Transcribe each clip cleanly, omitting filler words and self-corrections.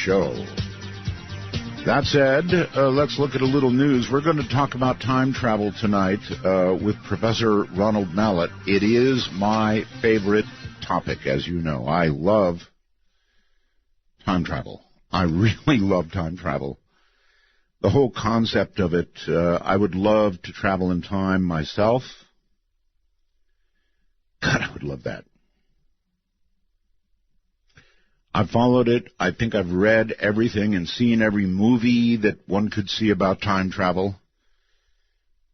show. That said, let's look at a little news. We're going to talk about time travel tonight with Professor Ronald Mallett. It is my favorite topic, as you know. I love time travel. I really love time travel. The whole concept of it, I would love to travel in time myself. God, I would love that. I've followed it. I think I've read everything and seen every movie that one could see about time travel.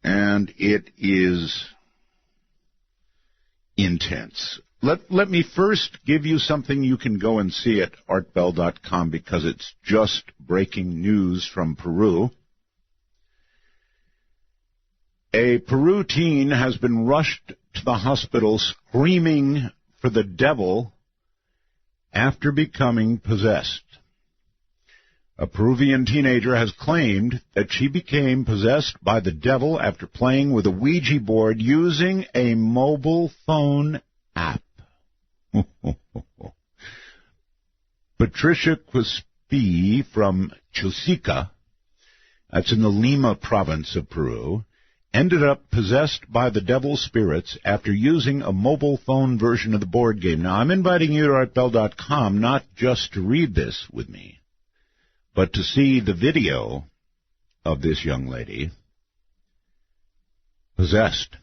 And it is intense. Let me first give you something you can go and see at artbell.com because it's just breaking news from Peru. A Peru teen has been rushed to the hospital screaming for the devil after becoming possessed. A Peruvian teenager has claimed that she became possessed by the devil after playing with a Ouija board using a mobile phone app. Patricia Quispe from Chosica, that's in the Lima province of Peru, ended up possessed by the devil spirits after using a mobile phone version of the board game. Now, I'm inviting you to artbell.com not just to read this with me, but to see the video of this young lady possessed.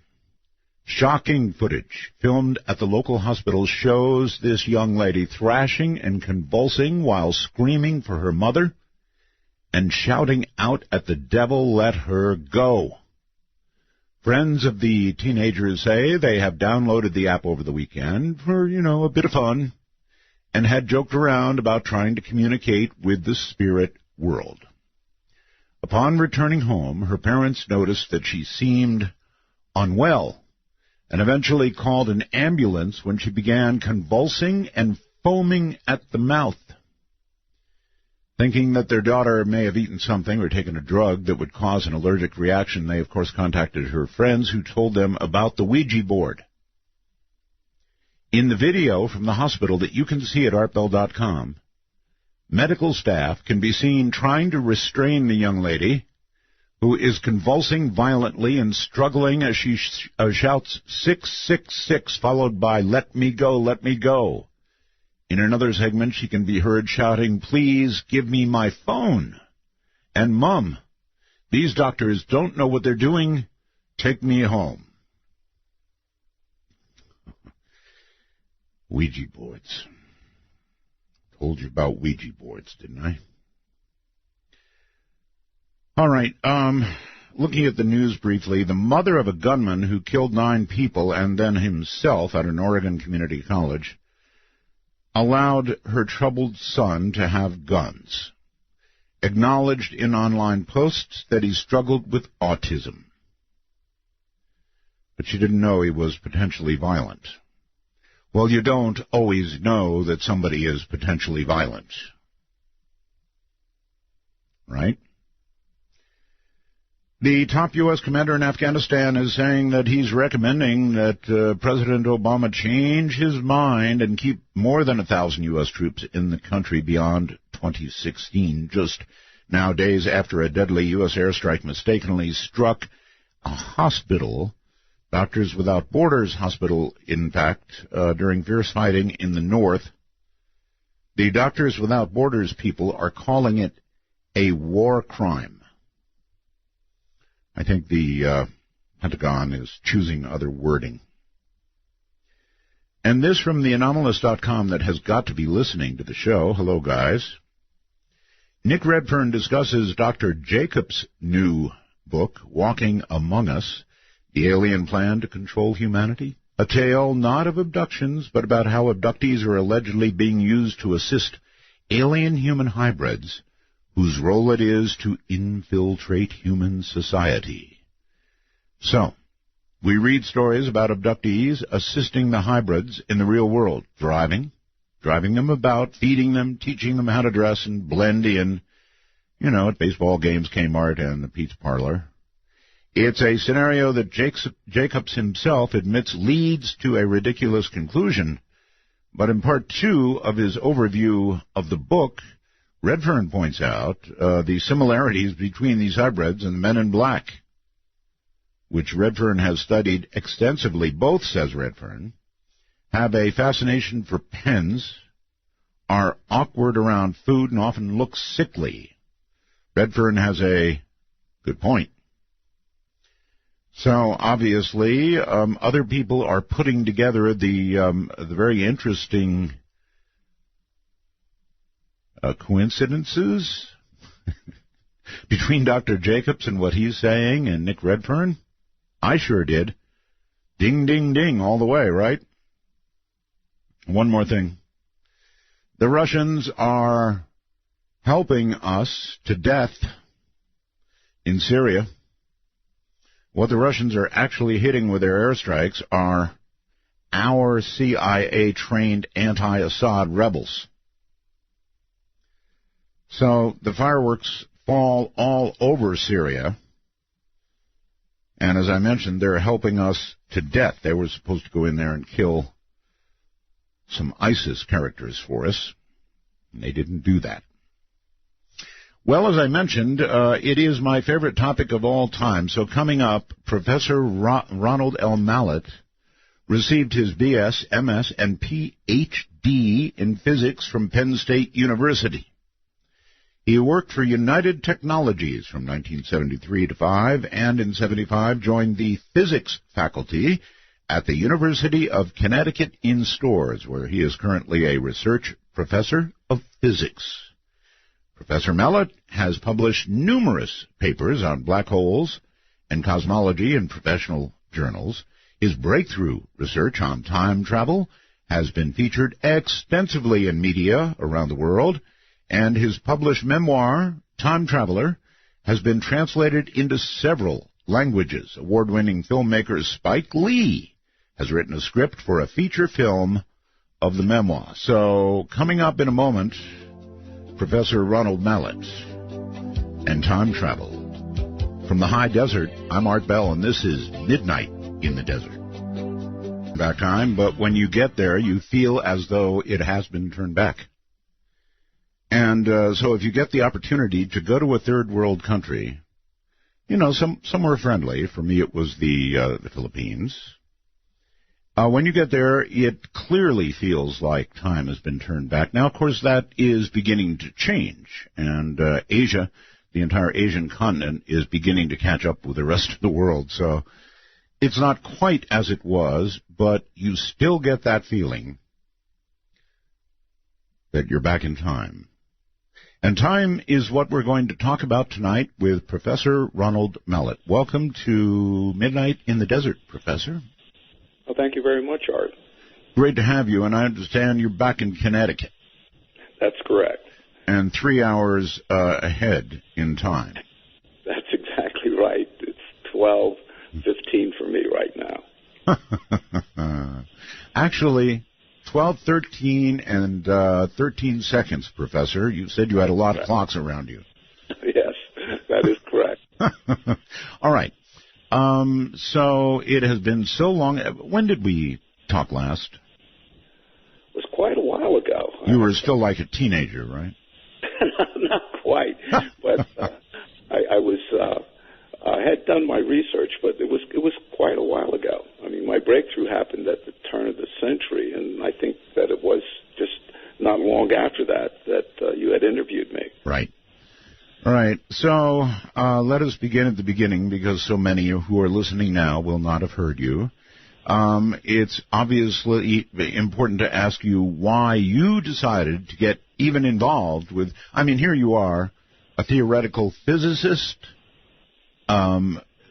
Shocking footage filmed at the local hospital shows this young lady thrashing and convulsing while screaming for her mother and shouting out at the devil, "Let her go." Friends of the teenagers say they have downloaded the app over the weekend for, a bit of fun and had joked around about trying to communicate with the spirit world. Upon returning home, her parents noticed that she seemed unwell and eventually called an ambulance when she began convulsing and foaming at the mouth. Thinking that their daughter may have eaten something or taken a drug that would cause an allergic reaction, they, of course, contacted her friends who told them about the Ouija board. In the video from the hospital that you can see at artbell.com, medical staff can be seen trying to restrain the young lady, who is convulsing violently and struggling as she shouts 666, followed by "Let me go, let me go." In another segment, she can be heard shouting, "Please give me my phone." And, "Mom, these doctors don't know what they're doing. Take me home." Ouija boards. Told you about Ouija boards, didn't I? All right, looking at the news briefly, the mother of a gunman who killed 9 people and then himself at an Oregon community college allowed her troubled son to have guns, acknowledged in online posts that he struggled with autism. But she didn't know he was potentially violent. Well, you don't always know that somebody is potentially violent, right? The top U.S. commander in Afghanistan is saying that he's recommending that President Obama change his mind and keep more than 1,000 U.S. troops in the country beyond 2016, just now days after a deadly U.S. airstrike mistakenly struck a hospital, Doctors Without Borders hospital, in fact, during fierce fighting in the north. The Doctors Without Borders people are calling it a war crime. I think the Pentagon is choosing other wording. And this from the Anomalous.com that has got to be listening to the show. Hello, guys. Nick Redfern discusses Dr. Jacobs' new book, Walking Among Us, The Alien Plan to Control Humanity. A tale not of abductions, but about how abductees are allegedly being used to assist alien-human hybrids whose role it is to infiltrate human society. So, we read stories about abductees assisting the hybrids in the real world, driving them about, feeding them, teaching them how to dress and blend in, at baseball games, Kmart, and the Pete's Parlor. It's a scenario that Jacobs himself admits leads to a ridiculous conclusion, but in part 2 of his overview of the book, Redfern points out the similarities between these hybrids and the men in black, which Redfern has studied extensively. Both, says Redfern, have a fascination for pens, are awkward around food, and often look sickly. Redfern has a good point. So, obviously, other people are putting together the very interesting coincidences between Dr. Jacobs and what he's saying and Nick Redfern. I sure did. Ding, ding, ding all the way, right? One more thing. The Russians are helping us to death in Syria. What the Russians are actually hitting with their airstrikes are our CIA-trained anti-Assad rebels. So the fireworks fall all over Syria. And as I mentioned, they're helping us to death. They were supposed to go in there and kill some ISIS characters for us. And they didn't do that. Well, as I mentioned, it is my favorite topic of all time. So coming up, Professor Ronald L. Mallett received his B.S., M.S., and Ph.D. in physics from Penn State University. He worked for United Technologies from 1973 to 5, and in 75 joined the physics faculty at the University of Connecticut in Storrs, where he is currently a research professor of physics. Professor Mallett has published numerous papers on black holes and cosmology in professional journals. His breakthrough research on time travel has been featured extensively in media around the world, and his published memoir, Time Traveler, has been translated into several languages. Award-winning filmmaker Spike Lee has written a script for a feature film of the memoir. So, coming up in a moment, Professor Ronald Mallett and time travel. From the high desert, I'm Art Bell, and this is Midnight in the Desert. Back time, but when you get there, you feel as though it has been turned back. And so if you get the opportunity to go to a third world country, you know, somewhere friendly, for me it was the Philippines, when you get there, it clearly feels like time has been turned back. Now, of course, that is beginning to change, and Asia, the entire Asian continent, is beginning to catch up with the rest of the world. So it's not quite as it was, but you still get that feeling that you're back in time. And time is what we're going to talk about tonight with Professor Ronald Mallett. Welcome to Midnight in the Desert, Professor. Well, thank you very much, Art. Great to have you, and I understand you're back in Connecticut. That's correct. And 3 hours ahead in time. That's exactly right. It's 12:15 for me right now. Actually, 12:13 and 13 seconds, Professor. You said you had a lot of clocks around you. Yes, that is correct. All right. So it has been so long. When did we talk last? It was quite a while ago. You were still like a teenager, right? Not quite, but I had done my research, but it was quite a while ago. I mean, my breakthrough happened at the turn of the century, and I think that it was just not long after that you had interviewed me. Right. All right. So let us begin at the beginning, because so many who are listening now will not have heard you. It's obviously important to ask you why you decided to get even involved with, I mean, here you are, a theoretical physicist,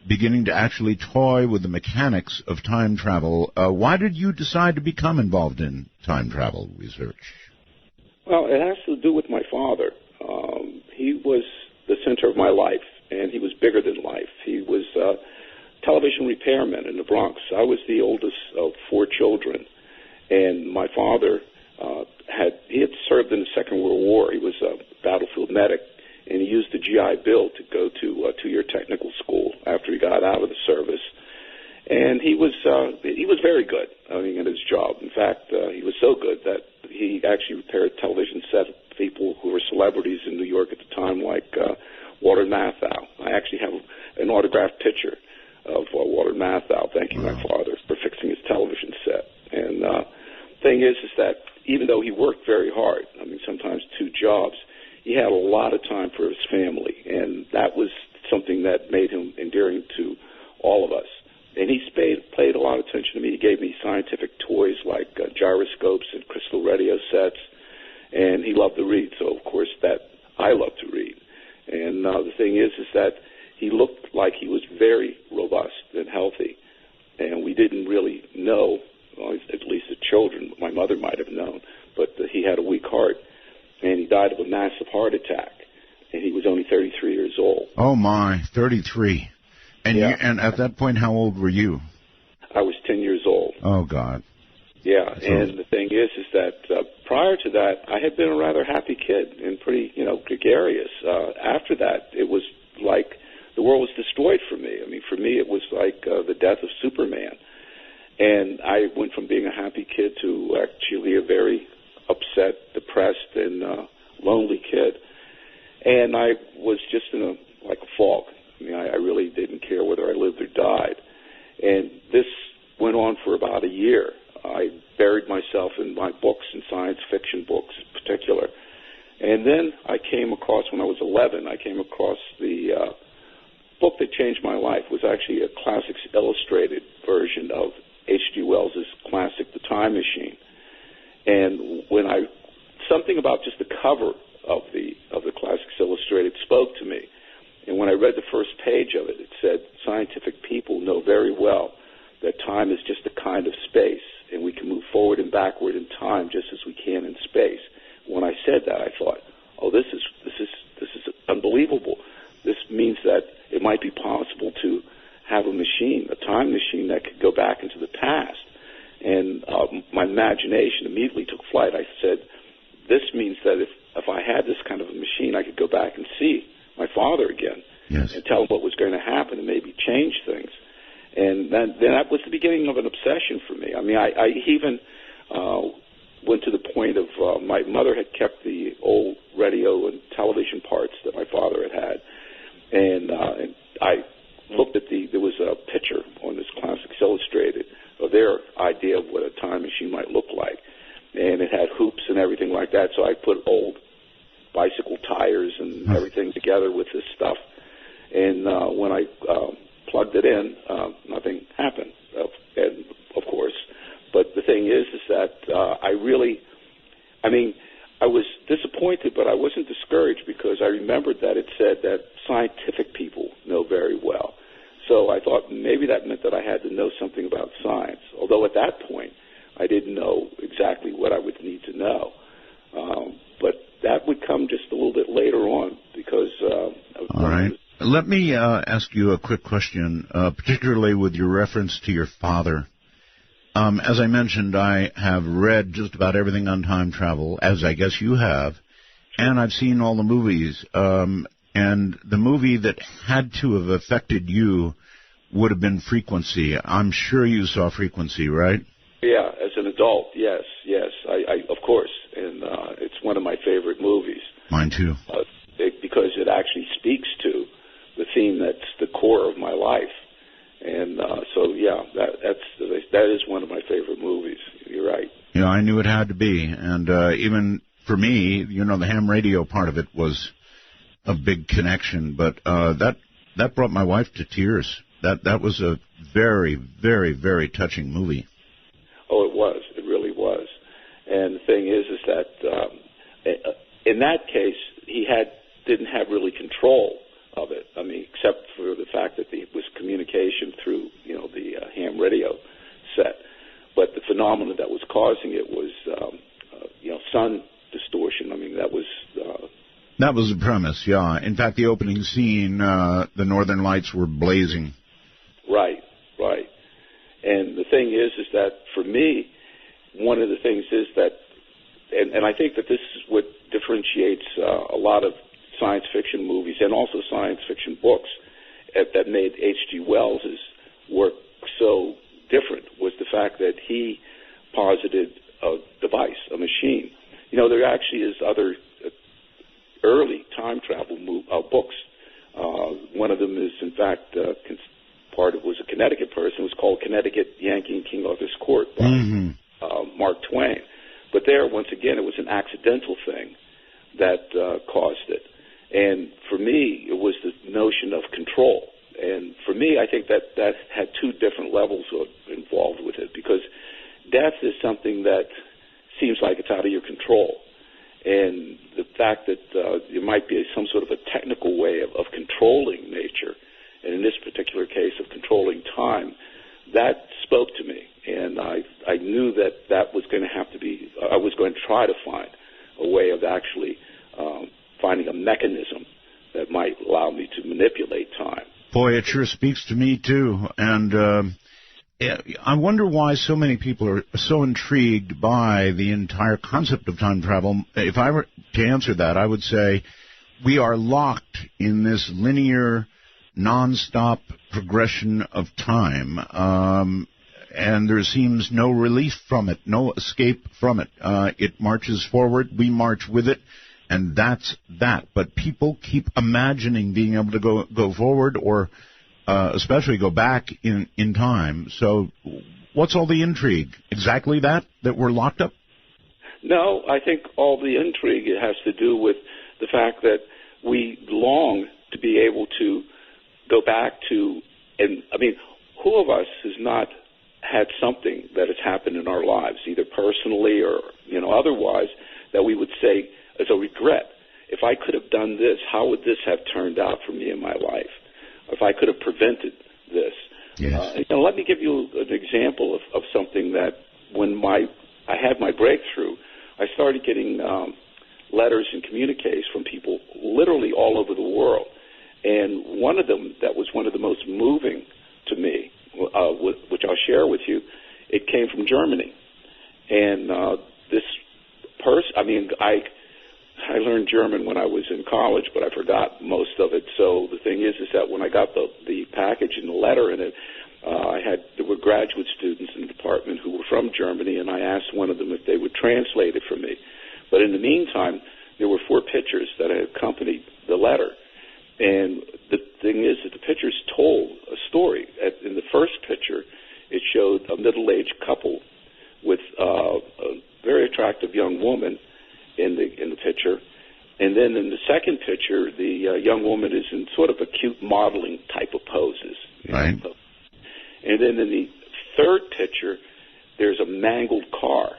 beginning to actually toy with the mechanics of time travel. Why did you decide to become involved in time travel research? Well, it has to do with my father. He was the center of my life, and he was bigger than life. He was a television repairman in the Bronx. I was the oldest of 4 children, and my father had served in the Second World War. He was a battlefield medic, and he used the GI Bill to go to a 2-year technical school after he got out of the service. And he was very good, I mean, at his job. In fact, he was so good that he he actually repaired television sets for people who were celebrities in New York at the time, like Walter Matthau. I actually have an autographed picture of Walter Matthau thanking my father for fixing his television set. And thing is that even though he worked very hard, I mean, sometimes 2 jobs, he had a lot of time for his family, and that was something that made him endearing to all of us. And he paid a lot of attention to me. He gave me scientific toys like gyroscopes and crystal radio sets, and he loved to read. So, of course, that I love to read. And the thing is that he looked like he was very robust and healthy, and we didn't really know, well, at least the children, my mother might have known, but he had a weak heart, and he died of a massive heart attack, and he was only 33 years old. Oh, my, 33. And yeah. And at that point, how old were you? I was 10 years old. Oh, God. Yeah, and the thing is that prior to that, I had been a rather happy kid and pretty, gregarious. After that, it was like the world was destroyed for me. I mean, for me, it was like the death of Superman. And I went from being a happy kid to actually a very upset, depressed, and lonely kid. And I was just in a fog. I mean, I really didn't care whether I lived or died. And this went on for about a year. I buried myself in my books and science fiction books in particular. And then I came across, when I was 11, I came across the book that changed my life. It was actually a Classics Illustrated version of H.G. Wells' classic, The Time Machine. And when something about just the cover of the Classics Illustrated spoke to me. And when I read the first page of it, it said, scientific people know very well that time is just a kind of space, and we can move forward and backward in time just as we can in space. When I said that, I thought, oh, this is unbelievable. This means that it might be possible to have a machine, a time machine that could go back into the past. And my imagination immediately took flight. I said, this means that if I had this kind of a machine, I could go back and see my father again, yes, and tell him what was going to happen and maybe change things. And then that was the beginning of an obsession for me. I mean, I even went to the point of my mother had kept the old radio and television parts that my father had, and I looked at there was a picture on this Classics Illustrated of their idea of what a time machine might look like, and it had hoops and everything like that. So I put old bicycle tires and everything together with this stuff, and when I plugged it in, nothing happened, and of course. But the thing is that I was disappointed, but I wasn't discouraged because I remembered that it said that scientific people know very well. So I thought maybe that meant that I had to know something about science, although at that point I didn't know exactly what I would need to know. But that would come just a little bit later on because... All right. Let me ask you a quick question, particularly with your reference to your father. As I mentioned, I have read just about everything on time travel, as I guess you have, and I've seen all the movies. And the movie that had to have affected you would have been Frequency. I'm sure you saw Frequency, right? Yeah, as an adult, yes, I of course, and it's one of my favorite movies. Mine too. Because it actually speaks to the theme that's the core of my life, and so yeah, that is one of my favorite movies. You're right. Yeah, I knew it had to be, and even for me, the ham radio part of it was a big connection, but that brought my wife to tears. That was a very, very, very touching movie. Oh, it was. It really was. And the thing is that in that case, he didn't have really control of it. I mean, except for the fact that it was communication through, the ham radio set. But the phenomenon that was causing it was, sun distortion. I mean, that was the premise, yeah. In fact, the opening scene, the northern lights were blazing. Right. And the thing is that for me, one of the things is that, and I think that this is what differentiates a lot of science fiction movies and also science fiction books that made H.G. Wells' work so different, was the fact that he posited a device, a machine. There actually is other early time travel books. One of them is, in fact, was a Connecticut person. It was called Connecticut Yankee in King Arthur's Court by Mark Twain. But there, once again, it was an accidental thing that caused it. And for me, it was the notion of control. And for me, I think that had two different levels involved with it, because death is something that seems like it's out of your control. And the fact that there might be some sort of a technical way of controlling nature, and in this particular case of controlling time, that spoke to me. And I knew that was going to have to be, I was going to try to find a way of actually finding a mechanism that might allow me to manipulate time. Boy, it sure speaks to me, too. And I wonder why so many people are so intrigued by the entire concept of time travel. If I were to answer that, I would say we are locked in this linear, nonstop progression of time, and there seems no relief from it, no escape from it. It marches forward, we march with it, and that's that. But people keep imagining being able to go forward or especially go back in time. So what's all the intrigue? Exactly that we're locked up? No, I think all the intrigue has to do with the fact that we long to be able to go back to, and I mean, who of us has not had something that has happened in our lives, either personally or, otherwise, that we would say as a regret, if I could have done this, how would this have turned out for me in my life? If I could have prevented this. Yes. Let me give you an example of something that when I had my breakthrough, I started getting letters and communiques from people literally all over the world. And one of them that was one of the most moving to me, which I'll share with you, it came from Germany. And this person, I learned German when I was in college, but I forgot most of it. So the thing is that when I got the package and the letter in it, there were graduate students in the department who were from Germany, and I asked one of them if they would translate it for me. But in the meantime, there were 4 pictures that accompanied the letter. And the thing is that the pictures told a story. In the first picture, it showed a middle-aged couple with a very attractive young woman in the picture. And then in the second picture, the young woman is in sort of a cute modeling type of poses. Right. And then in the third picture, there's a mangled car.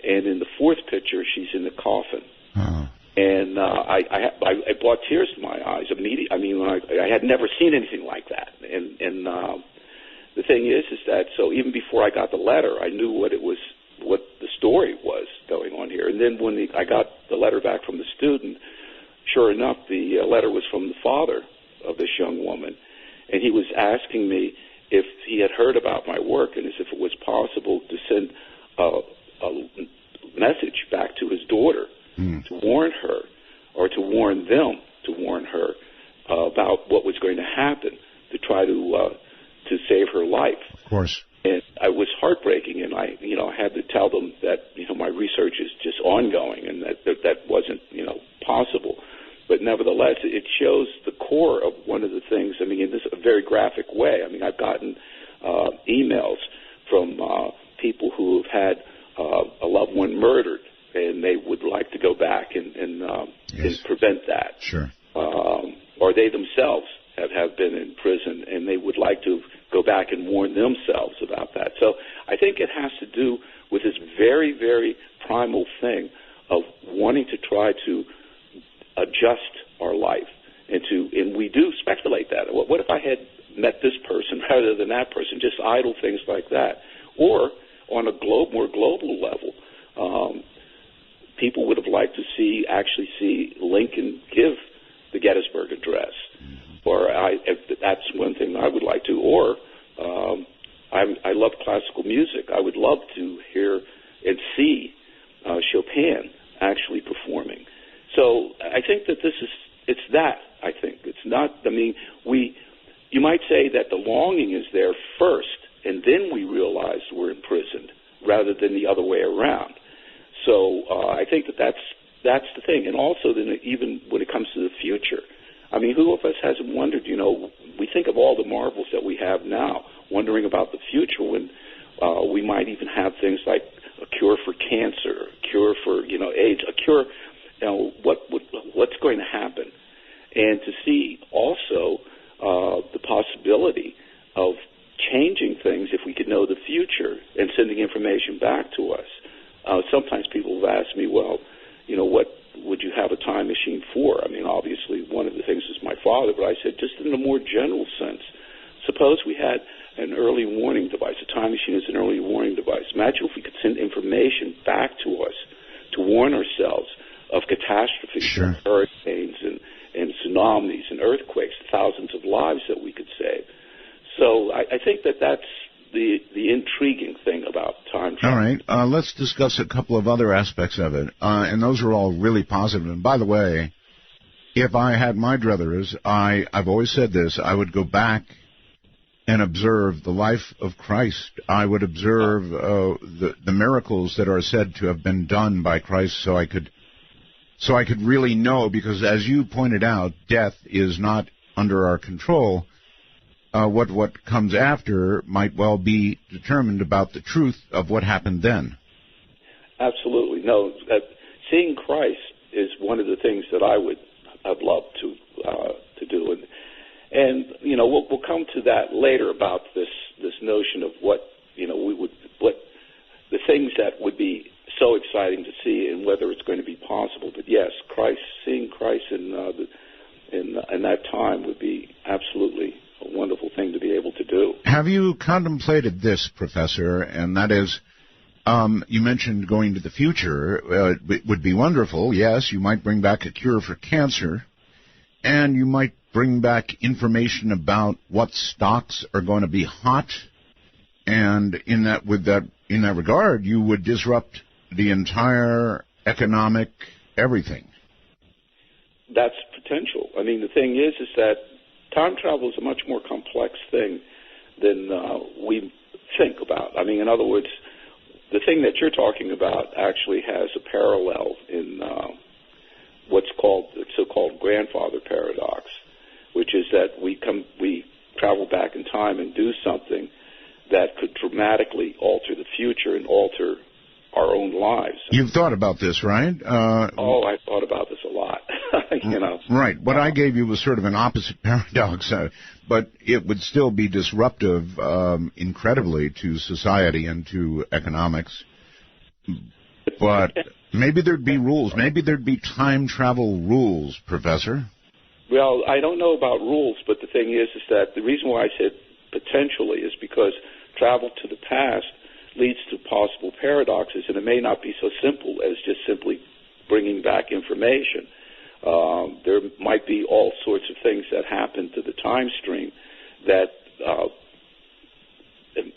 And in the fourth picture, she's in the coffin. Oh. And I brought tears to my eyes immediately. I mean, I had never seen anything like that. And the thing is that so even before I got the letter, I knew what the story was going on here. And then when I got the letter back from the student, sure enough, the letter was from the father of this young woman, and he was asking me if he had heard about my work and as if it was possible to send a message back to his daughter to warn her, or to warn them, to warn her about what was going to happen, to try to save her life. Of course. And I was heartbreaking, and I had to tell them that, my research is just ongoing and that wasn't, possible. But nevertheless, it shows the core of one of the things, in this a very graphic way. I've gotten emails from people who have had a loved one murdered, and they would like to go back and prevent that. Sure. Or they themselves have been in prison, and they would like to go back and warn themselves about that. So I think it has to do with this very, very primal thing of wanting to try to adjust our life. And we do speculate that. What if I had met this person rather than that person? Just idle things like that. Or on a more global level, people would have liked to actually see Lincoln give the Gettysburg Address. Or that's one thing I would like to. Or I love classical music. I would love to hear and see Chopin actually performing. So I think that it's that, I think. It's not, you might say that the longing is there first, and then we realize we're imprisoned, rather than the other way around. So I think that's the thing. And also, then even when it comes to the future, I mean, who of us hasn't wondered? We think of all the marvels that we have now, wondering about the future when we might even have things like a cure for cancer, a cure for AIDS, a cure. What's going to happen, and to see also the possibility of changing things if we could know the future and sending information back to us. Sometimes people have asked me, well, what would you have a time machine for? I mean, obviously one of the things is my father, but I said just in a more general sense. Suppose we had an early warning device. A time machine is an early warning device. Imagine if we could send information back to us to warn ourselves of catastrophes, sure. Hurricanes and tsunamis and earthquakes, thousands of lives that we could save. So I think that's the intriguing thing about time travel. All right. Let's discuss a couple of other aspects of it, and those are all really positive. And by the way, if I had my druthers, I've always said this, I would go back and observe the life of Christ. I would observe the miracles that are said to have been done by Christ so I could really know, because as you pointed out, death is not under our control. What comes after might well be determined about the truth of what happened then. Absolutely. No, seeing Christ is one of the things that I'd love to do. And we'll come to that later about this notion of what the things that would be so exciting to see and whether it's going to be possible. But yes, seeing Christ in that time would be absolutely a wonderful thing to be able to do. Have you contemplated this, Professor? And that is, you mentioned going to the future. It would be wonderful. Yes, you might bring back a cure for cancer, and you might bring back information about what stocks are going to be hot. And in that regard, you would disrupt the entire economic everything. That's potential. I mean, the thing is that time travel is a much more complex thing than we think about. I mean, in other words, the thing that you're talking about actually has a parallel in what's called the so-called grandfather paradox, which is that we travel back in time and do something that could dramatically alter the future and alter our own lives. You've thought about this, right? I've thought about this a lot. Right. What I gave you was sort of an opposite paradox, but it would still be disruptive incredibly to society and to economics. But maybe there'd be rules. Maybe there'd be time travel rules, Professor. Well, I don't know about rules, but the thing is that the reason why I said potentially is because travel to the past leads to possible paradoxes, and it may not be so simple as just simply bringing back information. There might be all sorts of things that happen to the time stream that,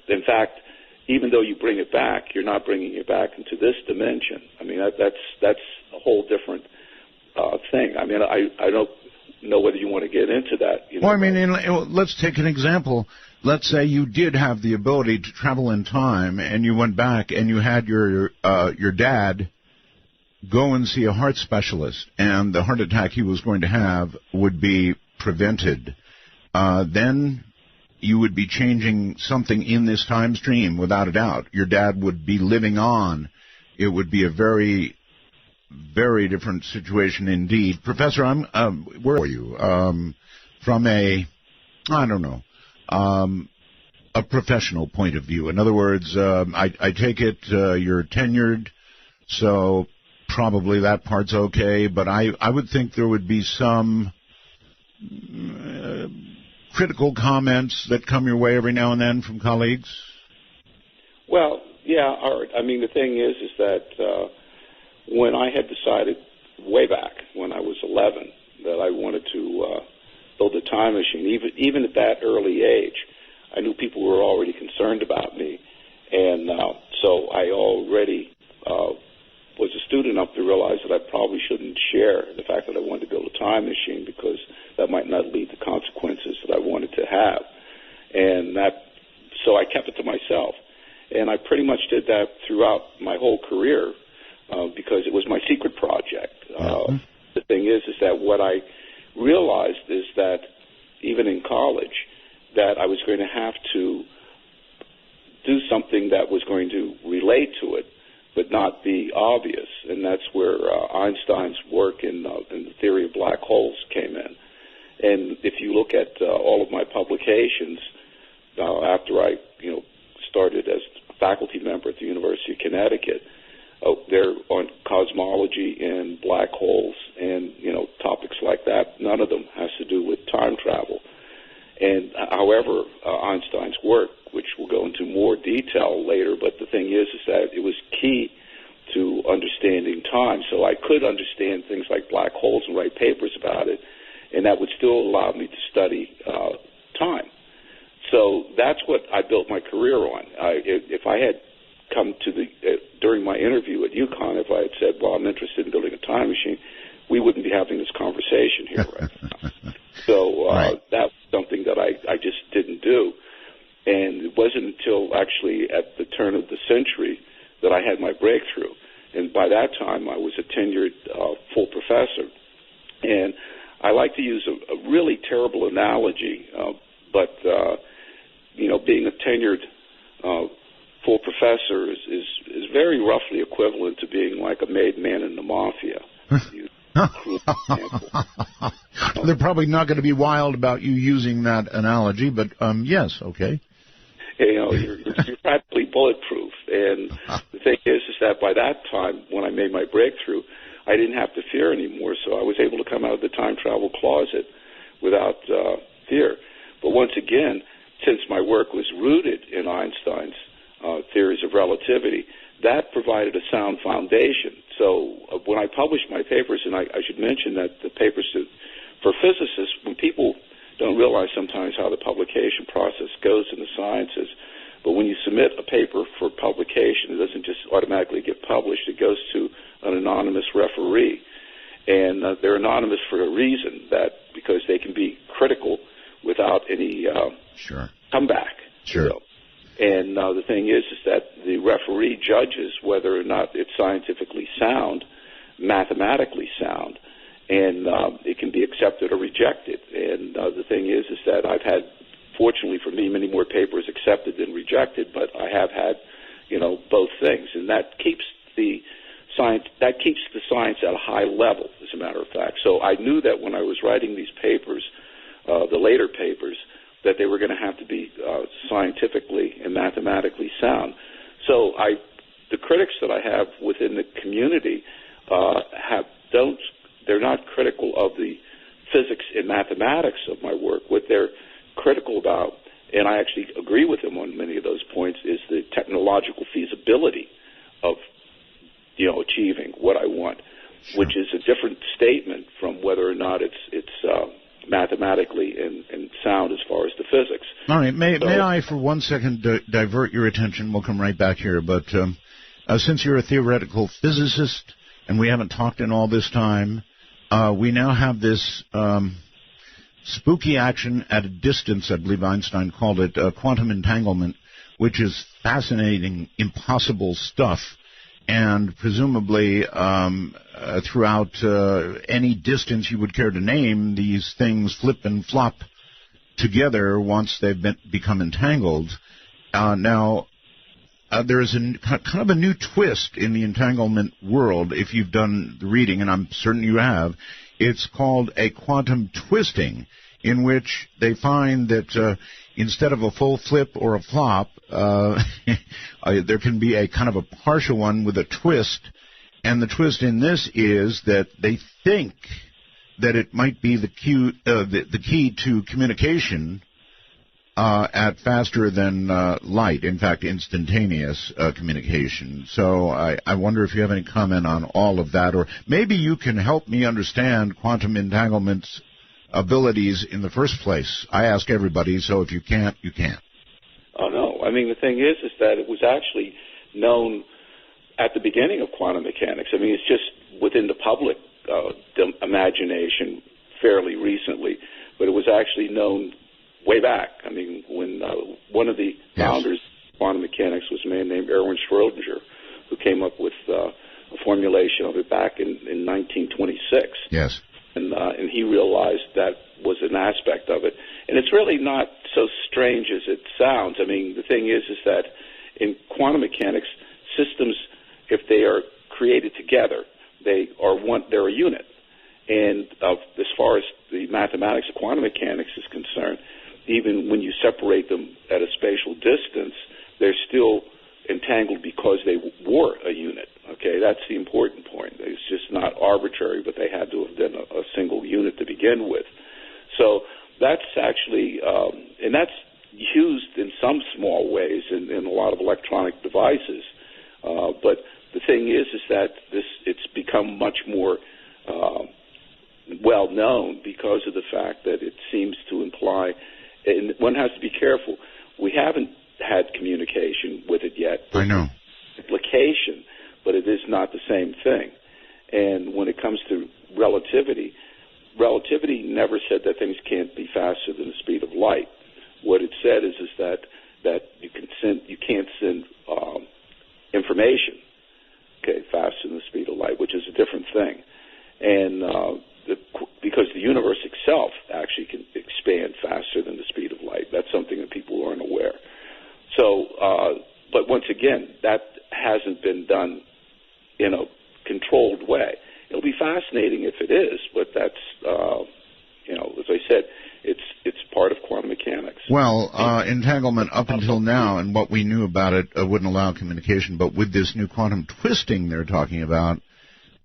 in fact, even though you bring it back, you're not bringing it back into this dimension. I mean, that's a whole different thing. I mean, I don't know whether you want to get into that. Well, I mean, let's take an example. Let's say you did have the ability to travel in time, and you went back and you had your dad go and see a heart specialist, and the heart attack he was going to have would be prevented. Then you would be changing something in this time stream, without a doubt. Your dad would be living on. It would be a very, very different situation indeed. Professor, where are you? From a professional point of view. In other words, I take it you're tenured, so probably that part's okay, but I would think there would be some critical comments that come your way every now and then from colleagues. Well, yeah, Art. I mean, the thing is that when I had decided way back when I was 11 that I wanted to build a time machine, even at that early age, I knew people were already concerned about me, and so I already was astute enough to realize that I probably shouldn't share the fact that I wanted to build a time machine, because that might not lead to consequences that I wanted to have, and so I kept it to myself, and I pretty much did that throughout my whole career. because it was my secret project. The thing is that what I realized is that even in college, that I was going to have to do something that was going to relate to it, but not be obvious, and that's where Einstein's work in the theory of black holes came in. And if you look at all of my publications, after I started as a faculty member at the University of Connecticut, they're on cosmology and black holes and topics like that. None of them has to do with time travel. And however, Einstein's work, which we'll go into more detail later, but the thing is that it was key to understanding time. So I could understand things like black holes and write papers about it, and that would still allow me to study time. So that's what I built my career on. If I had come to during my interview at UConn, if I had said, well, I'm interested in building a time machine, we wouldn't be having this conversation here right now. So that's something that I just didn't do. And it wasn't until actually at the turn of the century that I had my breakthrough. And by that time, I was a tenured full professor. And I like to use a really terrible analogy, but being a tenured full professor is very roughly equivalent to being like a made man in the mafia. They're probably not going to be wild about you using that analogy, but yes, okay. You're practically bulletproof. And the thing is that by that time, when I made my breakthrough, I didn't have to fear anymore, so I was able to come out of the time travel closet without fear. But once again, since my work was rooted in Einstein's theories of relativity, that provided a sound foundation. So when I published my papers, and I should mention that the papers for physicists, when people don't realize sometimes how the publication process goes in the sciences, but when you submit a paper for publication, it doesn't just automatically get published. It goes to an anonymous referee. And they're anonymous for a reason, because they can be critical without any comeback. Sure. And the thing is that the referee judges whether or not it's scientifically sound, mathematically sound, and it can be accepted or rejected. And the thing is that I've had, fortunately for me, many more papers accepted than rejected, but I have had, both things, and that keeps the science at a high level, as a matter of fact. So I knew that when I was writing these papers, the later papers, that they were going to have to be scientifically and mathematically sound. So the critics that I have within the community they're not critical of the physics and mathematics of my work. What they're critical about, and I actually agree with them on many of those points, is the technological feasibility of achieving what I want, which is a different statement from whether or not it's mathematically and sound as far as the physics. All right. May I, for 1 second, divert your attention? We'll come right back here. But since you're a theoretical physicist and we haven't talked in all this time, we now have this spooky action at a distance, I believe Einstein called it, quantum entanglement, which is fascinating, impossible stuff. And presumably throughout any distance you would care to name, these things flip and flop together once they've become entangled. Now, there is kind of a new twist in the entanglement world, if you've done the reading, and I'm certain you have. It's called a quantum twisting, in which they find that instead of a full flip or a flop, there can be a kind of a partial one with a twist. And the twist in this is that they think that it might be the key to communication at faster than light, in fact, instantaneous communication. So I wonder if you have any comment on all of that, or maybe you can help me understand quantum entanglement's abilities in the first place. I ask everybody, so if you can't, you can't. Oh, no. I mean, the thing is that it was actually known at the beginning of quantum mechanics. I mean, it's just within the public imagination fairly recently, but it was actually known way back. I mean, when one of the founders of quantum mechanics was a man named Erwin Schrödinger, who came up with a formulation of it back in 1926. Yes. And he realized that was an aspect of it. And it's really not so strange as it sounds. I mean, the thing is that in quantum mechanics, systems, if they are created together, they're a unit. And as far as the mathematics of quantum mechanics is concerned, even when you separate them at a spatial distance, they're still entangled because they were a unit. Okay, that's the important point. It's just not arbitrary, but they had to have been a single unit to begin with. So that's actually, and that's used in some small ways in a lot of electronic devices. But the thing is that it's become much more well known because of the fact that it seems to imply, and one has to be careful. We haven't had communication with it yet. I know. Implication, but it is not the same thing. And when it comes to relativity never said that things can't be faster than the speed of light. What it said is that you can't send information, okay, faster than the speed of light, which is a different thing. And because the universe itself actually can expand faster than the speed of light. That's something that people aren't aware. So, but once again, that hasn't been done in a controlled way. It'll be fascinating if it is, but that's, as I said, it's part of quantum mechanics. Well, entanglement up until now, and what we knew about it wouldn't allow communication, but with this new quantum twisting they're talking about,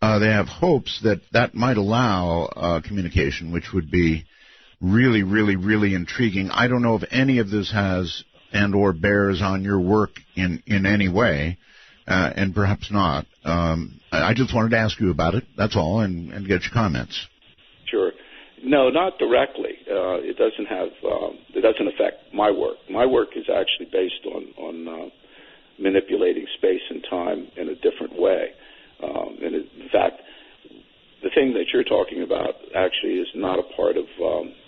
they have hopes that might allow communication, which would be really, really, really intriguing. I don't know if any of this has and or bears on your work in any way, and perhaps not. I just wanted to ask you about it, that's all, and get your comments. Sure. No, not directly. It doesn't affect my work. My work is actually based on manipulating space and time in a different way. And in fact, the thing that you're talking about actually is not a part of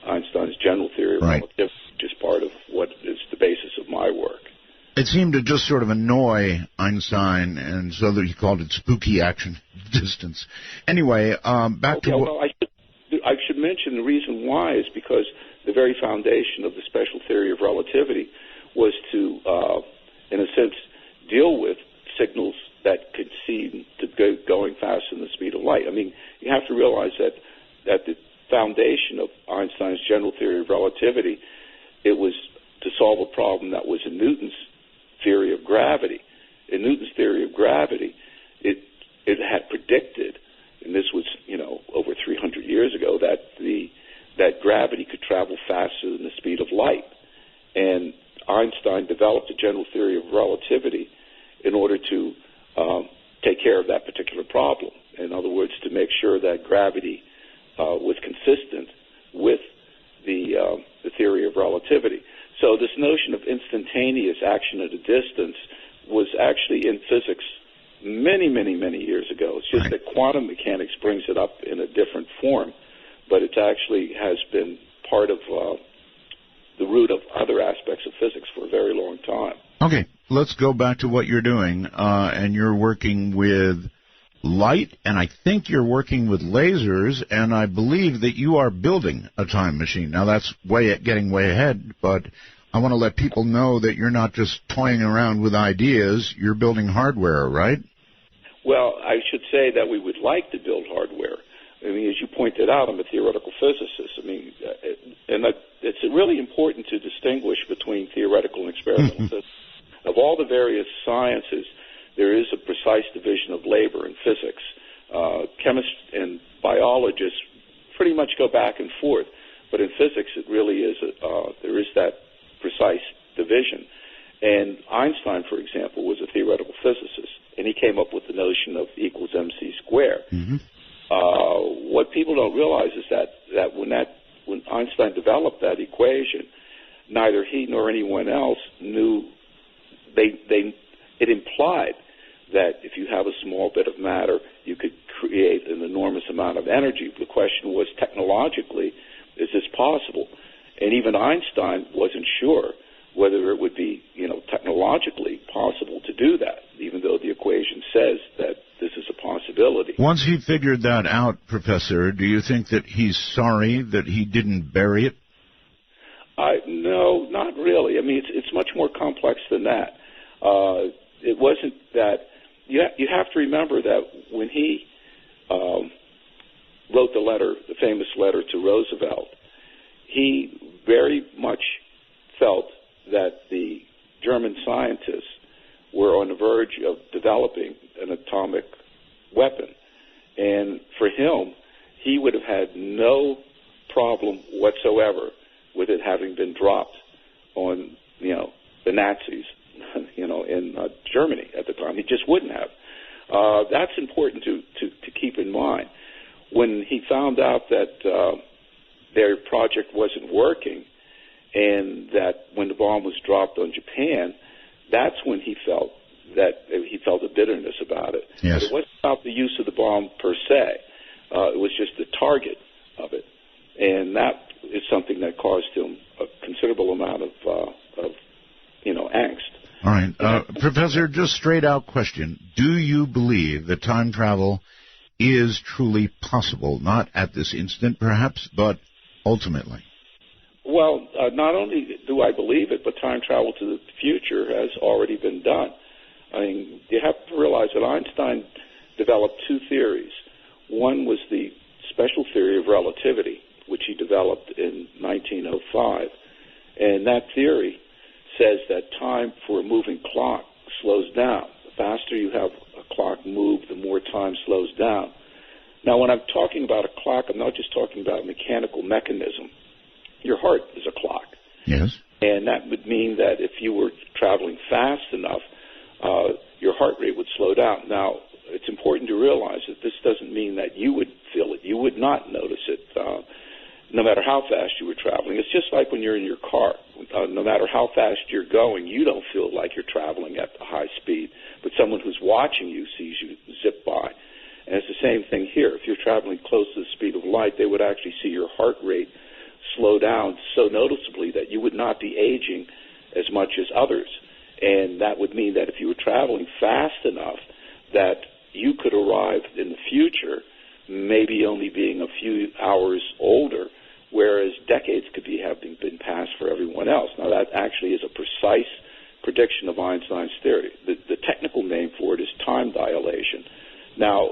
Einstein's general theory of relativity, just part of what is the basis of my work. It seemed to just sort of annoy Einstein, and so that he called it spooky action distance. Anyway, back to what... Well, I should mention the reason why is because the very foundation of the special theory of relativity was to, in a sense, deal with signals that could seem to go going faster than the speed of light. I mean, you have to realize that the foundation of Einstein's general theory of relativity, it was to solve a problem that was in Newton's theory of gravity. In Newton's theory of gravity, it had predicted, and this was, over 300 years ago, that gravity could travel faster than the speed of light. And Einstein developed a general theory of relativity in order to take care of that particular problem. In other words, to make sure that gravity was consistent with the theory of relativity. So this notion of instantaneous action at a distance was actually in physics many, many, many years ago. It's just that quantum mechanics brings it up in a different form, but it actually has been part of the root of other aspects of physics for a very long time. Okay, let's go back to what you're doing, and you're working with light, and I think you're working with lasers, and I believe that you are building a time machine. Now, that's getting way ahead, but I want to let people know that you're not just toying around with ideas, you're building hardware, right? Well, I should say that we would like to build hardware. I mean, as you pointed out, I'm a theoretical physicist. I mean, it's really important to distinguish between theoretical and experimental physics. Of all the various sciences, there is a precise division of labor in physics. Chemists and biologists pretty much go back and forth, but in physics, it really is there is that precise division. And Einstein, for example, was a theoretical physicist, and he came up with the notion of E equals mc squared. Mm-hmm. What people don't realize is that when Einstein developed that equation, neither he nor anyone else knew. It implied that if you have a small bit of matter, you could create an enormous amount of energy. The question was, technologically, is this possible? And even Einstein wasn't sure whether it would be, technologically possible to do that, even though the equation says that this is a Once he figured that out, Professor, do you think that he's sorry that he didn't bury it? No, not really. I mean, it's much more complex than that. It wasn't that. You have to remember that when he wrote the famous letter to Roosevelt, he very much felt that the German scientists were on the verge of developing an atomic weapon. And for him, he would have had no problem whatsoever with it having been dropped on, the Nazis, in Germany at the time. He just wouldn't have. That's important to keep in mind. When he found out that their project wasn't working, and that when the bomb was dropped on Japan, that's when he felt a bitterness about it. Yes. But it wasn't about the use of the bomb per se. It was just the target of it, and that is something that caused him a considerable amount of angst. All right. Professor, just straight out question. Do you believe that time travel is truly possible? Not at this instant, perhaps, but ultimately. Well, not only do I believe it, but time travel to the future has already been done. I mean, you have to realize that Einstein developed two theories. One was the special theory of relativity, which he developed in 1905. And that theory says that time for a moving clock slows down. The faster you have a clock move, the more time slows down. Now, when I'm talking about a clock, I'm not just talking about a mechanical mechanism. Your heart is a clock. Yes. And that would mean that if you were traveling fast enough, your heart rate would slow down. Now, it's important to realize that this doesn't mean that you would feel it. You would not notice it, no matter how fast you were traveling. It's just like when you're in your car. No matter how fast you're going, you don't feel like you're traveling at a high speed. But someone who's watching you sees you zip by. And it's the same thing here. If you're traveling close to the speed of light, they would actually see your heart rate slow down so noticeably that you would not be aging as much as others. And that would mean that if you were traveling fast enough that you could arrive in the future maybe only being a few hours older, whereas decades could have been passed for everyone else. Now, that actually is a precise prediction of Einstein's theory. The technical name for it is time dilation. Now,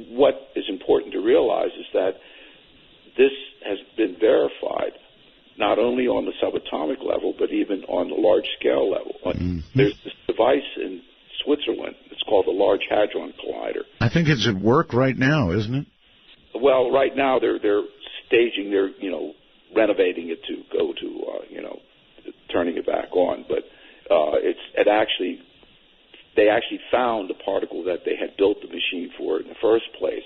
what is important to realize is that this has been verified not only on the subatomic level, but even on the large-scale level. Mm-hmm. There's this device in Switzerland. It's called the Large Hadron Collider. I think it's at work right now, isn't it? Well, right now they're staging, they're renovating it to go to turning it back on. But they actually found the particle that they had built the machine for in the first place,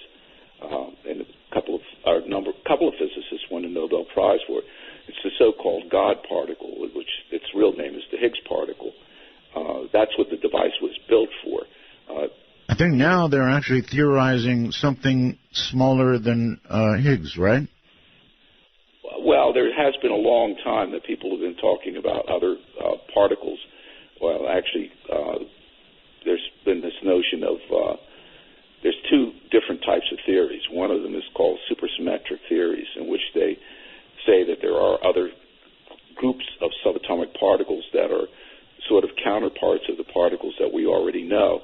and a couple of physicists won a Nobel Prize for it. It's the so-called God particle, which its real name is the Higgs particle. That's what the device was built for. I think now they're actually theorizing something smaller than Higgs, right? Well, there has been a long time that people have been talking about other particles. Well, actually, there's been this notion of there's two different types of theories. One of them is called supersymmetric theories, in which they say that there are other groups of subatomic particles that are sort of counterparts of the particles that we already know.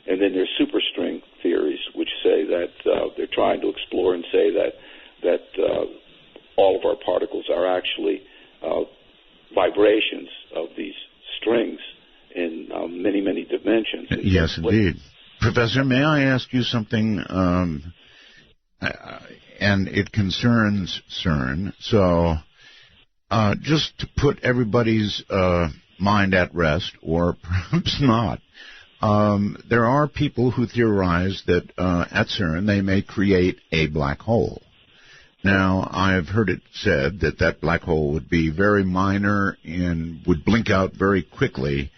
And then there's superstring theories, which say that they're trying to explore and say that all of our particles are actually vibrations of these strings in many, many dimensions. Yes, indeed. Professor, may I ask you something, and it concerns CERN. So just to put everybody's mind at rest, or perhaps not, there are people who theorize that at CERN they may create a black hole. Now, I've heard it said that that black hole would be very minor and would blink out very quickly.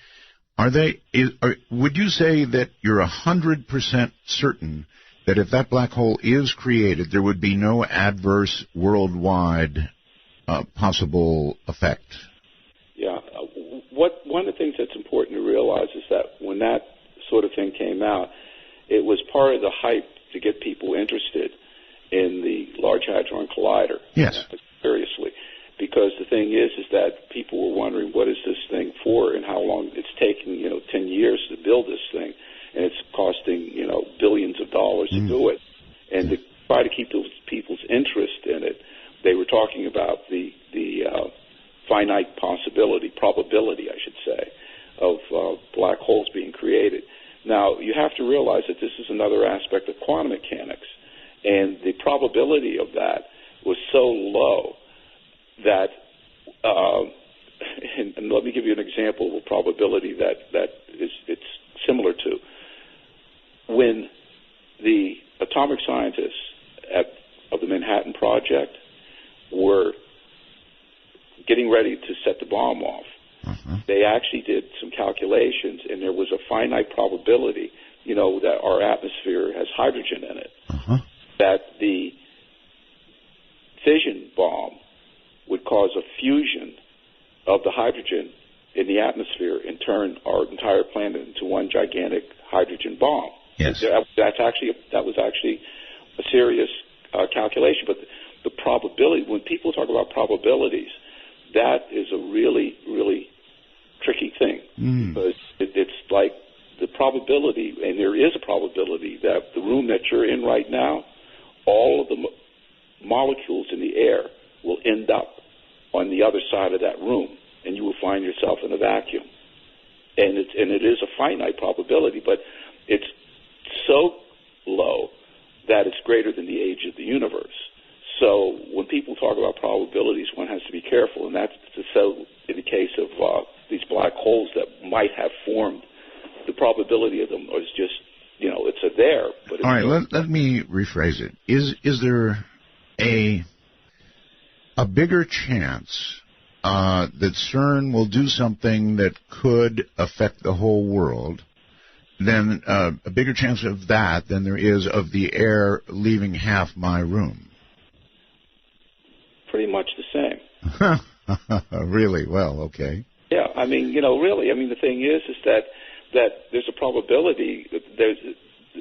Would you say that you're 100% certain that if that black hole is created, there would be no adverse worldwide possible effect? Yeah. One of the things that's important to realize is that when that sort of thing came out, it was part of the hype to get people interested in the Large Hadron Collider. Yes. Seriously. Because the thing is that people were wondering, what is this thing for and how long it's taking, 10 years to build this thing, and it's costing, billions of dollars to do it. And to try to keep those people's interest in it, they were talking about the finite probability, I should say, of black holes being created. Now, you have to realize that this is another aspect of quantum mechanics, and the probability of that was so low that, and let me give you an example of a probability that it's similar to. When the atomic scientists of the Manhattan Project were getting ready to set the bomb off, they actually did some calculations, and there was a finite probability, that our atmosphere has hydrogen in it, that the fission bomb would cause a fusion of the hydrogen in the atmosphere and turn our entire planet into one gigantic hydrogen bomb. Yes. That was actually a serious calculation. But the probability, when people talk about probabilities, that is a really, really tricky thing. Because it's like the probability, and there is a probability that the room that you're in right now, all of the molecules in the air will end up on the other side of that room, and you will find yourself in a vacuum. And it is a finite probability, but it's so low that it's greater than the age of the universe. So when people talk about probabilities, one has to be careful, and that's so in the case of these black holes that might have formed. The probability of them is just, it's there. But it's all right, let me rephrase it. Is there a bigger chance that CERN will do something that could affect the whole world, then a bigger chance of that than there is of the air leaving half my room? Pretty much the same. Really? Well, okay. Yeah, really. The thing is that there's a probability.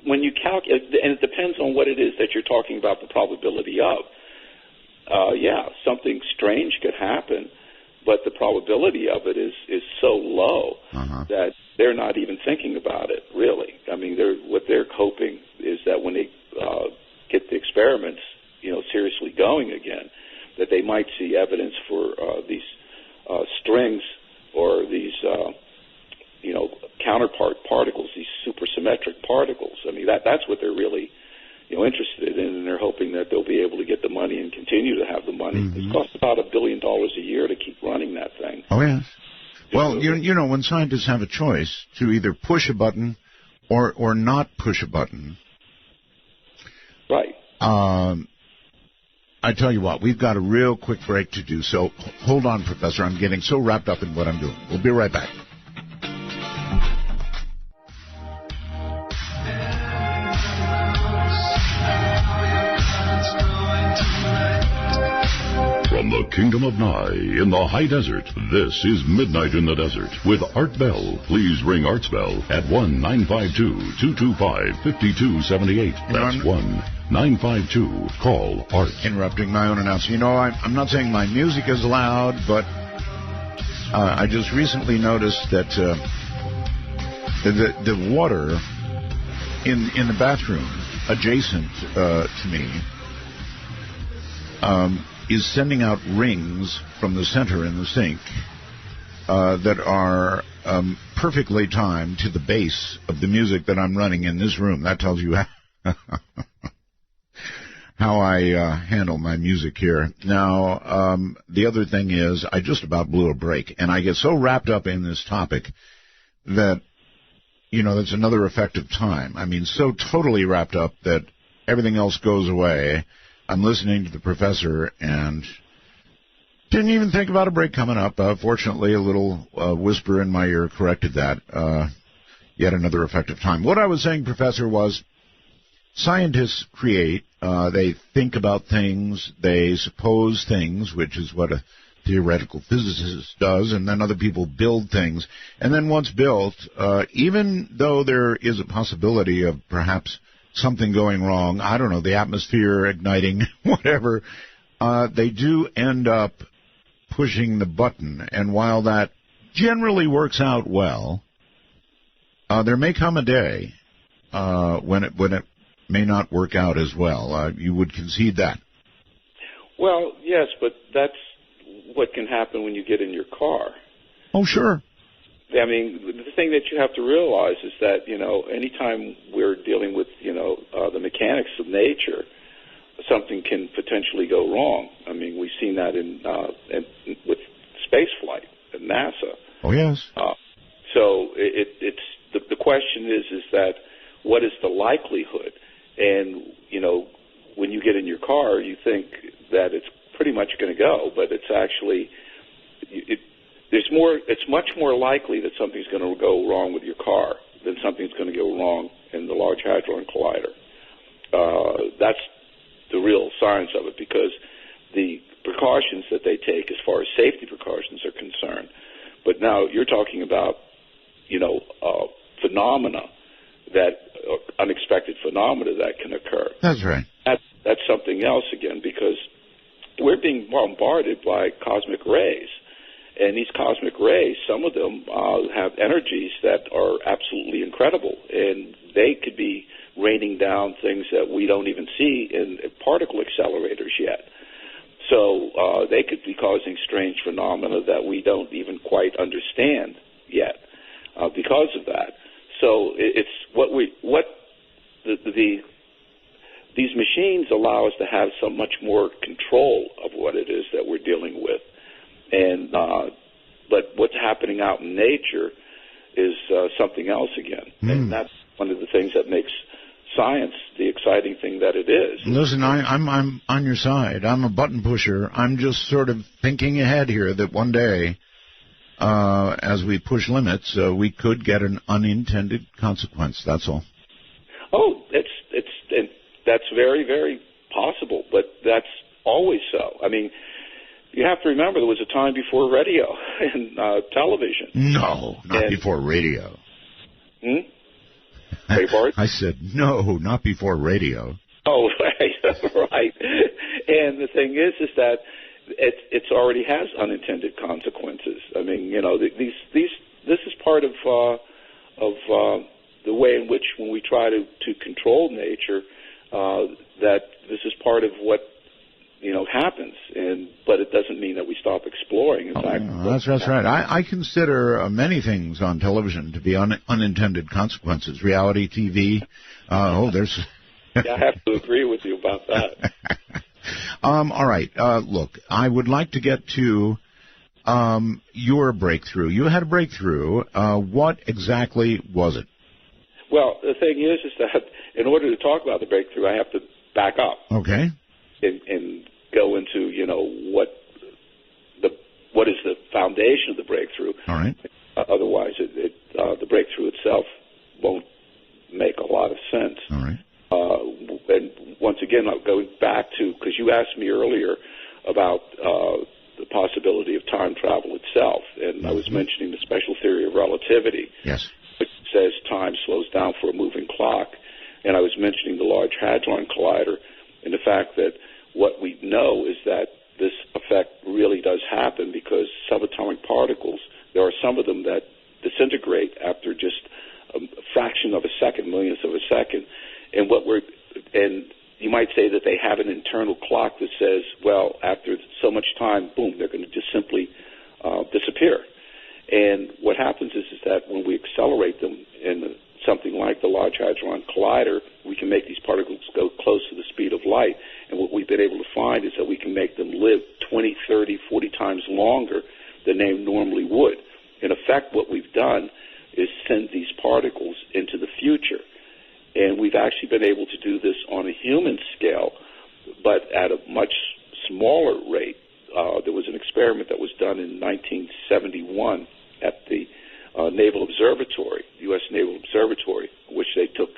When you calculate, and it depends on what it is that you're talking about the probability of. Something strange could happen, but the probability of it is so low that they're not even thinking about it, really. What they're hoping is that when they get the experiments, seriously going again, that they might see evidence for these strings or these, counterpart particles, these supersymmetric particles. That's what they're really interested in, and they're hoping that they'll be able to get the money and continue to have the money. It costs about $1 billion a year to keep running that thing. Oh, yes. Well, when scientists have a choice to either push a button or not push a button. Right. I tell you what, we've got a real quick break to do, so hold on, Professor. I'm getting so wrapped up in what I'm doing. We'll be right back. From the Kingdom of Nye in the high desert, this is Midnight in the Desert with Art Bell. Please ring Art's Bell at 1-952-225-5278. That's 1-952-CALL-ART. Interrupting my own announcement. I'm not saying my music is loud, but I just recently noticed that the water in the bathroom adjacent to me is sending out rings from the center in the sink that are perfectly timed to the bass of the music that I'm running in this room. That tells you how I handle my music here. Now, the other thing is I just about blew a break, and I get so wrapped up in this topic that, that's another effect of time. So totally wrapped up that everything else goes away. I'm listening to the professor and didn't even think about a break coming up. Fortunately, a little whisper in my ear corrected that. Yet another effect of time. What I was saying, Professor, was scientists create, they think about things, they suppose things, which is what a theoretical physicist does, and then other people build things. And then once built, even though there is a possibility of perhaps something going wrong, I don't know, the atmosphere igniting, whatever, they do end up pushing the button. And while that generally works out well, there may come a day when it may not work out as well. You would concede that? Well, yes, but that's what can happen when you get in your car. Oh, sure. I mean, the thing that you have to realize is that, anytime we're dealing with, the mechanics of nature, something can potentially go wrong. I mean, we've seen that with space flight at NASA. Oh, yes. So it's the question is that what is the likelihood? And, when you get in your car, you think that it's pretty much going to go, but it's actually it's much more likely that something's going to go wrong with your car than something's going to go wrong in the Large Hadron Collider. That's the real science of it, because the precautions that they take as far as safety precautions are concerned. But now you're talking about, phenomena unexpected phenomena that can occur. That's right. That's something else again, because we're being bombarded by cosmic rays. And these cosmic rays, some of them have energies that are absolutely incredible, and they could be raining down things that we don't even see in particle accelerators yet. So they could be causing strange phenomena that we don't even quite understand yet because of that. So it's these machines allow us to have so much more control of what it is that we're dealing with. And but what's happening out in nature is something else again. And that's one of the things that makes science the exciting thing that it is. Listen, I'm on your side. I'm a button pusher. I'm just sort of thinking ahead here that one day, as we push limits, we could get an unintended consequence. That's all. Oh, that's very, very possible, but that's always so. I mean, you have to remember there was a time before radio and television. No, not before radio. I said, no, not before radio. Oh, right, right. And the thing is that it's already has unintended consequences. I mean, this is part of the way in which when we try to control nature, that this is part of what happens, but it doesn't mean that we stop exploring. In fact, that's right. I consider many things on television to be unintended consequences. Reality TV. There's. Yeah, I have to agree with you about that. All right. Look, I would like to get to your breakthrough. You had a breakthrough. What exactly was it? Well, the thing is that in order to talk about the breakthrough, I have to back up. Okay. And go into, what is the foundation of the breakthrough. All right. Otherwise, the breakthrough itself won't make a lot of sense. All right. And once again, I'll go back to, because you asked me earlier about the possibility of time travel itself, and I was mentioning the special theory of relativity. Yes. Which says time slows down for a moving clock, and I was mentioning the Large Hadron Collider, and the fact that what we know is that this effect really does happen because subatomic particles, there are some of them that disintegrate after just a fraction of a second, millionth of a second. And you might say that they have an internal clock that says, well, after so much time, boom, they're going to just simply disappear. And what happens is that when we accelerate them in something like the Large Hadron Collider, we can make these particles go close to the speed of light. And what we've been able to find is that we can make them live 20, 30, 40 times longer than they normally would. In effect, what we've done is send these particles into the future. And we've actually been able to do this on a human scale, but at a much smaller rate. There was an experiment that was done in 1971 at the Naval Observatory, U.S. Naval Observatory, in which they took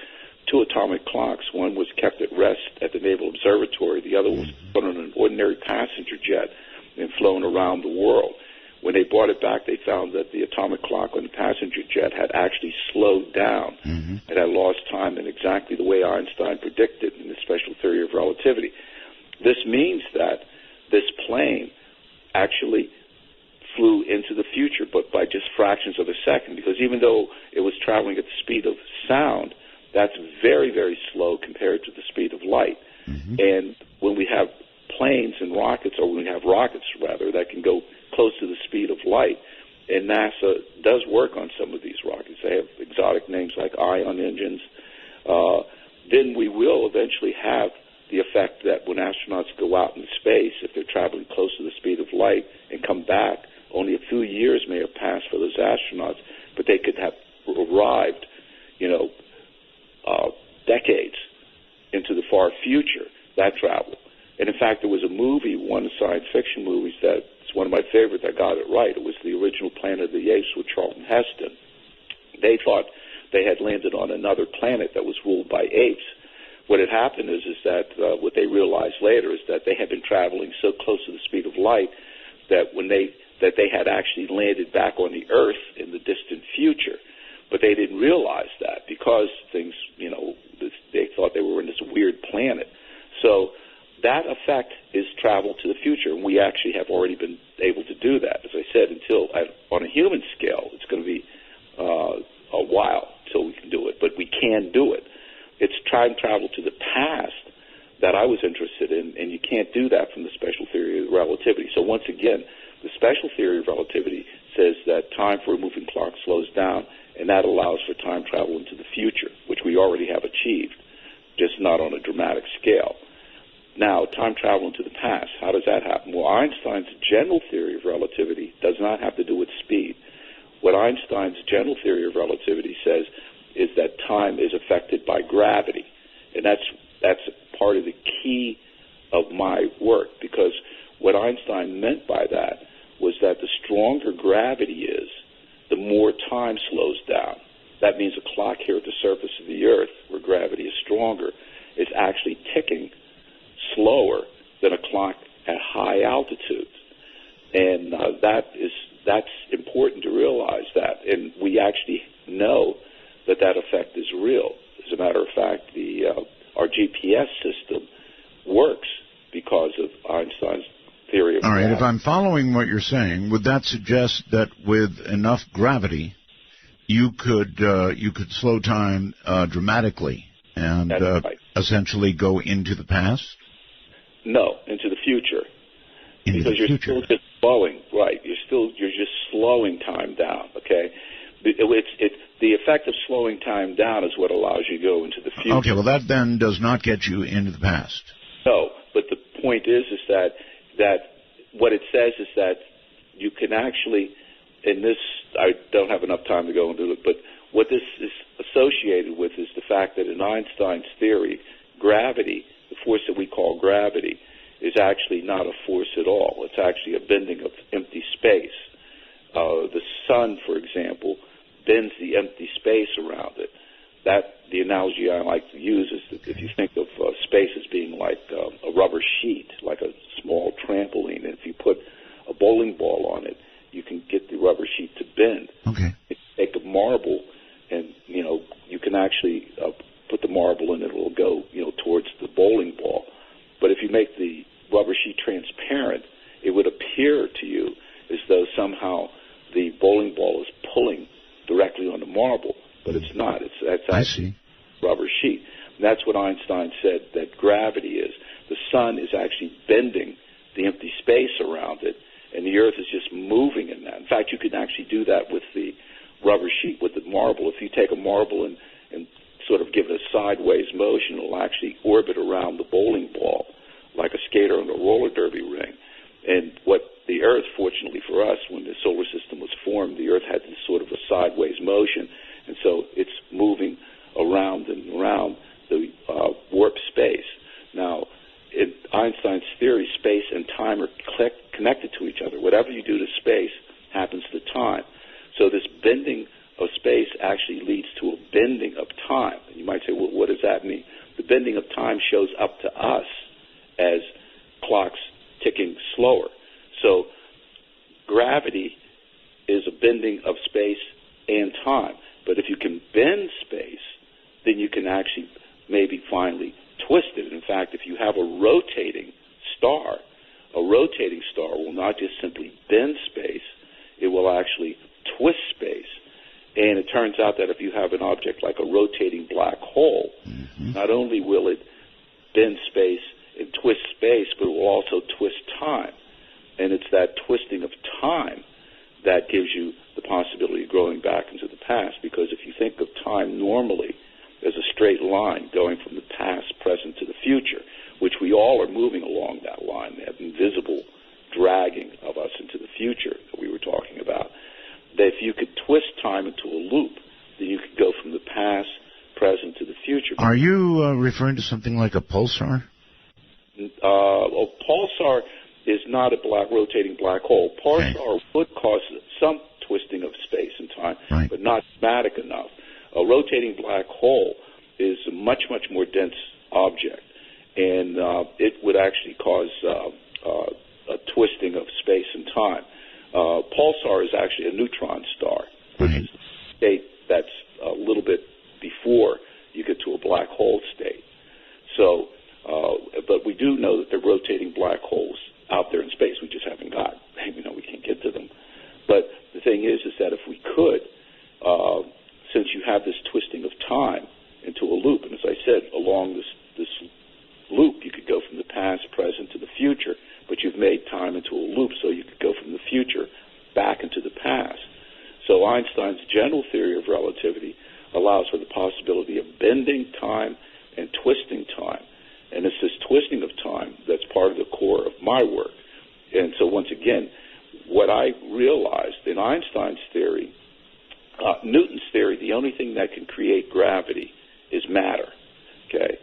two atomic clocks. One was kept at rest at the Naval Observatory. The other was put on an ordinary passenger jet and flown around the world. When they brought it back, they found that the atomic clock on the passenger jet had actually slowed down. Mm-hmm. It had lost time in exactly the way Einstein predicted in the special theory of relativity. This means that this plane actually flew into the future, but by just fractions of a second, because even though it was traveling at the speed of sound, that's very, very slow compared to the speed of light. Mm-hmm. And when we have planes and rockets, or when we have rockets, rather, that can go close to the speed of light, and NASA does work on some of these rockets. They have exotic names like ion engines. Then we will eventually have the effect that when astronauts go out into space, if they're traveling close to the speed of light and come back, only a few years may have passed for those astronauts, but they could have arrived, decades into the far future, that travel. And in fact, there was a movie, one of the science fiction movies that's one of my favorites that got it right. It was the original Planet of the Apes with Charlton Heston. They thought they had landed on another planet that was ruled by apes. What had happened is that what they realized later is that they had been traveling so close to the speed of light that they had actually landed back on the Earth in the distant future. But they didn't realize that because things, they thought they were in this weird planet. So that effect is travel to the future, and we actually have already been able to do that. As I said, on a human scale, it's going to be a while until we can do it, but we can do it. It's time travel to the past that I was interested in, and you can't do that from the special theory of relativity. So once again, the special theory of relativity says that time for a moving clock slows down, and that allows for time travel into the future, which we already have achieved, just not on a dramatic scale. Now, time travel into the past, how does that happen? Well, Einstein's general theory of relativity does not have to do with speed. What Einstein's general theory of relativity says is that time is affected by gravity, and that's part of the key of my work, because what Einstein meant by that was that the stronger gravity is, the more time slows down. That means a clock here at the surface of the Earth, where gravity is stronger, is actually ticking slower than a clock at high altitude. And that's important to realize that. And we actually know that effect is real. As a matter of fact, our GPS system works because of Einstein's theory of gravity. All right, if I'm following what you're saying, would that suggest that with enough gravity, you could slow time dramatically and right. Essentially go into the past? No, into the future. Because you're still just slowing, right? You're just slowing time down. Okay, it's the effect of slowing time down is what allows you to go into the future. Okay, well that then does not get you into the past. No, but the point is that what it says is that you can actually, in this, I don't have enough time to go into it, but what this is associated with is the fact that in Einstein's theory, gravity, the force that we call gravity, is actually not a force at all. It's actually a bending of empty space. The sun, for example, bends the empty space around it. The analogy I like to use is that if you think of space as being like a rubber sheet, like a small trampoline, and if you put a bowling ball on it, you can get the rubber sheet to bend. Okay. If you take a marble, and you can actually put the marble in, it will go towards the bowling ball. But if you make the rubber sheet transparent, it would appear to you as though somehow the bowling ball is pulling directly on the marble, but it's not. That's actually rubber sheet. And that's what Einstein said that gravity is. The sun is actually bending the empty space around it, and the Earth is just moving in that. In fact, you can actually do that with the rubber sheet, with the marble. If you take a marble and sort of give it a sideways motion, it'll actually orbit around the bowling ball like a skater on a roller derby ring. And what the Earth, fortunately for us, when the solar system was formed, the Earth had this sort of a sideways motion, and so it's moving around and around the warp space. Now, in Einstein's theory, space and time are connected to each other. Whatever you do to space happens to time. So this bending of space actually leads to a bending of time. And you might say, well, what does that mean? The bending of time shows up to us as clocks ticking slower. So gravity is a bending of space and time. But if you can bend space, then you can actually maybe finally twist it. In fact, if you have a rotating star will not just simply bend space, it will actually twist space. And it turns out that if you have an object like a rotating black hole, not only will it bend space and twist space, but it will also twist time. And it's that twisting of time that gives you the possibility of growing back into the past, because if you think of time normally as a straight line going from the past, present to the future, which we all are moving along that line, that invisible dragging of us into the future that we were talking about, that if you could twist time into a loop, then you could go from the past, present to the future. Are you referring to something like a pulsar? Well, pulsar is not a rotating black hole. Pulsar would cause some twisting of space and time, but not dramatic enough. A rotating black hole is a much, much more dense object, and it would actually cause a twisting of space and time. Pulsar is actually a neutron star, which is a state that's a little bit before you get to a black hole state. So, but we do know that there are rotating black holes out there in space. We just haven't got, we can't get to them. But the thing is that if we could, since you have this twisting of time into a loop, and as I said, along this loop, you could go from the past, present to the future, but you've made time into a loop, so you could go from the future back into the past. So Einstein's general theory of relativity allows for the possibility of bending time and twisting time. And it's this twisting of time that's part of the core of my work. And so once again, what I realized in Einstein's theory, Newton's theory, the only thing that can create gravity is matter, okay?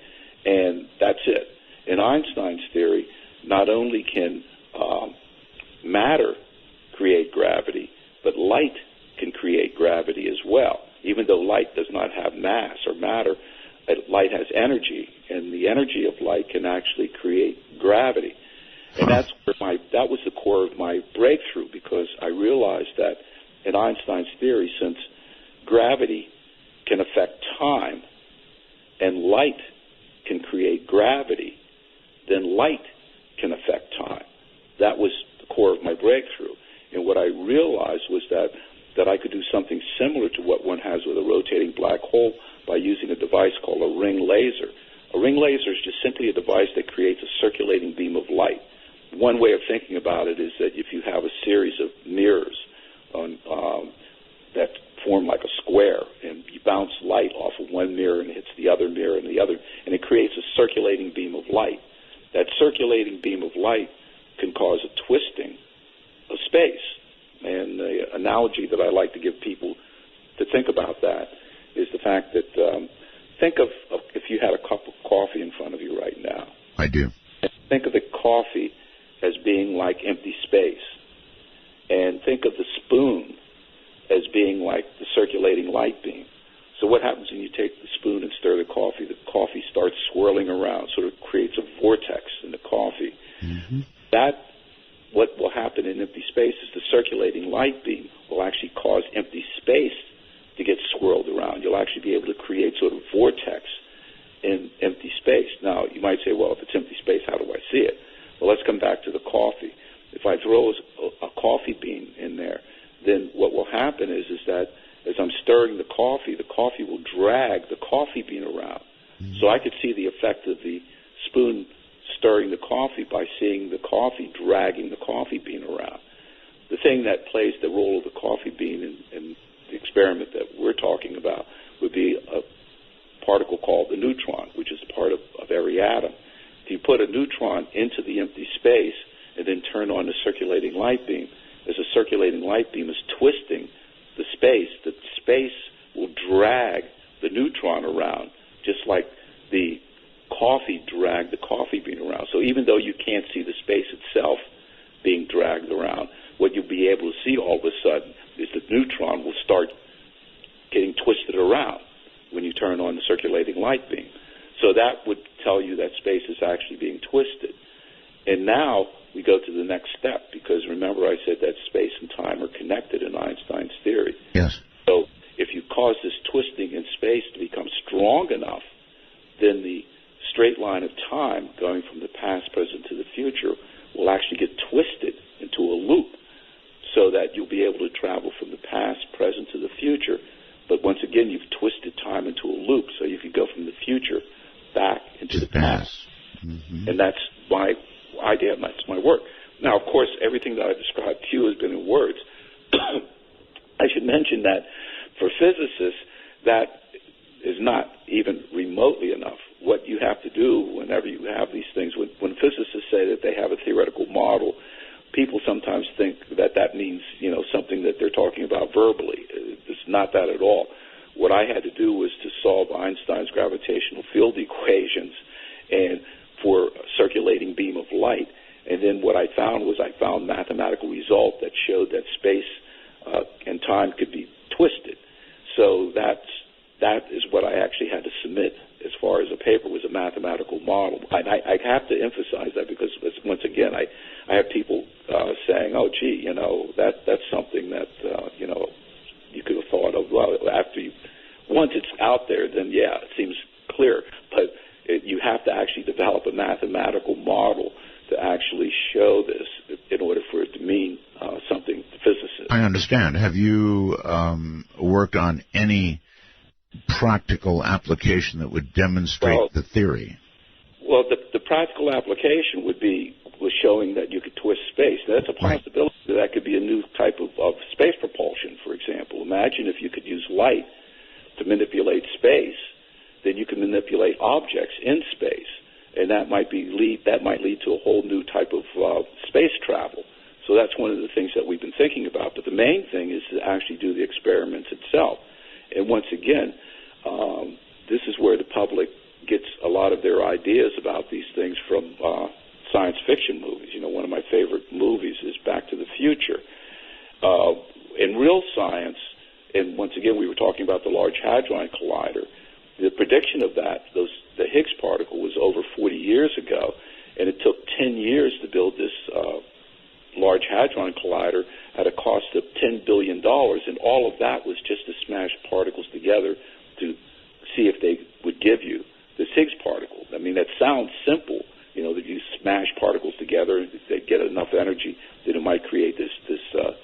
And that's it. In Einstein's theory, not only can matter create gravity, but light can create gravity as well. Even though light does not have mass or matter, light has energy, and the energy of light can actually create gravity. And that was the core of my breakthrough, because I realized that in Einstein's theory, since gravity can affect time and light can create gravity, then light can affect time. That was the core of my breakthrough. And what I realized was that I could do something similar to what one has with a rotating black hole by using a device called a ring laser. A ring laser is just simply a device that creates a circulating beam of light. One way of thinking about it is that if you have a series of mirrors that form like a square, and you bounce light off of one mirror and it hits the other mirror and the other, and it creates a circulating beam of light. That circulating beam of light can cause a twisting of space. And the analogy that I like to give people to think about that is the fact that think of if you had a cup of coffee in front of you right now. I do. Think of the coffee as being like empty space. And think of the spoon as being like the circulating light beam. So what happens when you take the spoon and stir the coffee? The coffee starts swirling around, sort of creates a vortex in the coffee. What will happen in empty space is the circulating light beam will actually cause empty space to get swirled around. You'll actually be able to create sort of vortex in empty space. Now, you might say, well, if it's empty space, how do I see it? Well, let's come back to the coffee. If I throw a coffee bean in there, then what will happen is that as I'm stirring the coffee will drag the coffee bean around. So I could see the effect of the spoon stirring the coffee by seeing the coffee dragging the coffee bean around. The thing that plays the role of the coffee bean in the experiment that we're talking about would be a particle called the neutron, which is part of every atom. If you put a neutron into the empty space and then turn on the circulating light beam, as the circulating light beam is twisting the space will drag the neutron around, just like the coffee dragged the coffee bean around. So even though you can't see the space itself being dragged around, what you'll be able to see all of a sudden is the neutron will start getting twisted around when you turn on the circulating light beam. So that would tell you that space is actually being twisted. And now we go to the next step, because remember I said that space and time are connected in Einstein's theory. Yes. So if you cause this twisting in space to become strong enough, then the straight line of time going from the past, present to the future will actually get twisted into a loop, so that you'll be able to travel from the past, present to the future. But once again, you've twisted time into a loop, so you could go from the future back into the past. Mm-hmm. And that's my idea, and that's my work. Now, of course, everything that I described to you has been in words. I should mention that for physicists, that is not even remotely enough. What you have to do whenever you have these things, when physicists say that they have a theoretical model, people sometimes think that that means, something that they're talking about verbally. It's not that at all. What I had to do was to solve Einstein's gravitational field equations and for a circulating beam of light. And then what I found was mathematical result that showed that space and time could be twisted. So that is what I actually had to submit as far as a paper, was a mathematical model. I have to emphasize that because, once again, I have people saying, oh, gee, that's something that, you could have thought of. Well, once it's out there, then, yeah, it seems clear. But you have to actually develop a mathematical model to actually show this in order for it to mean something to physicists. I understand. Have you worked on any practical application that would demonstrate the theory? Well, the practical application was showing that you could twist space. That's a possibility. Right. That could be a new type of space propulsion, for example. Imagine if you could use light to manipulate space, then you can manipulate objects in space, and that might lead to a whole new type of space travel. So that's one of the things that we've been thinking about. But the main thing is to actually do the experiments itself. And once again, this is where the public gets a lot of their ideas about these things from science fiction movies. One of my favorite movies is Back to the Future. In real science, and once again, we were talking about the Large Hadron Collider, the prediction of that, the Higgs particle, was over 40 years ago, and it took 10 years to build this Large Hadron Collider at a cost of $10 billion, and all of that was just to smash particles together to see if they would give you this Higgs particle. I mean, that sounds simple, that you smash particles together, if they get enough energy, that it might create this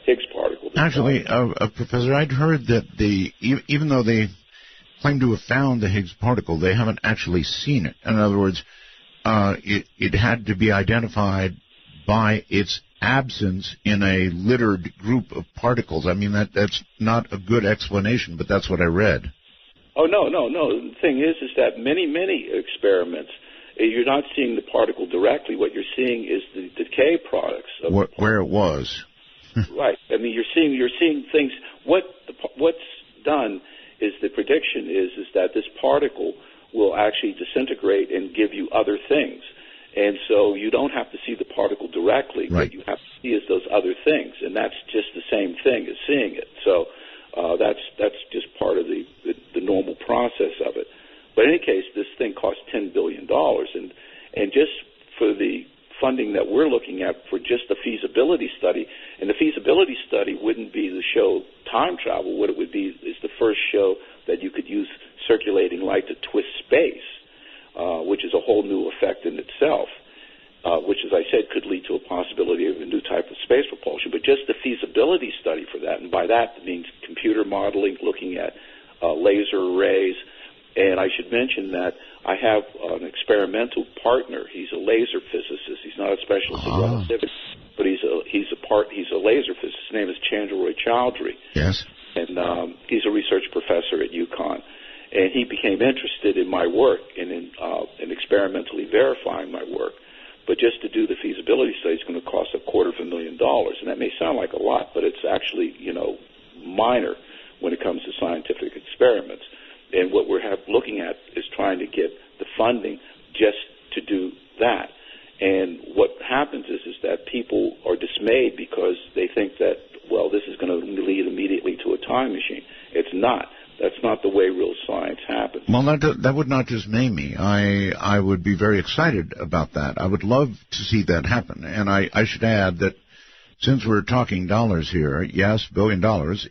Higgs particle. Actually, Professor, I'd heard that even though they claim to have found the Higgs particle, they haven't actually seen it. In other words, it had to be identified by its absence in a littered group of particles. I mean, that's not a good explanation, but that's what I read. Oh, no. The thing is that many experiments, you're not seeing the particle directly. What you're seeing is the decay products of where it was. Right. I mean, you're seeing things. What's done is the prediction is that this particle will actually disintegrate and give you other things. And so you don't have to see the particle directly. Right. What you have to see is those other things, and that's just the same thing as seeing it. So that's just part of the normal process of it. But in any case, this thing costs $10 billion, and just for the funding that we're looking at for just the feasibility study, and the feasibility study wouldn't be to show time travel. What it would be is the first show that you could use circulating light to twist space, which is a whole new effect in itself, which, as I said, could lead to a possibility of a new type of space propulsion. But just the feasibility study for that, and by that it means computer modeling, looking at laser arrays. And I should mention that I have an experimental partner. He's a laser physicist. He's not a specialist in relativity, but he's a laser physicist. His name is Chandra Chowdhury. Yes. And he's a research professor at UConn. And he became interested in my work and in experimentally verifying my work. But just to do the feasibility study is going to cost $250,000. And that may sound like a lot, but it's actually, minor when it comes to scientific experiments. And what we're looking at is trying to get the funding just to do that. And what happens is that people are dismayed because they think that, well, this is going to lead immediately to a time machine. It's not. That's not the way real science happens. Well, that would not just dismay me. I would be very excited about that. I would love to see that happen. And I should add that since we're talking dollars here, yes, $1 billion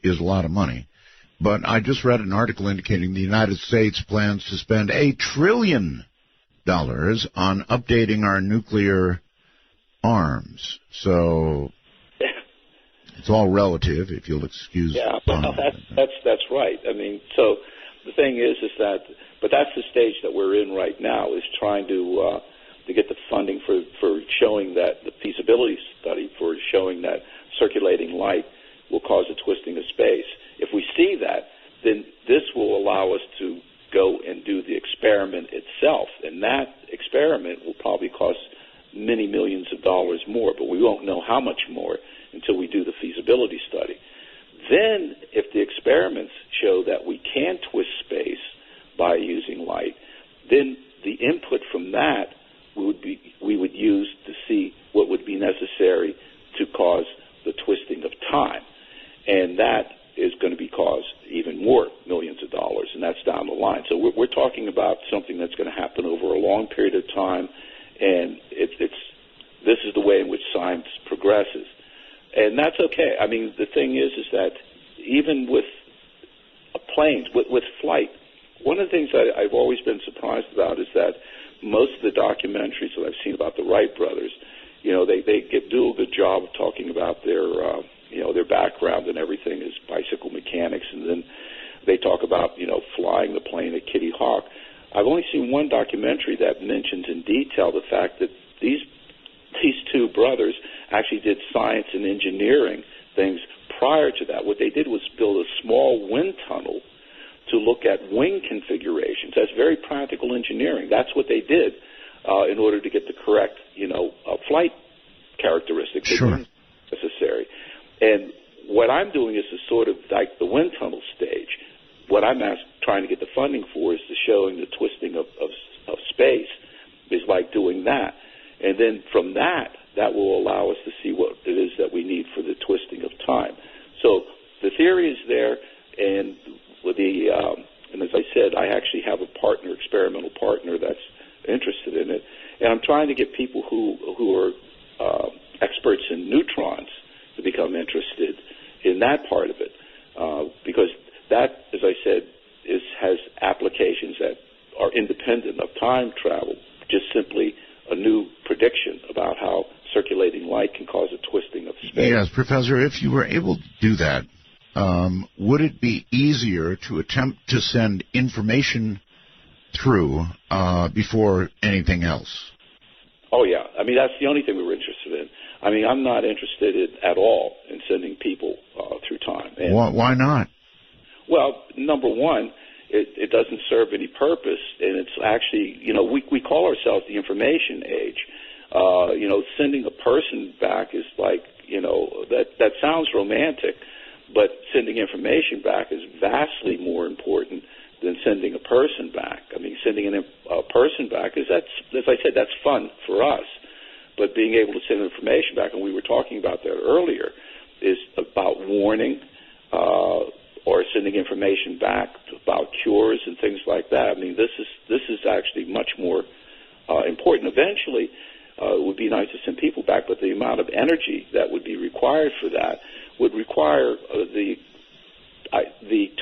is a lot of money. But I just read an article indicating the United States plans to spend $1 trillion on updating our nuclear arms. So it's all relative, if you'll excuse. Yeah, well, that's right. I mean, so the thing is that, but that's the stage that we're in right now, is trying to get the funding for showing that, the feasibility study for showing that circulating light will cause a twisting of space. If we see that, then this will allow us to go and do the experiment itself, and that experiment will probably cost many millions of dollars more, but we won't know how much more until we do the feasibility study. Then, if the experiments show that we can twist space by using light, then the input from that we would use to see what would be necessary to cause the twisting of time, and that is going to be cost even more millions of dollars, and that's down the line. So we're talking about something that's going to happen over a long period of time, and this is the way in which science progresses. And that's okay. I mean, the thing is that even with planes, with flight, one of the things I've always been surprised about is that most of the documentaries that I've seen about the Wright brothers, they do a good job of talking about their background and everything as bicycle mechanics, and then they talk about, flying the plane at Kitty Hawk. I've only seen one documentary that mentions in detail the fact that these two brothers actually did science and engineering things prior to that. What they did was build a small wind tunnel to look at wing configurations. That's very practical engineering. That's what they did in order to get the correct, flight characteristics sure. necessary. And what I'm doing is sort of like the wind tunnel stage. What I'm trying to get the funding for is showing the twisting of space is like doing that. And then from that will allow us to see what it is that we need for the twisting of time. So the theory is there, and and as I said, I actually have a partner, experimental partner, that's interested in it. And I'm trying to get people who are experts in neutrons to become interested in that part of it, because that, as I said, has applications that are independent of time travel, just simply a new prediction about how circulating light can cause a twisting of space. Yes, Professor, if you were able to do that, would it be easier to attempt to send information through before anything else? Oh, yeah. I mean, that's the only thing we were interested in. I mean, I'm not interested at all in sending people through time. And, why not? Well, number one, it doesn't serve any purpose, and it's actually, we call ourselves the information age. Sending a person back is like, that sounds romantic, but sending information back is vastly more important than sending a person back. I mean, sending a person back as I said, that's fun for us. But being able to send information back, and we were talking about that earlier, is about warning or sending information back about cures and things like that. I mean, this is actually much more important. Eventually, it would be nice to send people back, but the amount of energy that would be required for that would require the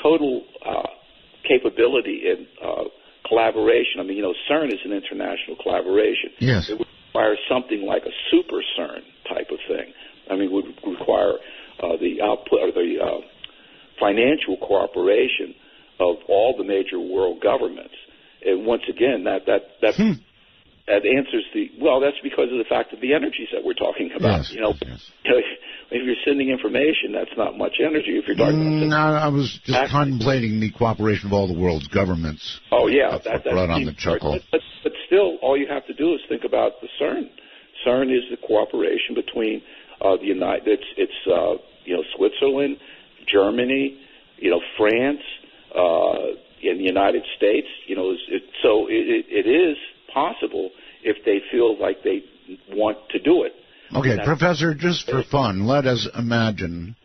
total capability in collaboration. I mean, CERN is an international collaboration. Yes. It would require something like a super CERN type of thing. I mean, it would require the output or the financial cooperation of all the major world governments. And once again, that answers that's because of the fact of the energies that we're talking about. Yes, if you're sending information, that's not much energy. If you're talking about I was just contemplating the cooperation of all the world's governments. Oh, yeah. That's brought on the chuckle. But still, all you have to do is think about the CERN. CERN is the cooperation between Switzerland, Germany, France, and the United States. So it is possible if they feel like they want to do it. Okay, Professor, just for fun, let us imagine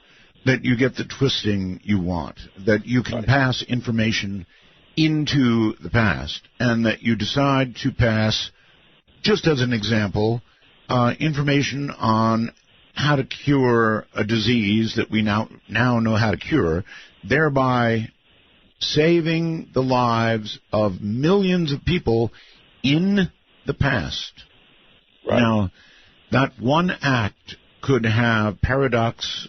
that you get the twisting you want, that you can pass information into the past, and that you decide to pass, just as an example, information on how to cure a disease that we now know how to cure, thereby saving the lives of millions of people in the past. Right. Now, that one act could have paradox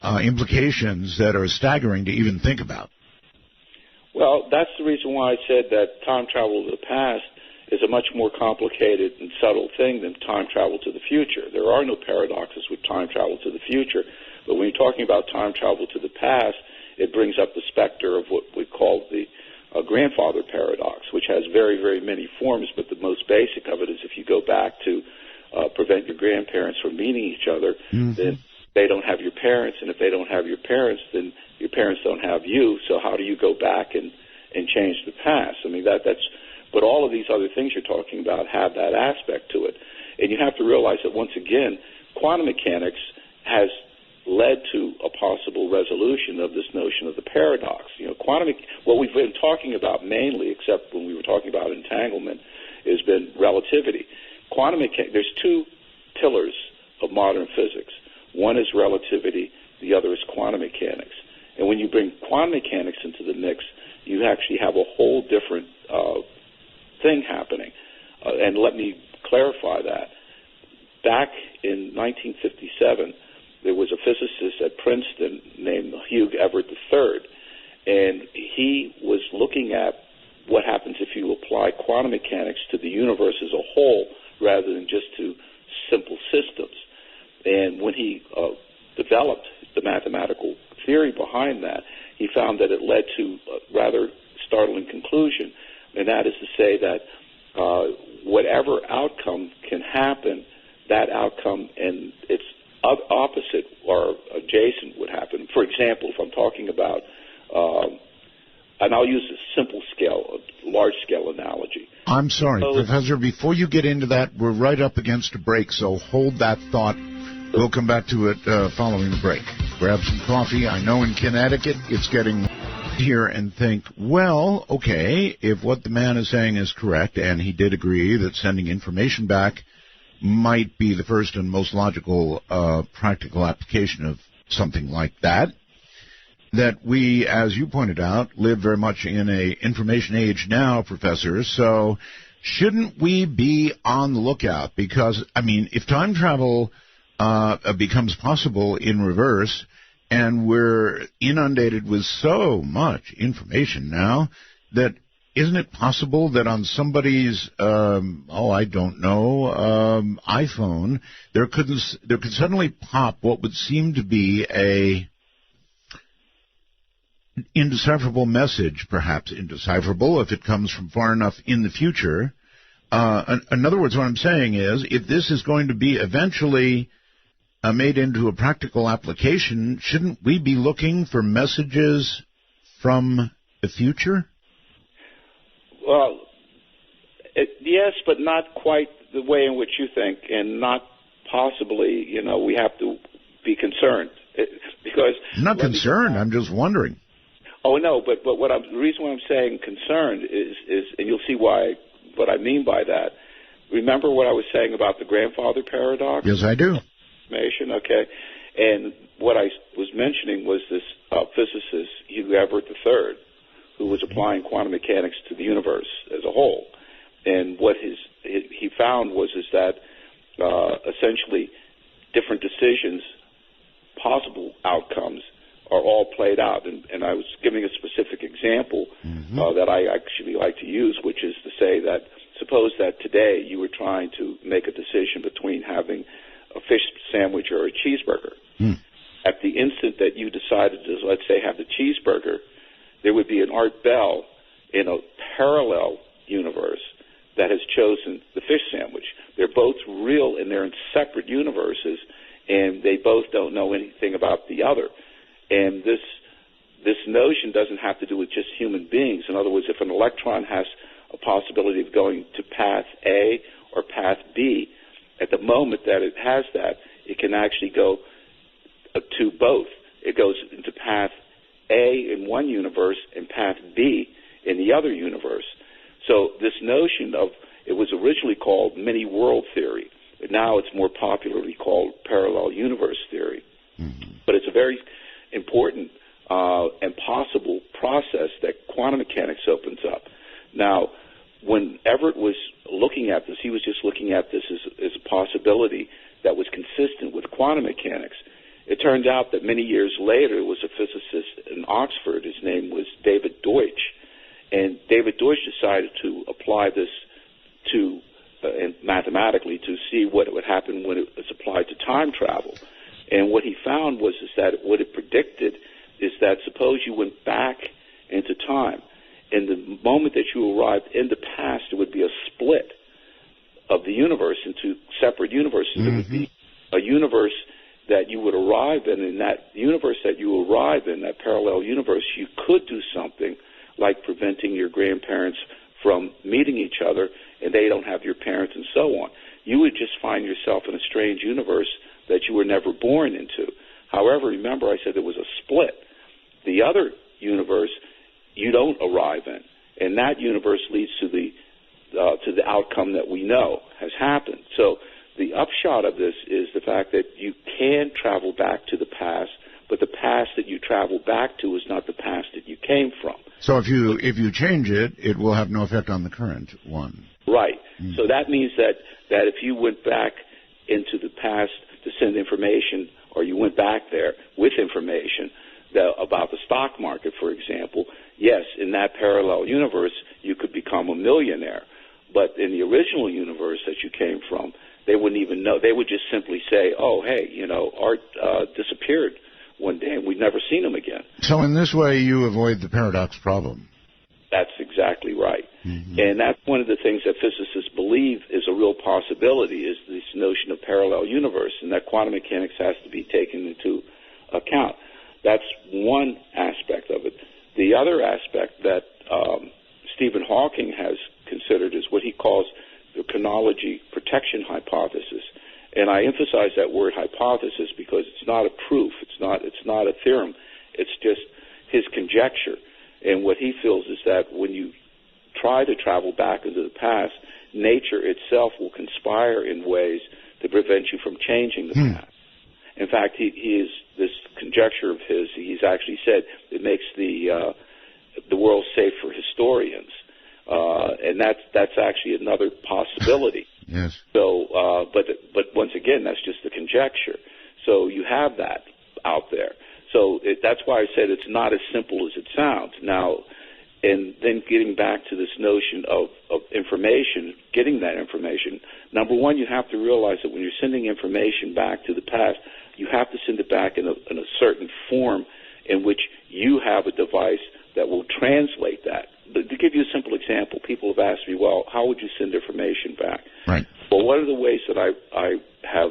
implications that are staggering to even think about. Well, that's the reason why I said that time travel to the past is a much more complicated and subtle thing than time travel to the future. There are no paradoxes with time travel to the future, but when you're talking about time travel to the past, it brings up the specter of what we call the grandfather paradox, which has very, very many forms, but the most basic of it is if you go back to prevent your grandparents from meeting each other, then they don't have your parents, and if they don't have your parents, then your parents don't have you, so how do you go back and change the past? I mean, that's... But all of these other things you're talking about have that aspect to it. And you have to realize that, once again, quantum mechanics has led to a possible resolution of this notion of the paradox. You know, what we've been talking about mainly, except when we were talking about entanglement, has been relativity. Quantum mechanics, there's two pillars of modern physics. One is relativity, the other is quantum mechanics. And when you bring quantum mechanics into the mix, you actually have a whole different thing happening. And let me clarify that. Back in 1957, there was a physicist at Princeton named Hugh Everett III, and he was looking at what happens if you apply quantum mechanics to the universe as a whole rather than just to simple systems. And when he developed the mathematical theory behind that, he found that it led to a rather startling conclusion, and that is to say that whatever outcome can happen, that outcome and its opposite or adjacent would happen. For example, if I'm talking about, and I'll use a simple scale, a large-scale analogy. I'm sorry, Professor, before you get into that, we're right up against a break, so hold that thought. We'll come back to it following the break. Grab some coffee. I know in Connecticut it's getting here and think, well, okay, if what the man is saying is correct, and he did agree that sending information back might be the first and most logical practical application of something like that, that we, as you pointed out, live very much in a information age now, Professor, so shouldn't we be on the lookout? Because, I mean, if time travel becomes possible in reverse, and we're inundated with so much information now, that isn't it possible that on somebody's, I don't know, iPhone, there could suddenly pop what would seem to be a indecipherable message, perhaps indecipherable if it comes from far enough in the future. In other words, what I'm saying is, if this is going to be eventually made into a practical application, shouldn't we be looking for messages from the future? Well, yes, but not quite the way in which you think, and not possibly, we have to be concerned. Because I'm not concerned, I'm just wondering. Oh, no, but the reason why I'm saying concerned is, and you'll see what I mean by that. Remember what I was saying about the grandfather paradox? Yes, I do. Okay, and what I was mentioning was this physicist, Hugh Everett III, who was applying quantum mechanics to the universe as a whole. And what he found was that essentially different decisions, possible outcomes, are all played out. And I was giving a specific example that I actually like to use, which is to say that suppose that today you were trying to make a decision between having a fish sandwich or a cheeseburger. At the instant that you decided to, let's say, have the cheeseburger, there would be an Art Bell in a parallel universe that has chosen the fish sandwich. They're both real and they're in separate universes, and they both don't know anything about the other. And this notion doesn't have to do with just human beings. In other words, if an electron has a possibility of going to path A or path B, at the moment that it has that, it can actually go to both. It goes into path A in one universe and path B in the other universe. So this notion of, it was originally called many world theory, but now it's more popularly called parallel universe theory. Mm-hmm. But it's a very important and possible process that quantum mechanics opens up. Now, when Everett was looking at this, he was just looking at this as a possibility that was consistent with quantum mechanics. It turned out that many years later, there was a physicist in Oxford. His name was David Deutsch. And David Deutsch decided to apply this to, mathematically, to see what would happen when it was applied to time travel. And what he found was that what it predicted is that suppose you went back into time, and the moment that you arrived in the past, there would be a split of the universe into separate universes. Mm-hmm. There would be a universe that you would arrive in that universe that you arrive in, that parallel universe, you could do something like preventing your grandparents from meeting each other, and they don't have your parents and so on. You would just find yourself in a strange universe that you were never born into. However, remember I said there was a split. The other universe you don't arrive in, and that universe leads to the outcome that we know has happened. So the upshot of this is the fact that you can travel back to the past, but the past that you travel back to is not the past that you came from. So if you change it, it will have no effect on the current one. Right. Mm-hmm. So that means that if you went back into the past to send information, or you went back there with information about the stock market, for example, yes, in that parallel universe, you could become a millionaire. But in the original universe that you came from, they wouldn't even know. They would just simply say, oh, hey, Art disappeared one day, and we've never seen him again. So in this way, you avoid the paradox problem. That's exactly right. Mm-hmm. And that's one of the things that physicists believe is a real possibility, is this notion of parallel universe, and that quantum mechanics has to be taken into account. That's one aspect of it. The other aspect that Stephen Hawking has considered is what he calls the chronology protection hypothesis. And I emphasize that word hypothesis because it's not a proof, it's not a theorem, it's just his conjecture. And what he feels is that when you try to travel back into the past, nature itself will conspire in ways to prevent you from changing the past. In fact, he is, this conjecture of his, he's actually said it makes the world safe for historians. And that's actually another possibility. Yes. So, but once again, that's just a conjecture. So you have that out there. So that's why I said it's not as simple as it sounds. Now, and then getting back to this notion of information, getting that information, number one, you have to realize that when you're sending information back to the past, you have to send it back in a certain form in which you have a device that will translate that. But to give you a simple example, people have asked me, well, how would you send information back? Right. Well, one of the ways that I have,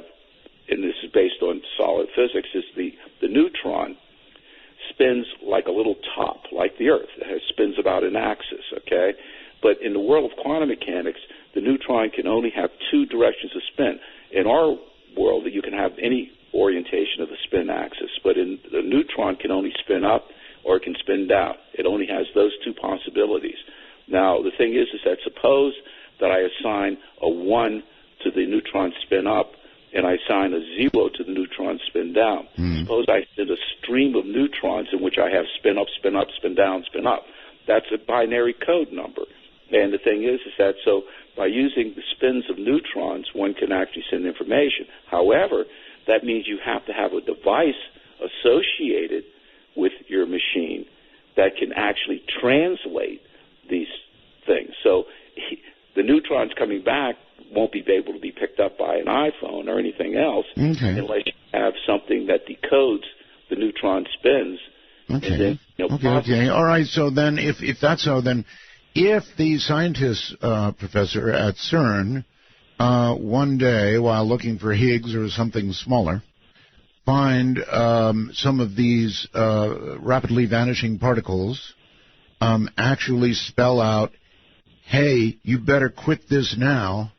and this is based on solid physics, is the neutron spins like a little top, like the Earth. It spins about an axis, okay? But in the world of quantum mechanics, the neutron can only have two directions of spin. In our world, you can have any orientation of the spin axis, but in the neutron can only spin up or it can spin down. It only has those two possibilities. Now, the thing is that suppose that I assign a 1 to the neutron spin up and I assign a 0 to the neutron spin down. Suppose I send a stream of neutrons in which I have spin up, spin up, spin down, spin up. That's a binary code number. And the thing is that so by using the spins of neutrons, one can actually send information. However, that means you have to have a device associated with your machine that can actually translate these things. So the neutrons coming back won't be able to be picked up by an iPhone or anything else unless you have something that decodes the neutron spins. Okay. And then, All right. So then, if that's so, then if the scientists, Professor, at CERN, one day while looking for Higgs or something smaller, find some of these rapidly vanishing particles actually spell out, hey, you better quit this now,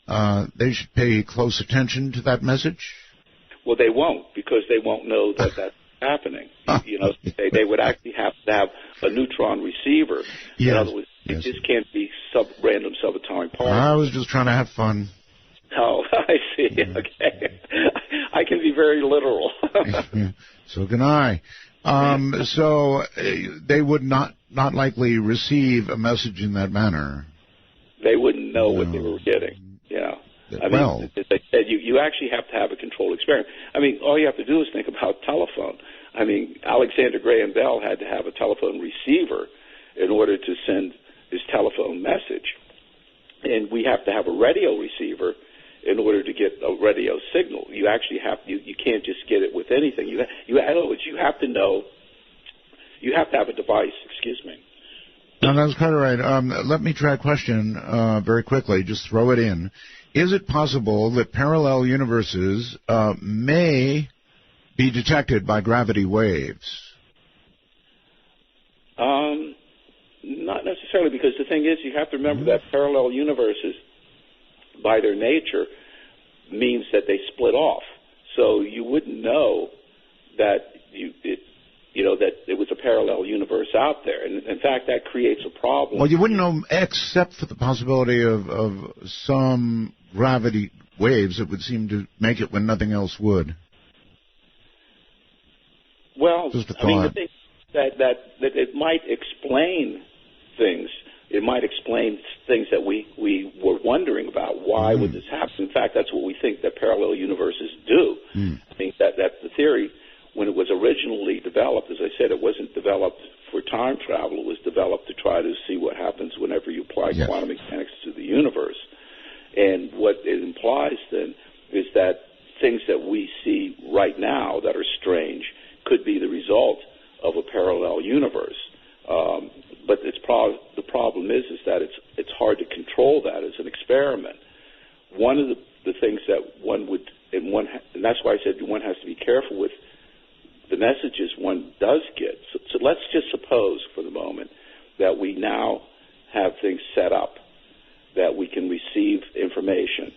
they should pay close attention to that message? Well, they won't, because they won't know that that's happening. They would actually have to have a neutron receiver. Yes. In other words, it just can't be random subatomic particles. I was just trying to have fun. Oh, I see. Okay. I can be very literal. So can I. So they would not likely receive a message in that manner. They wouldn't know what they were getting. Yeah. I mean, as I said, you actually have to have a controlled experiment. I mean, all you have to do is think about telephone. I mean, Alexander Graham Bell had to have a telephone receiver in order to send his telephone message. And we have to have a radio receiver in order to get a radio signal. You actually have you can't just get it with anything. In other words, you have to know. You have to have a device. Excuse me. No, that's quite all right. Let me try a question very quickly. Just throw it in. Is it possible that parallel universes may be detected by gravity waves? Not necessarily, because the thing is, you have to remember that parallel universes, by their nature, means that they split off. So you wouldn't know that that it was a parallel universe out there. And in fact, that creates a problem. Well, you wouldn't know except for the possibility of some gravity waves that would seem to make it when nothing else would. Well, I mean, the thing that it might explain things. It might explain things that we were wondering about. Why would this happen? In fact, that's what we think that parallel universes do. I think that's the theory. When it was originally developed, as I said, it wasn't developed for time travel. It was developed to try to see what happens whenever you apply quantum mechanics to the universe. And what it implies then is that things that we see right now that are strange could be the result of a parallel universe. But the problem is that it's hard to control that as an experiment. One of the things that one would, and that's why I said one has to be careful with the messages one does get. So let's just suppose for the moment that we now have things set up that we can receive information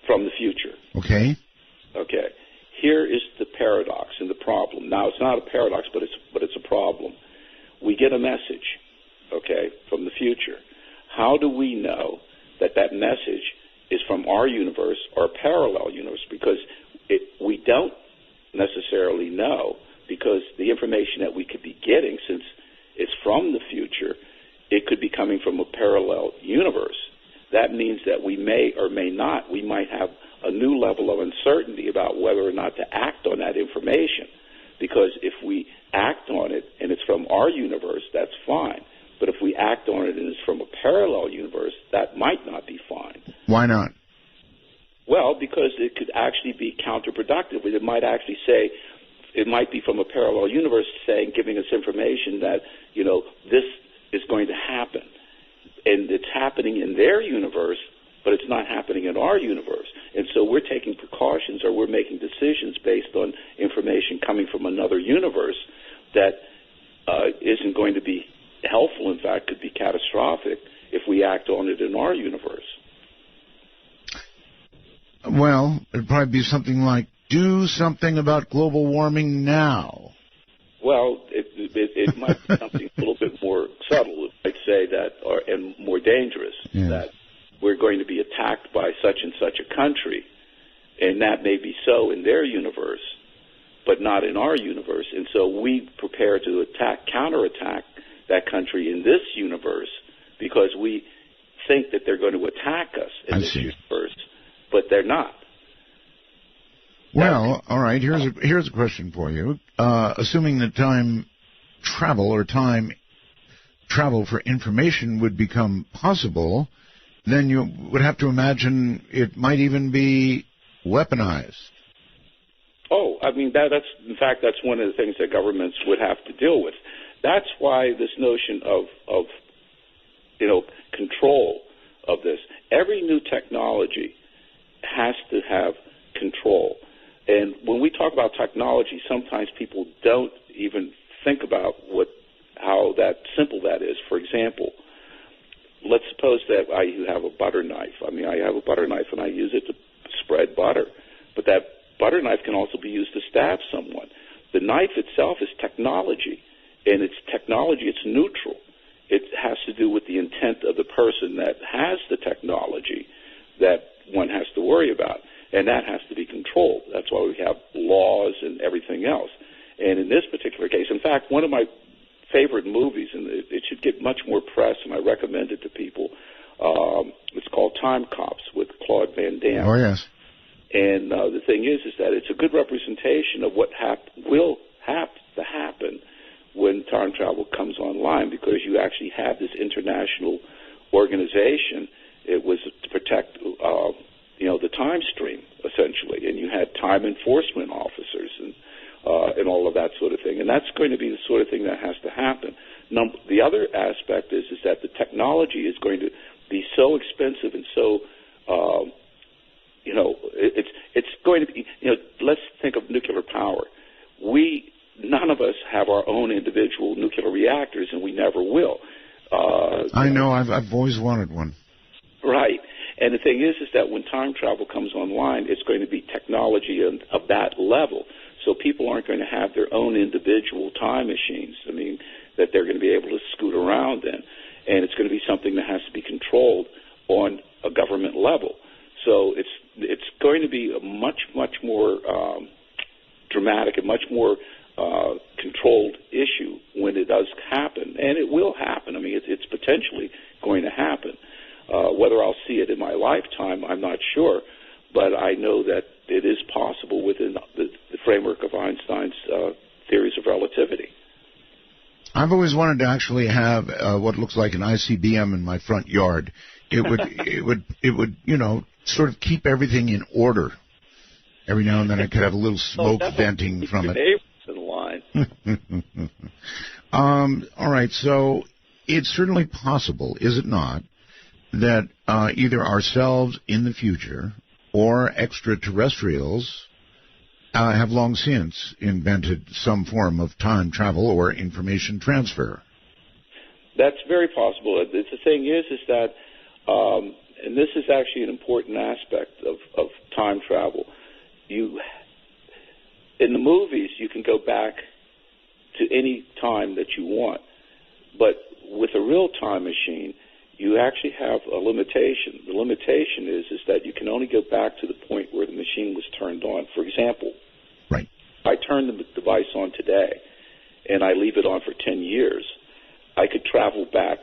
from the future. Okay. Okay. Here is the paradox and the problem. Now, it's not a paradox, but it's a problem. We get a message, okay, from the future. How do we know that message is from our universe or a parallel universe? Because we don't necessarily know, because the information that we could be getting, since it's from the future, it could be coming from a parallel universe. That means that we may or may not, we might have a new level of uncertainty about whether or not to act on that information. Because if we act on it and it's from our universe, that's fine. But if we act on it and it's from a parallel universe, that might not be fine. Why not? Well, because it could actually be counterproductive. It might actually say, it might be from a parallel universe saying, giving us information that, this is going to happen. And it's happening in their universe, but it's not happening in our universe. And so we're taking precautions, or we're making decisions based on information coming from another universe that isn't going to be helpful. In fact, could be catastrophic if we act on it in our universe. Well, it'd probably be something like, do something about global warming now. Well, it might be something a little bit more subtle. It might say that, and more dangerous, that we're going to be attacked by such and such a country, and that may be so in their universe, but not in our universe. And so we prepare to counterattack that country in this universe, because we think that they're going to attack us in this universe, but they're not. Well, all right, here's a question for you. Assuming that time travel or time travel for information would become possible, then you would have to imagine it might even be weaponized. Oh, I mean, that's one of the things that governments would have to deal with. That's why this notion of control of this. Every new technology has to have control. And when we talk about technology, sometimes people don't even think about how that simple that is. For example, let's suppose that I have a butter knife. I mean, I have a butter knife and I use it to spread butter. But that butter knife can also be used to stab someone. The knife itself is technology, and it's technology. It's neutral. It has to do with the intent of the person that has the technology that one has to worry about, and that has to be controlled. That's why we have laws and everything else. And in this particular case, in fact, one of my favorite movies, and it should get much more press, and I recommend it to people, it's called Time Cops with Claude Van Damme. Oh, yes. And the thing is that it's a good representation of what will have to happen when time travel comes online, because you actually have this international organization. It was to protect, the time stream, essentially, and you had time enforcement officers and all of that sort of thing. And that's going to be the sort of thing that has to happen. The other aspect is that the technology is going to be so expensive and so, it's going to be, let's think of nuclear power. None of us have our own individual nuclear reactors, and we never will. I know. I've always wanted one. Right. And the thing is that when time travel comes online, it's going to be technology of that level. So people aren't going to have their own individual time machines, that they're going to be able to scoot around in. And it's going to be something that has to be controlled on a government level. So it's going to be a much, much more dramatic and much more controlled issue when it does happen. And it will happen. It's potentially going to happen. Whether I'll see it in my lifetime, I'm not sure. But I know that it is possible within the framework of Einstein's theories of relativity. I've always wanted to actually have what looks like an ICBM in my front yard. It would sort of keep everything in order. Every now and then I could have a little smoke venting from it. In line. All right, so it's certainly possible, is it not, that either ourselves in the future or extraterrestrials have long since invented some form of time travel or information transfer. That's very possible. The thing is that, and this is actually an important aspect of time travel, in the movies you can go back to any time that you want, but with a real time machine, you actually have a limitation. The limitation is that you can only go back to the point where the machine was turned on. For example, right. I turn the device on today, and I leave it on for 10 years. I could travel back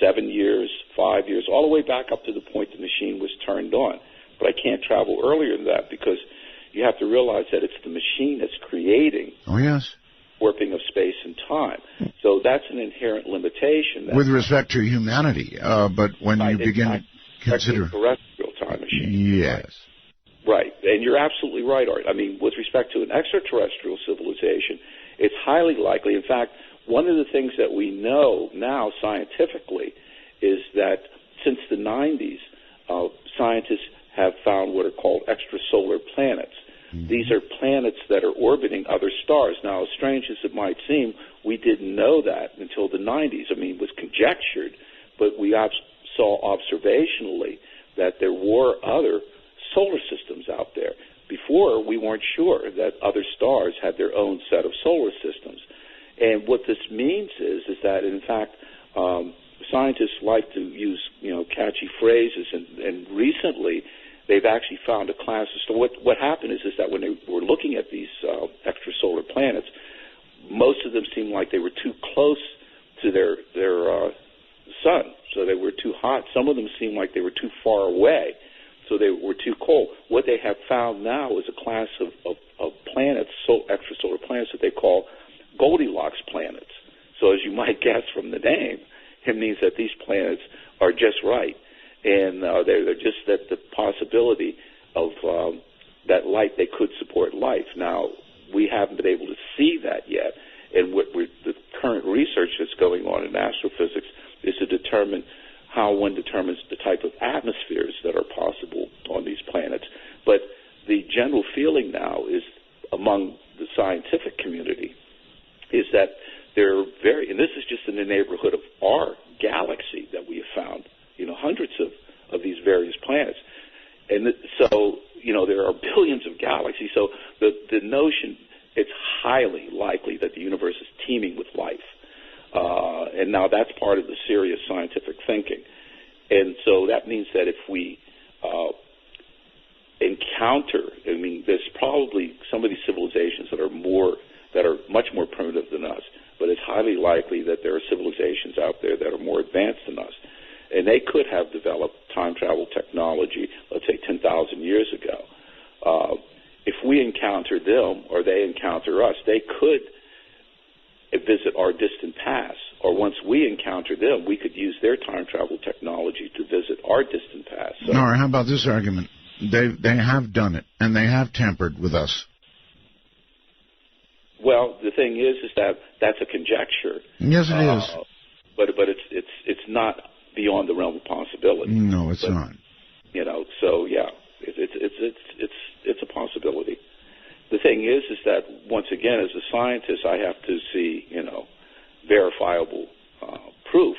7 years, 5 years, all the way back up to the point the machine was turned on. But I can't travel earlier than that because you have to realize that it's the machine that's creating warping of space and time. So that's an inherent limitation. With respect to humanity, but when you begin to consider terrestrial time machine. Yes. Right. And you're absolutely right, Art. With respect to an extraterrestrial civilization, it's highly likely. In fact, one of the things that we know now scientifically is that since the 90s, scientists have found what are called extrasolar planets. Mm-hmm. These are planets that are orbiting other stars. Now, as strange as it might seem, we didn't know that until the 90s. It was conjectured, but we saw observationally that there were other solar systems out there. Before, we weren't sure that other stars had their own set of solar systems. And what this means is that, in fact, scientists like to use, catchy phrases, and recently they've actually found a class of stars. What happened is that when they were looking at these extrasolar planets, most of them seemed like they were too close to their sun, so they were too hot. Some of them seemed like they were too far away, so they were too cold. What they have found now is a class of planets, extrasolar planets, that they call Goldilocks planets. So as you might guess from the name, it means that these planets are just right. And they're just at the possibility of that light, they could support life. Now, we haven't been able to see that yet. And the current research that's going on in astrophysics is to determine how one determines the type of atmospheres that are possible on these planets. But the general feeling now is among the scientific community is that they're and this is just in the neighborhood of our galaxy that we have found, hundreds of these various planets. And so, there are billions of galaxies. So the notion, it's highly likely that the universe is teeming with life. And now that's part of the serious scientific thinking. And so that means that if we encounter, there's probably some of these civilizations that are much more primitive than us, but it's highly likely that there are civilizations out there that are more advanced than us. And they could have developed time travel technology, let's say 10,000 years ago. If we encounter them or they encounter us, they could visit our distant past. Or once we encounter them, we could use their time travel technology to visit our distant past. So, all right, how about this argument? They have done it, and they have tampered with us. Well, the thing is that that's a conjecture. Yes, it is. But it's not beyond the realm of possibility. No, it's not. So yeah, it's a possibility. The thing is that once again, as a scientist, I have to see verifiable proof,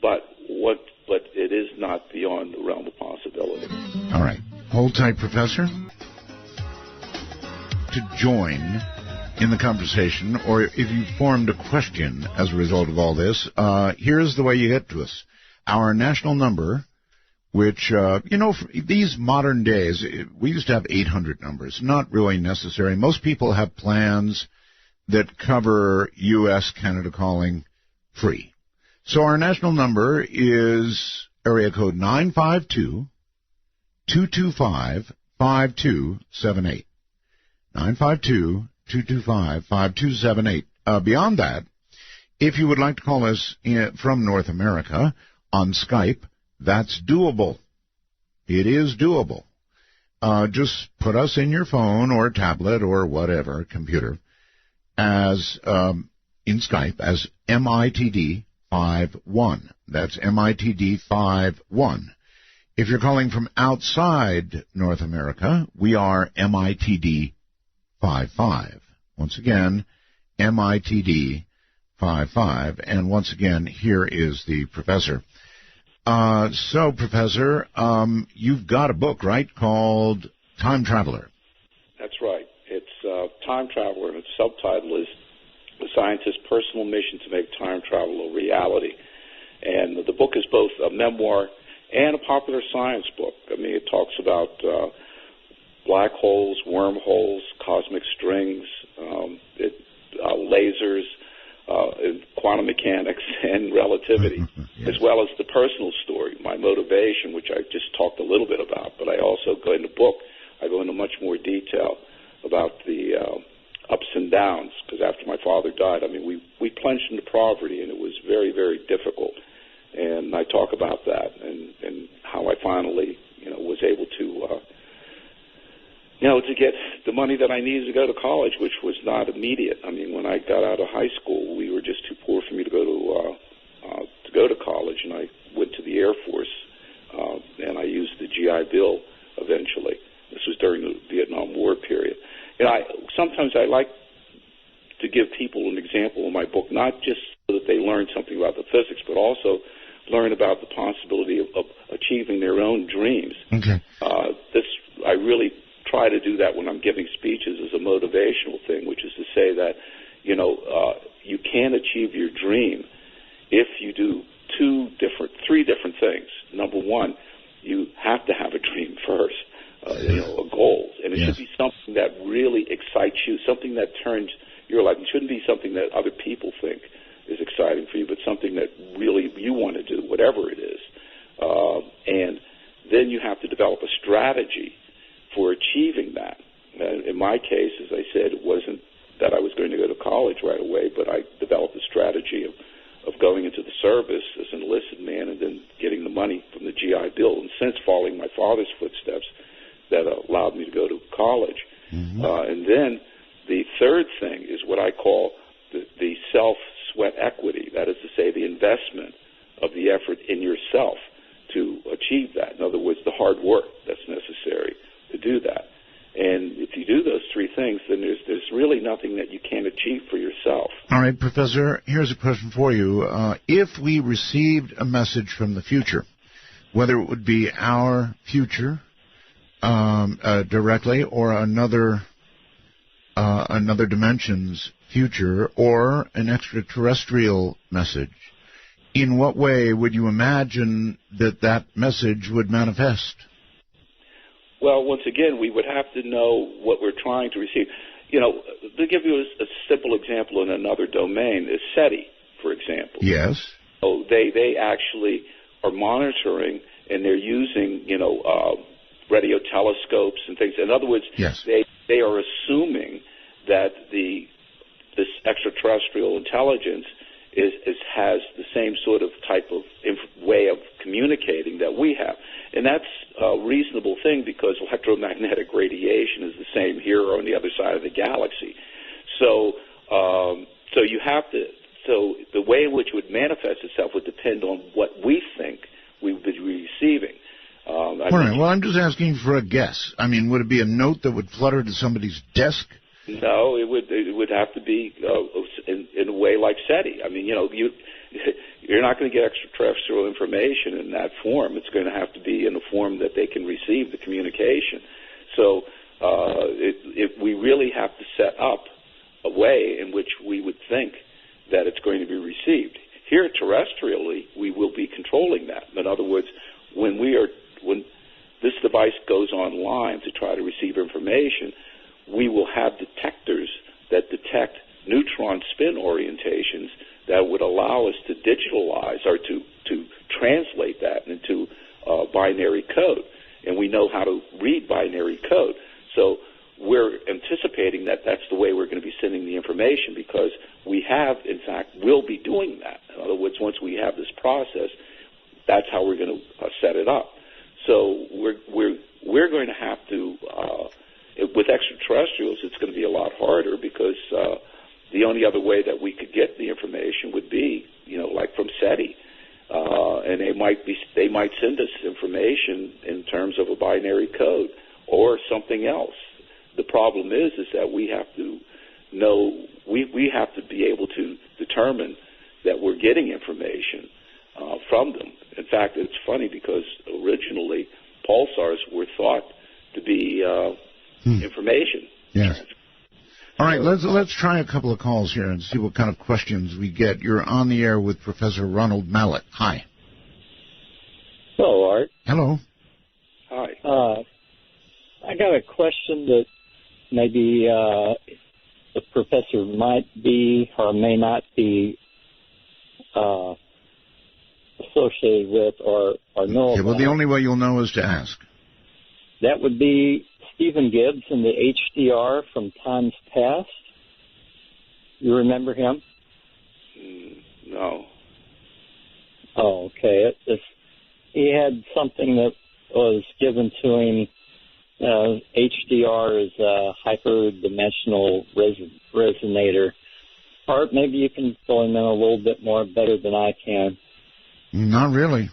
but it is not beyond the realm of possibility. All right, hold tight, Professor. To join in the conversation, or if you formed a question as a result of all this, here's the way you get to us. Our national number, which, these modern days, we used to have 800 numbers. Not really necessary. Most people have plans that cover U.S. Canada calling free. So our national number is area code 952-225-5278. 952-225-5278. Beyond that, if you would like to call us from North America on Skype, that's doable. It is doable. Just put us in your phone or tablet or whatever, computer, as in Skype as MITD51. That's MITD51. If you're calling from outside North America, we are MITD55. Once again, MITD55. And once again, here is the professor. So, Professor, you've got a book, right, called Time Traveler. That's right. It's Time Traveler, and its subtitle is The Scientist's Personal Mission to Make Time Travel a Reality. And the book is both a memoir and a popular science book. It talks about black holes, wormholes, cosmic strings, lasers, quantum mechanics, and relativity, yes, as well as the personal story, my motivation, which I just talked a little bit about. But I also go into much more detail about the ups and downs, because after my father died, we plunged into poverty, and it was very, very difficult. And I talk about that and how I finally, was able to to get the money that I needed to go to college, which was not immediate. When I got out of high school, we were just too poor for me to go to college, and I went to the Air Force, and I used the GI Bill eventually. This was during the Vietnam War period. And sometimes I like to give people an example in my book, not just so that they learn something about the physics, but also learn about the possibility of achieving their own dreams. Okay. I really try to do that when I'm giving speeches as a motivational thing, which is to say that, you can achieve your dream if you do three different things. Number one, you have to have a dream first, a goal. And it should be something that really excites you, something that turns your life. It shouldn't be something that other people think is exciting for you, but something that really you want to do, whatever it is. And then you have to develop a strategy for achieving that. In my case, as I said, it wasn't that I was going to go to college right away, but I developed a strategy of going into the service as an enlisted man and then getting the money from the GI Bill, and since following my father's footsteps, that allowed me to go to college. Mm-hmm. And then the third thing is what I call the self-sweat equity. That is to say, the investment of the effort in yourself to achieve that. In other words, the hard work that's necessary to do that. And if you do those three things, then there's really nothing that you can't achieve for yourself. All right, Professor, here's a question for you. If we received a message from the future, whether it would be our future directly, or another dimension's future, or an extraterrestrial message, in what way would you imagine that message would manifest? Well, once again, we would have to know what we're trying to receive. To give you a simple example in another domain is SETI, for example. Yes. So they actually are monitoring, and they're using, radio telescopes and things. In other words, yes. they are assuming that this extraterrestrial intelligence has the same sort of type of way of communicating that we have. And that's a reasonable thing because electromagnetic radiation is the same here or on the other side of the galaxy. So you have to. So the way in which it would manifest itself would depend on what we think we would be receiving. All right. Well, I'm just asking for a guess. I mean, would it be a note that would flutter to somebody's desk? No, it would have to be in a way like SETI. I mean, you're not going to get extraterrestrial information in that form. It's going to have to be in a form that they can receive the communication. So we really have to set up a way in which we would think that it's going to be received. Here terrestrially, we will be controlling that. In other words, when this device goes online to try to receive information, we will have detectors that detect neutron spin orientations that would allow us to digitalize or to translate that into binary code. And we know how to read binary code. So we're anticipating that that's the way we're going to be sending the information because we have, in fact, will be doing that. In other words, once we have this process, that's how we're going to set it up. So we're going to have to, with extraterrestrials, it's going to be a lot harder because the only other way that we could get the information would be, like from SETI, and they might send us information in terms of a binary code or something else. The problem is that we have to know, we have to be able to determine that we're getting information from them. In fact, it's funny because originally pulsars were thought to be information. Yes. All right, let's try a couple of calls here and see what kind of questions we get. You're on the air with Professor Ronald Mallett. Hi. Hello, Art. Hello. Hi. I got a question that maybe the professor might be or may not be associated with or know about. Well, the only way you'll know is to ask. That would be Stephen Gibbs in the HDR from times past. You remember him? No. Oh, okay. He had something that was given to him. HDR is a hyperdimensional resonator. Art, maybe you can fill him in a little bit more better than I can. Not really.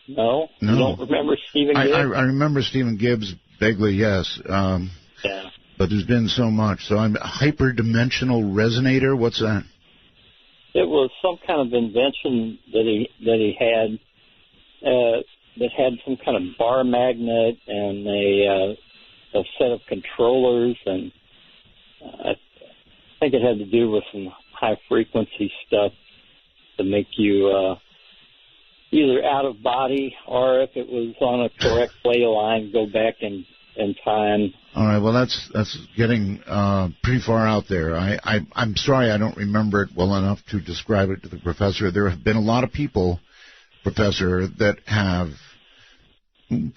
No? No. You don't remember Stephen Gibbs? I remember Stephen Gibbs vaguely, yes. Yeah. But there's been so much. So I'm hyperdimensional resonator. What's that? It was some kind of invention that he had that had some kind of bar magnet and a set of controllers, and I think it had to do with some high frequency stuff to make you either out of body or if it was on a correct play line, go back in time. All right. Well, that's getting pretty far out there. I'm sorry I don't remember it well enough to describe it to the professor. There have been a lot of people, Professor, that have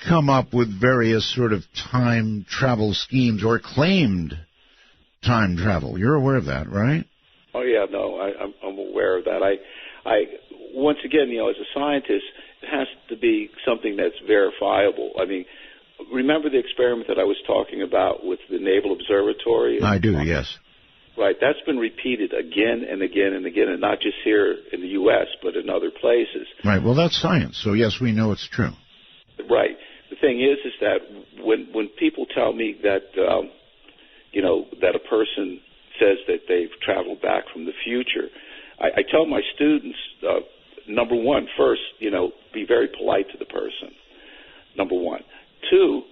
come up with various sort of time travel schemes or claimed time travel. You're aware of that, right? Oh yeah, no, I'm aware of that. I once again, as a scientist, it has to be something that's verifiable. I mean, remember the experiment that I was talking about with the Naval Observatory? I do, yes. Right, that's been repeated again and again and again, and not just here in the U.S., but in other places. Right, well, that's science, so yes, we know it's true. Right. The thing is that when people tell me that, that a person says that they've traveled back from the future, I tell my students, number one, first, be very polite to the person, number one. Two,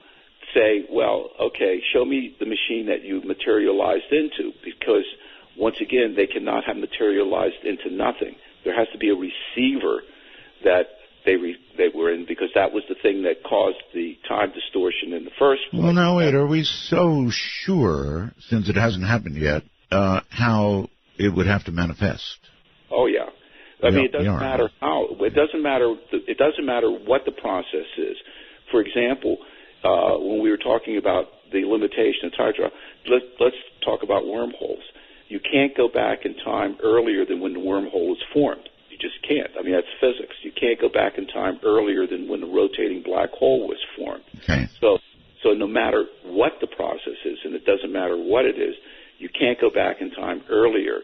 say, well, okay, show me the machine that you materialized into, because once again, they cannot have materialized into nothing. There has to be a receiver that they were in, because that was the thing that caused the time distortion in the first place. Well, now, wait, are we so sure, since it hasn't happened yet, how it would have to manifest? Oh, yeah. I mean, it doesn't matter how. It doesn't matter. It doesn't matter what the process is. For example, when we were talking about the limitation of time travel, let's talk about wormholes. You can't go back in time earlier than when the wormhole was formed. You just can't. I mean, that's physics. You can't go back in time earlier than when the rotating black hole was formed. Okay. So no matter what the process is, and it doesn't matter what it is, you can't go back in time earlier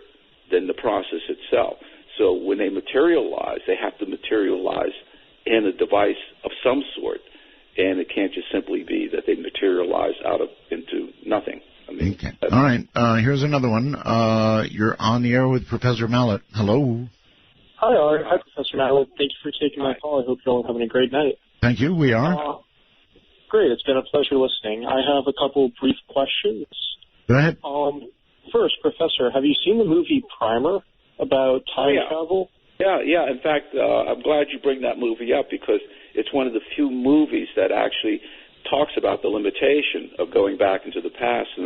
than the process itself. So when they materialize, they have to materialize in a device of some sort, and it can't just simply be that they materialize into nothing. I mean, okay. All right. Here's another one. You're on the air with Professor Mallett. Hello. Hi, Art. Hi, Professor Mallett. Thank you for taking my call. I hope you're all having a great night. Thank you. We are. Great. It's been a pleasure listening. I have a couple brief questions. Go ahead. First, Professor, have you seen the movie Primer about time travel? Yeah. In fact, I'm glad you bring that movie up, because it's one of the few movies that actually talks about the limitation of going back into the past in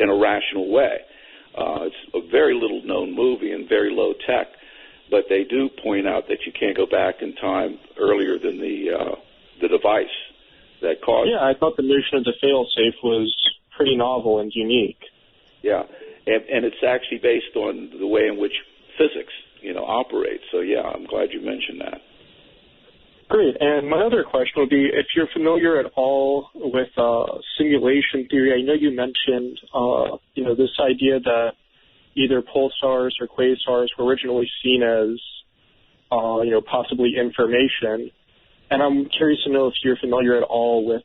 a rational way. It's a very little known movie and very low tech, but they do point out that you can't go back in time earlier than the device that caused. Yeah, I thought the notion of the fail-safe was pretty novel and unique. Yeah, and it's actually based on the way in which physics, operates. So yeah, I'm glad you mentioned that. Great. And my other question would be, if you're familiar at all with simulation theory. I know you mentioned, this idea that either pulsars or quasars were originally seen as, possibly information. And I'm curious to know if you're familiar at all with,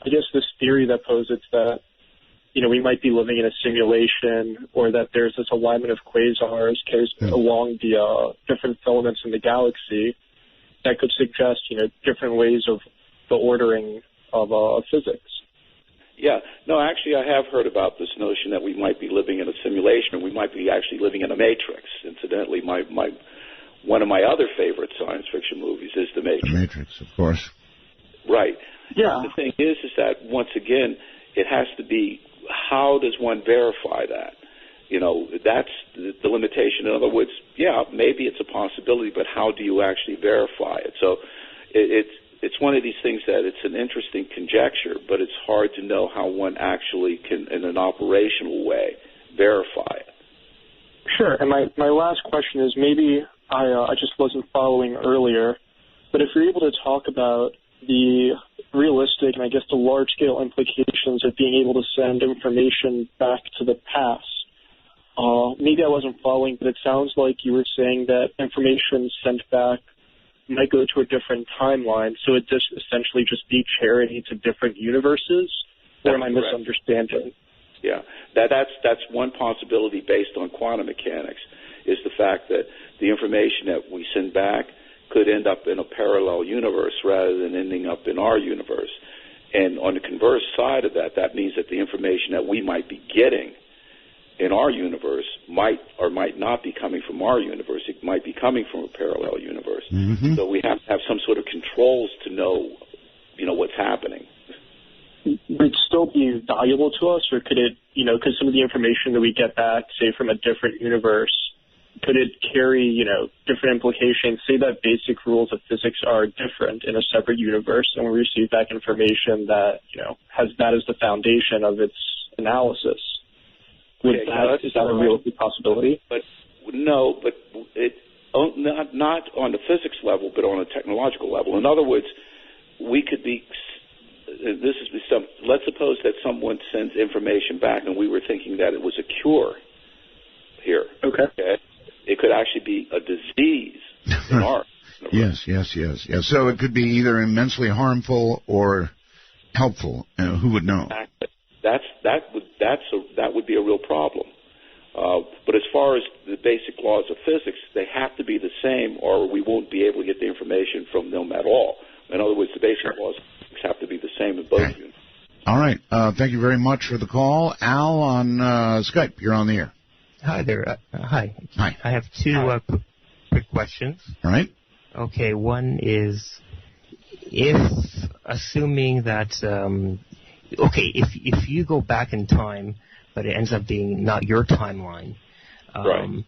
this theory that posits that, we might be living in a simulation, or that there's this alignment of quasars along the different filaments in the galaxy that could suggest, different ways of the ordering of physics. Yeah. No, actually, I have heard about this notion that we might be living in a simulation, and we might be actually living in a matrix. Incidentally, one of my other favorite science fiction movies is The Matrix. The Matrix, of course. Right. Yeah. The thing is that, once again, it has to be, how does one verify that? That's the limitation. In other words, yeah, maybe it's a possibility, but how do you actually verify it? So it's one of these things that it's an interesting conjecture, but it's hard to know how one actually can, in an operational way, verify it. Sure. And my last question is, maybe I just wasn't following earlier, but if you're able to talk about the realistic and I guess the large-scale implications of being able to send information back to the past. Maybe I wasn't following, but it sounds like you were saying that information sent back might go to a different timeline, so it just essentially just be charity to different universes? Or am I misunderstanding? Yeah, that's one possibility based on quantum mechanics, is the fact that the information that we send back could end up in a parallel universe rather than ending up in our universe. And on the converse side of that, that means that the information that we might be getting in our universe might or might not be coming from our universe. It might be coming from a parallel universe. Mm-hmm. So we have to have some sort of controls to know, what's happening. Would it still be valuable to us, or could it, could some of the information that we get back, say, from a different universe, could it carry, different implications? Say that basic rules of physics are different in a separate universe, and we receive back information that, has that as the foundation of its analysis. Is that a real possibility? But no, but not on the physics level, but on a technological level. In other words, we could be. Let's suppose that someone sends information back, and we were thinking that it was a cure here. Okay. It could actually be a disease in our universe. Yes. So it could be either immensely harmful or helpful. Who would know? Exactly. That would be a real problem. But as far as the basic laws of physics, they have to be the same, or we won't be able to get the information from them at all. In other words, the basic laws have to be the same in both universes. All right. Thank you very much for the call. Al on Skype, you're on the air. Hi there. Hi. Hi. I have two quick questions. All right. Okay, one is, assuming that, if you go back in time, but it ends up being not your timeline, right.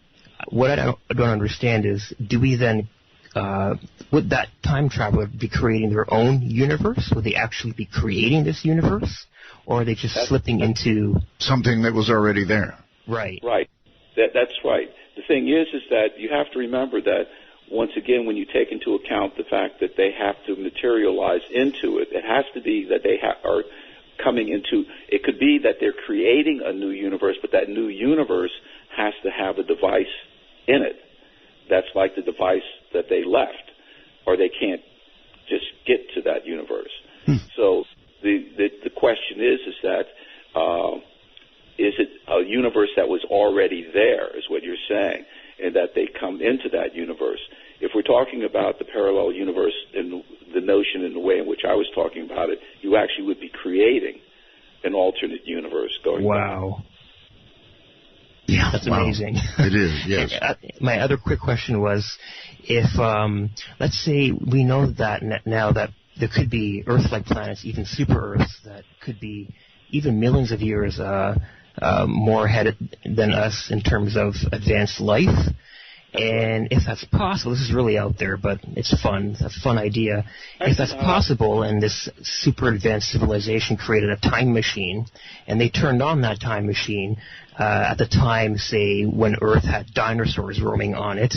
What I don't understand is, do we then, would that time traveler be creating their own universe? Would they actually be creating this universe? Or are they just slipping into something that was already there? Right. Right. That's right. The thing is that you have to remember that, once again, when you take into account the fact that they have to materialize into it, it has to be that they are coming into, it could be that they're creating a new universe, but that new universe has to have a device in it. That's like the device that they left, or they can't just get to that universe. So the question is that, is it a universe that was already there, is what you're saying, and that they come into that universe? If we're talking about the parallel universe in the notion and the way in which I was talking about it, you actually would be creating an alternate universe going back. Wow. Yeah, that's amazing. It is, yes. My other quick question was, if, let's say we know that now that there could be Earth-like planets, even super-Earths, that could be even millions of years more ahead than us in terms of advanced life. And if that's possible, this is really out there, but it's fun. It's a fun idea. If that's possible, and this super advanced civilization created a time machine, and they turned on that time machine at the time, say, when Earth had dinosaurs roaming on it,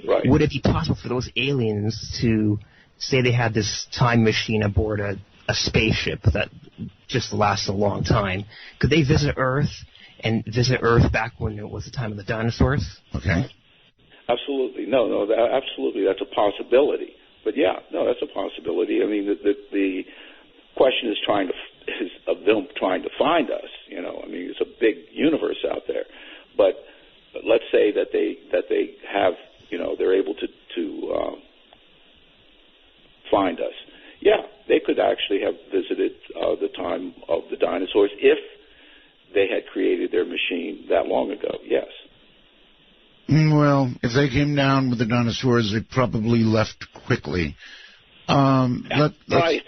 right. Would it be possible for those aliens to, say they had this time machine aboard a spaceship that just lasts a long time, could they visit Earth and visit Earth back when it was the time of the dinosaurs? Okay. Absolutely. No, absolutely. That's a possibility. But yeah, no, that's a possibility. I mean, the question is of them trying to find us. You know, I mean, it's a big universe out there. But let's say that they have, you know, they're able to find us. Yeah, they could actually have visited the time of the dinosaurs if they had created their machine that long ago. Yes. Well, if they came down with the dinosaurs, they probably left quickly. Right. I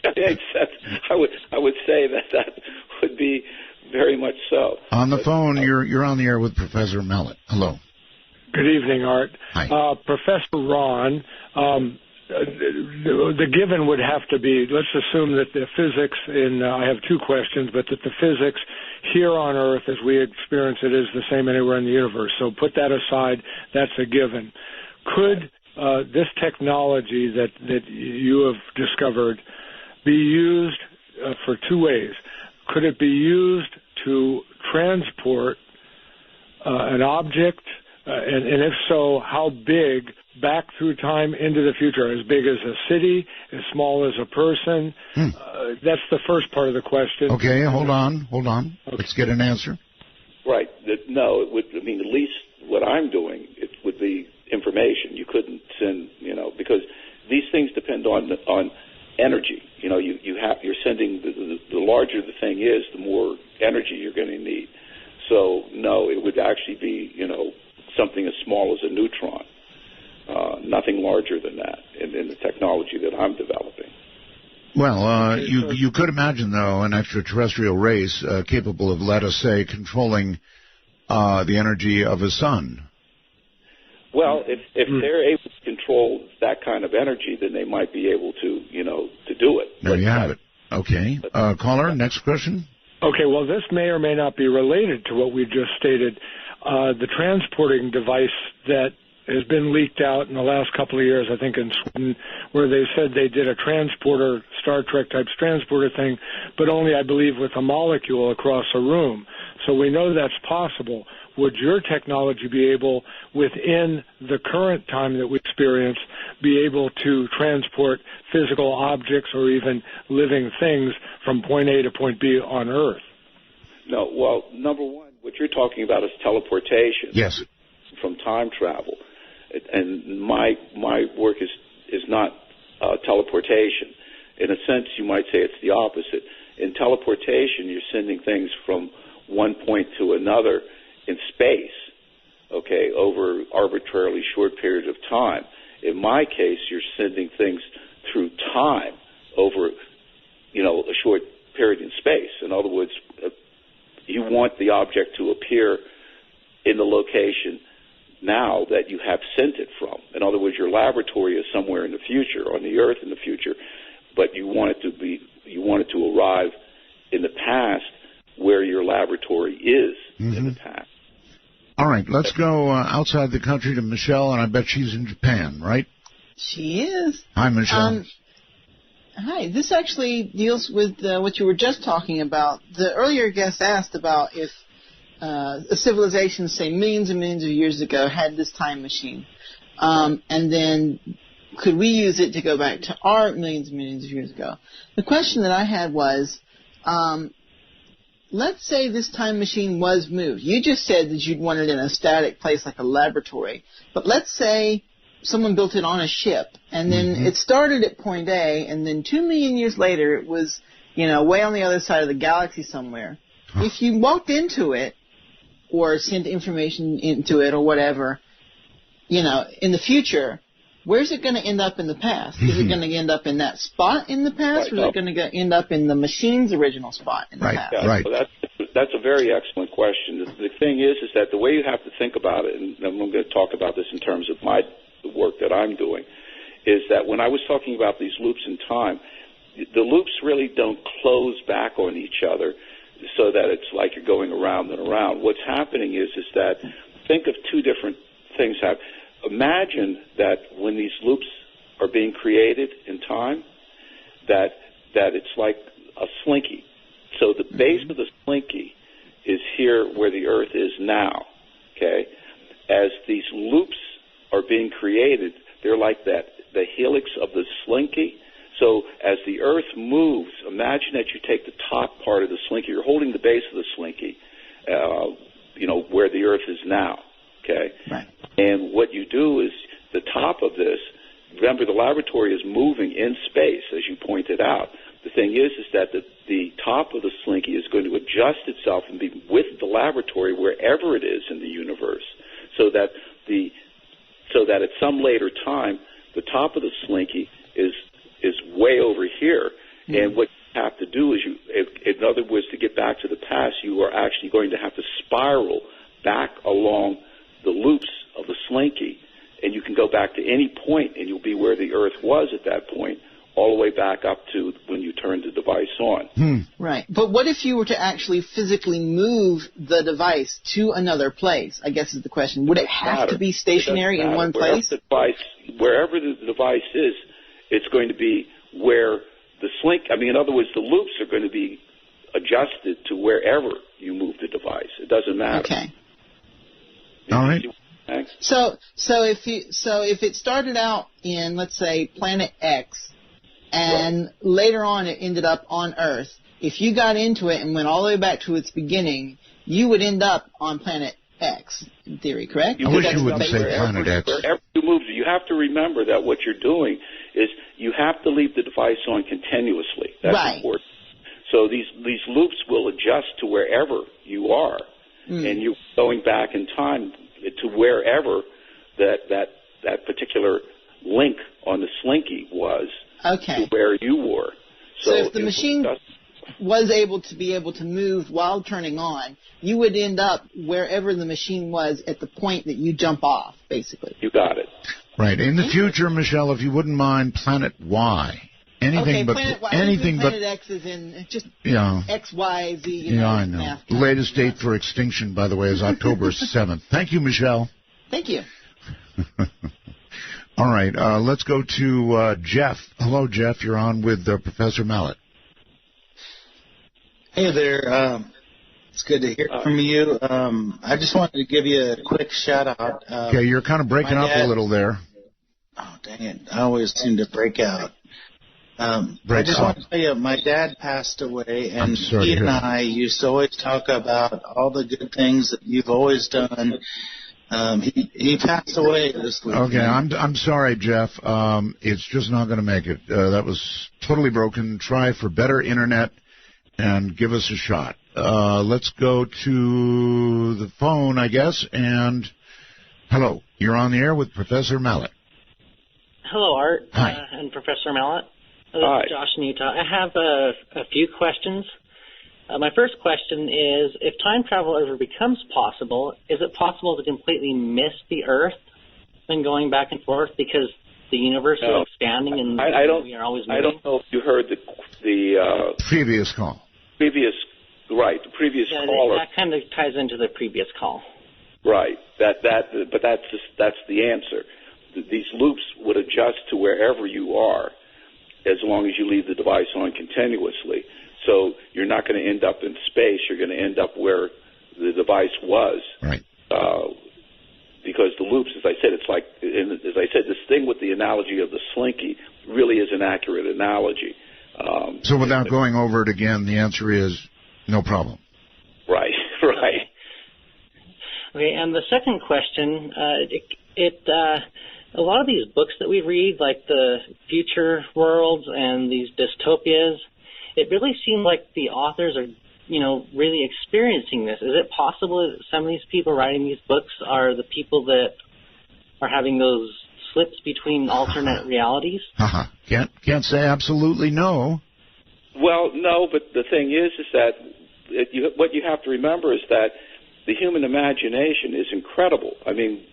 would say that would be very much so. On the phone, you're on the air with Professor Mallett. Hello. Good evening, Art. Hi. Professor Ron, the given would have to be, let's assume that the physics I have two questions, but that the physics here on Earth as we experience it is the same anywhere in the universe. So put that aside, that's a given. Could this technology that you have discovered be used for two ways? Could it be used to transport an object, and if so, how big, back through time into the future? As big as a city, as small as a person? That's the first part of the question. Okay, hold on. Okay. Let's get an answer. Right. No, it would. I mean, at least what I'm doing, it would be information. You couldn't send, you know, because these things depend on energy. You know, you're sending the larger the thing is, the more energy you're going to need. So no, it would actually be, you know, something as small as a neutron. Nothing larger than that in the technology that I'm developing. Well, you could imagine, though, an extraterrestrial race capable of, let us say, controlling the energy of a sun. Well, if they're able to control that kind of energy, then they might be able to, you know, to do it. There you have it. Okay. Caller, next question. Okay, well, this may or may not be related to what we just stated. The transporting device that has been leaked out in the last couple of years, I think in Sweden, where they said they did a transporter, Star Trek type transporter thing, but only, I believe, with a molecule across a room. So we know that's possible. Would your technology be able, within the current time that we experience, be able to transport physical objects or even living things from point A to point B on Earth? No. Well, number one, what you're talking about is teleportation. Yes. From time travel. And my work is not teleportation. In a sense, you might say it's the opposite. In teleportation, you're sending things from one point to another in space, okay, over arbitrarily short periods of time. In my case, you're sending things through time over, a short period in space. In other words, you want the object to appear in the location now that you have sent it from. In other words, your laboratory is somewhere in the future, on the Earth in the future, but you want it to arrive in the past where your laboratory is in the past. All right, let's go outside the country to Michelle, and I bet she's in Japan, right? She is. Hi, Michelle. Hi. This actually deals with what you were just talking about. The earlier guest asked about if a civilization, say millions and millions of years ago, had this time machine, and then could we use it to go back to our millions and millions of years ago? The question that I had was, let's say this time machine was moved. You just said that you'd want it in a static place like a laboratory. But let's say someone built it on a ship, and then it started at point A, and then 2 million years later it was, way on the other side of the galaxy somewhere. If you walked into it or sent information into it or whatever, in the future, where's it going to end up in the past? Is it going to end up in that spot in the past, or is it going to end up in the machine's original spot in the past? Yeah, right. So that's a very excellent question. The thing is that the way you have to think about it, and I'm going to talk about this in terms of the work that I'm doing, is that when I was talking about these loops in time, the loops really don't close back on each other so that it's like you're going around and around. What's happening is that think of two different things happen. Imagine that when these loops are being created in time, that it's like a slinky. So the base of the slinky is here where the Earth is now, okay? As these loops are being created, they're like the helix of the slinky. So as the Earth moves, imagine that you take the top part of the slinky. You're holding the base of the slinky, where the Earth is now, okay? Right. And what you do is the top of this, remember the laboratory is moving in space, as you pointed out. The thing is that the top of the slinky is going to adjust itself and be with the laboratory wherever it is in the universe, so that at some later time, the top of the slinky is way over here. And what you have to do is in other words, to get back to the past, you are actually going to have to spiral back along the loops of the slinky, and you can go back to any point, and you'll be where the Earth was at that point, all the way back up to when you turned the device on. Right. But what if you were to actually physically move the device to another place, I guess is the question. Would it have to be stationary in one place? Wherever the device is, it's going to be where the in other words, the loops are going to be adjusted to wherever you move the device. It doesn't matter. Okay. All right. Thanks. So if it started out in, let's say, planet X, and later on it ended up on Earth, if you got into it and went all the way back to its beginning, you would end up on planet X, in theory, correct? I wish you wouldn't say planet X. Wherever you move, you have to remember that what you're doing is you have to leave the device on continuously. That's important. So these loops will adjust to wherever you are, and you're going back in time to wherever that particular link on the slinky was to where you were. So if the machine was able to move while turning on, you would end up wherever the machine was at the point that you jump off, basically. You got it. Right. In the future, Michelle, if you wouldn't mind, planet Y. Anything but planet Y. anything but planet X is in just X, Y, Z. I know. The latest date for extinction, by the way, is October 7th. Thank you, Michelle. Thank you. All right. Let's go to Jeff. Hello, Jeff. You're on with Professor Mallett. Hey there. It's good to hear from you. I just wanted to give you a quick shout-out. Okay, you're kind of breaking up a little there. Oh, dang it. I always seem to break out. I just want to tell you, my dad passed away, and he and I used to always talk about all the good things that you've always done He passed away this week. Okay, I'm sorry, Jeff. It's just not going to make it. That was totally broken. Try for better internet and give us a shot. Let's go to the phone, I guess. And hello, you're on the air with Professor Mallett. Hello, Art. Hi. And Professor Mallett. This Hi. is Josh in Utah. I have a few questions. My first question is, if time travel ever becomes possible, is it possible to completely miss the Earth when going back and forth because the universe is expanding and we are always moving? I don't know if you heard the previous call. The previous caller. That kind of ties into the previous call. Right. But that's the answer. These loops would adjust to wherever you are, as long as you leave the device on continuously. So you're not going to end up in space. You're going to end up where the device was. Right. Because the loops, as I said, it's like, this thing with the analogy of the slinky really is an accurate analogy. So without going over it again, the answer is no problem. Right, right. Okay, and the second question, a lot of these books that we read, like the future worlds and these dystopias, it really seems like the authors are, really experiencing this. Is it possible that some of these people writing these books are the people that are having those slips between alternate realities? Can't say absolutely no. Well, no, but the thing is that what you have to remember is that the human imagination is incredible. I mean,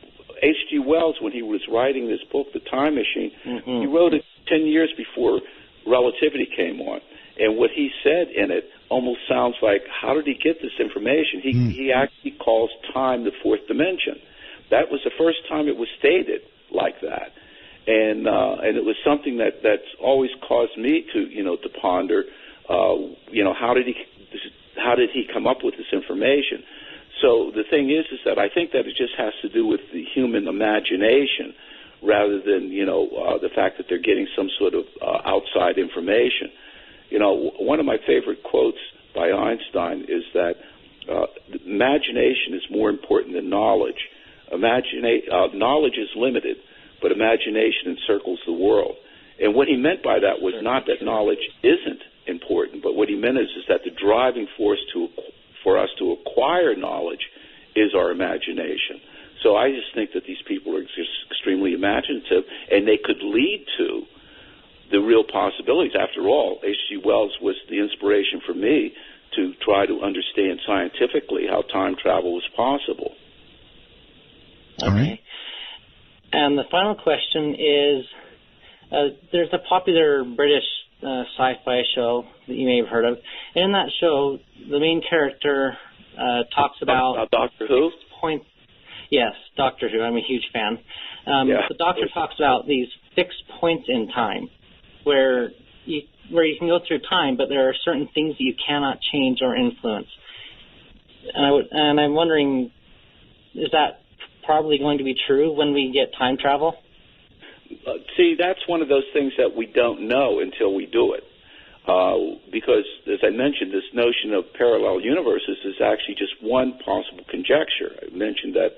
H.G. Wells, when he was writing this book, The Time Machine, he wrote it 10 years before relativity came on. And what he said in it almost sounds like, how did he get this information? He actually calls time the fourth dimension. That was the first time it was stated like that. And it was something that's always caused me to ponder, how did he come up with this information? So the thing is that I think that it just has to do with the human imagination rather than, the fact that they're getting some sort of outside information. One of my favorite quotes by Einstein is that imagination is more important than knowledge. Knowledge is limited, but imagination encircles the world. And what he meant by that was not that knowledge isn't important, but what he meant is that the driving force for us to acquire knowledge is our imagination. So I just think that these people are just extremely imaginative, and they could lead to the real possibilities. After all, H.G. Wells was the inspiration for me to try to understand scientifically how time travel was possible. Okay. And the final question is, there's a popular British sci-fi show that you may have heard of. And in that show, the main character talks about Doctor Who? Yes, Doctor Who. I'm a huge fan. The Doctor talks about these fixed points in time where you can go through time, but there are certain things that you cannot change or influence. And I'm wondering, is that probably going to be true when we get time travel? See, that's one of those things that we don't know until we do it. Because, as I mentioned, this notion of parallel universes is actually just one possible conjecture. I mentioned that,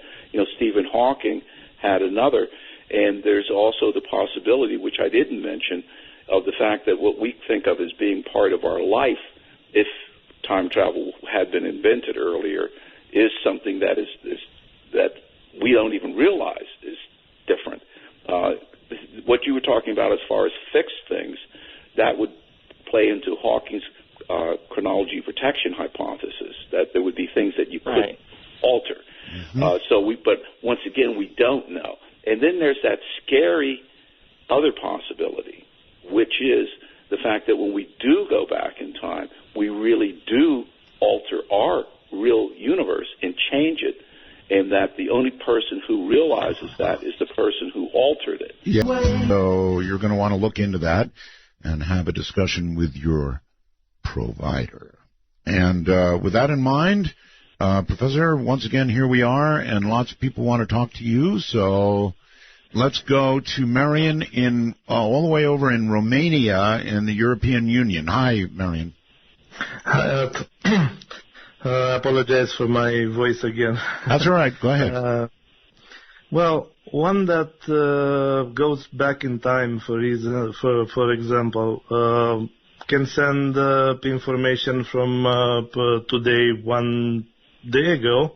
Stephen Hawking had another, and there's also the possibility, which I didn't mention, of the fact that what we think of as being part of our life, if time travel had been invented earlier, is something that that we don't even realize is different. What you were talking about as far as fixed things, that would play into Hawking's chronology protection hypothesis, that there would be things that you could alter. But once again, we don't know. And then there's that scary other possibility, which is the fact that when we do go back in time, we really do alter our real universe and change it, and that the only person who realizes that is the person who altered it. Yeah. So you're going to want to look into that and have a discussion with your provider. And with that in mind, Professor, once again, here we are, and lots of people want to talk to you, so let's go to Marion in all the way over in Romania in the European Union. Hi, Marion. I apologize for my voice again. That's all right. Go ahead. Well, one that goes back in time, for example, can send information from today 1 day ago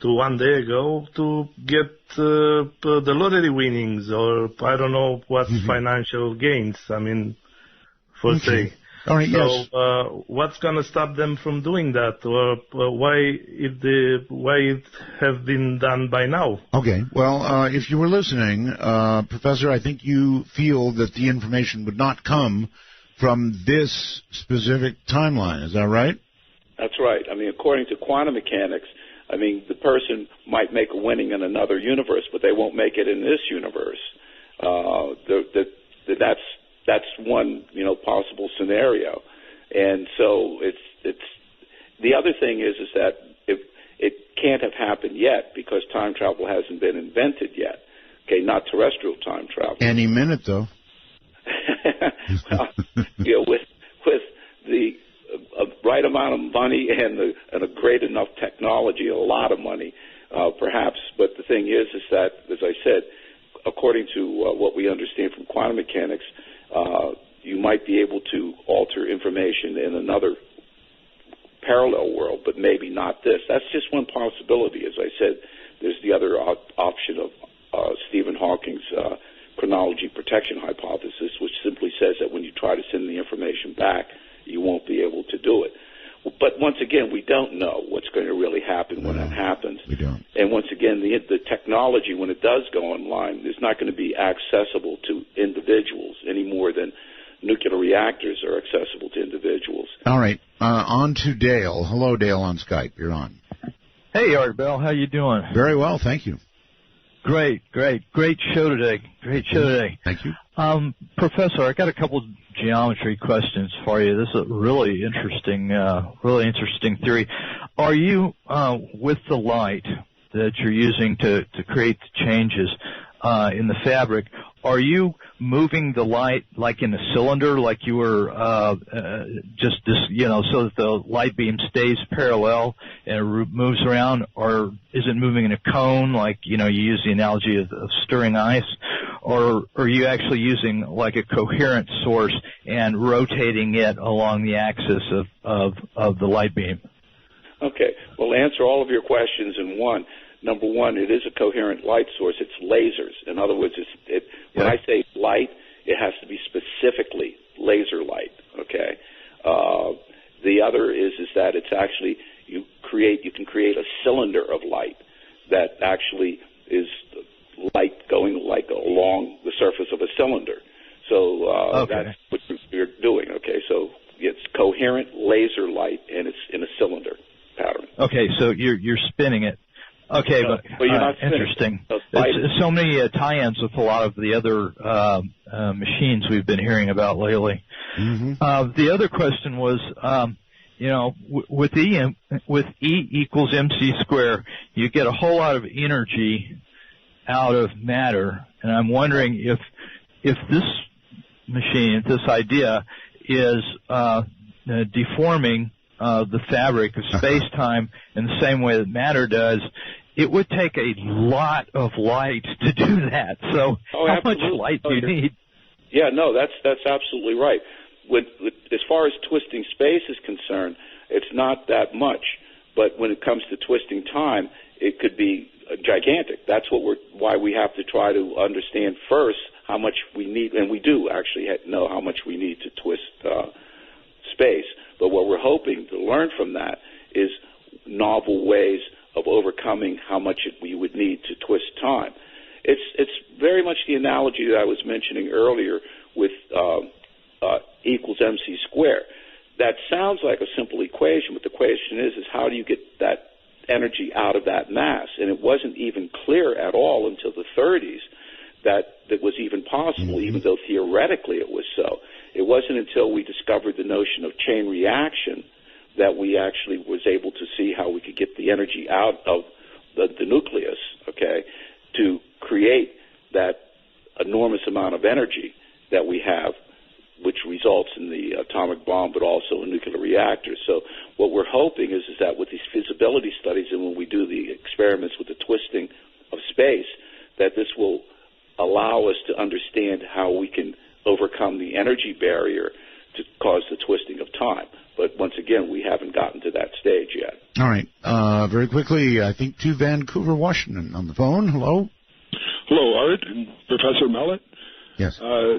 to 1 day ago to get the lottery winnings, or I don't know what financial gains, I mean, for say. All right, so, yes. What's going to stop them from doing that, or why it have been done by now? Okay. Well, if you were listening, Professor, I think you feel that the information would not come from this specific timeline. Is that right? That's right. I mean, according to quantum mechanics, I mean, the person might make a winning in another universe, but they won't make it in this universe. That's one, possible scenario. And so it's the other thing is that it can't have happened yet because time travel hasn't been invented yet. Okay, not terrestrial time travel. Any minute, though. Well, with the right amount of money and a great enough technology, a lot of money, perhaps. But the thing is that, as I said, according to what we understand from quantum mechanics, you might be able to alter information in another parallel world, but maybe not this. That's just one possibility. As I said, there's the other option of Stephen Hawking's chronology protection hypothesis, which simply says that when you try to send the information back, you won't be able to do it. But once again, we don't know what's going to really happen when that happens. We don't. And once again, the technology, when it does go online, is not going to be accessible to individuals any more than nuclear reactors are accessible to individuals. All right. On to Dale. Hello, Dale, on Skype. You're on. Hey, Art Bell. How you doing? Very well, thank you. Great show today. Thank you. Professor, I got a couple geometry questions for you. This is a really interesting theory. Are you, with the light that you're using to create the changes in the fabric, are you moving the light like in a cylinder, like you were so that the light beam stays parallel and it moves around, or is it moving in a cone, like you use the analogy of stirring ice, or are you actually using like a coherent source and rotating it along the axis of the light beam? Okay, well, answer all of your questions in one. Number one, it is a coherent light source. It's lasers. In other words, when I say light, it has to be specifically laser light. Okay. The other is that it's actually you can create a cylinder of light that actually is light going like along the surface of a cylinder. So that's what you're doing. Okay. So it's coherent laser light, and it's in a cylinder pattern. Okay. So you're spinning it. Okay, but you're not interesting. It's so many tie-ins with a lot of the other machines we've been hearing about lately. Mm-hmm. The other question was, with E equals mc squared, you get a whole lot of energy out of matter, and I'm wondering if this machine, this idea, is deforming the fabric of space-time in the same way that matter does. It would take a lot of light to do that. So how much light do you need? Yeah, no, that's absolutely right. As far as twisting space is concerned, it's not that much. But when it comes to twisting time, it could be gigantic. That's why we have to try to understand first how much we need, and we do actually know how much we need to twist space. But what we're hoping to learn from that is novel ways of overcoming how much we would need to twist time. It's very much the analogy that I was mentioning earlier with equals mc squared. That sounds like a simple equation, but the question is how do you get that energy out of that mass? And it wasn't even clear at all until the 30s that was even possible, even though theoretically it was so. It wasn't until we discovered the notion of chain reaction that we actually was able to see how we could get the energy out of the nucleus, okay, to create that enormous amount of energy that we have, which results in the atomic bomb, but also in nuclear reactors. So what we're hoping is that with these feasibility studies and when we do the experiments with the twisting of space, energy barrier to cause the twisting of time. But once again, we haven't gotten to that stage yet. All right. Very quickly, I think to Vancouver, Washington on the phone. Hello. Hello, Art and Professor Mallett. Yes. I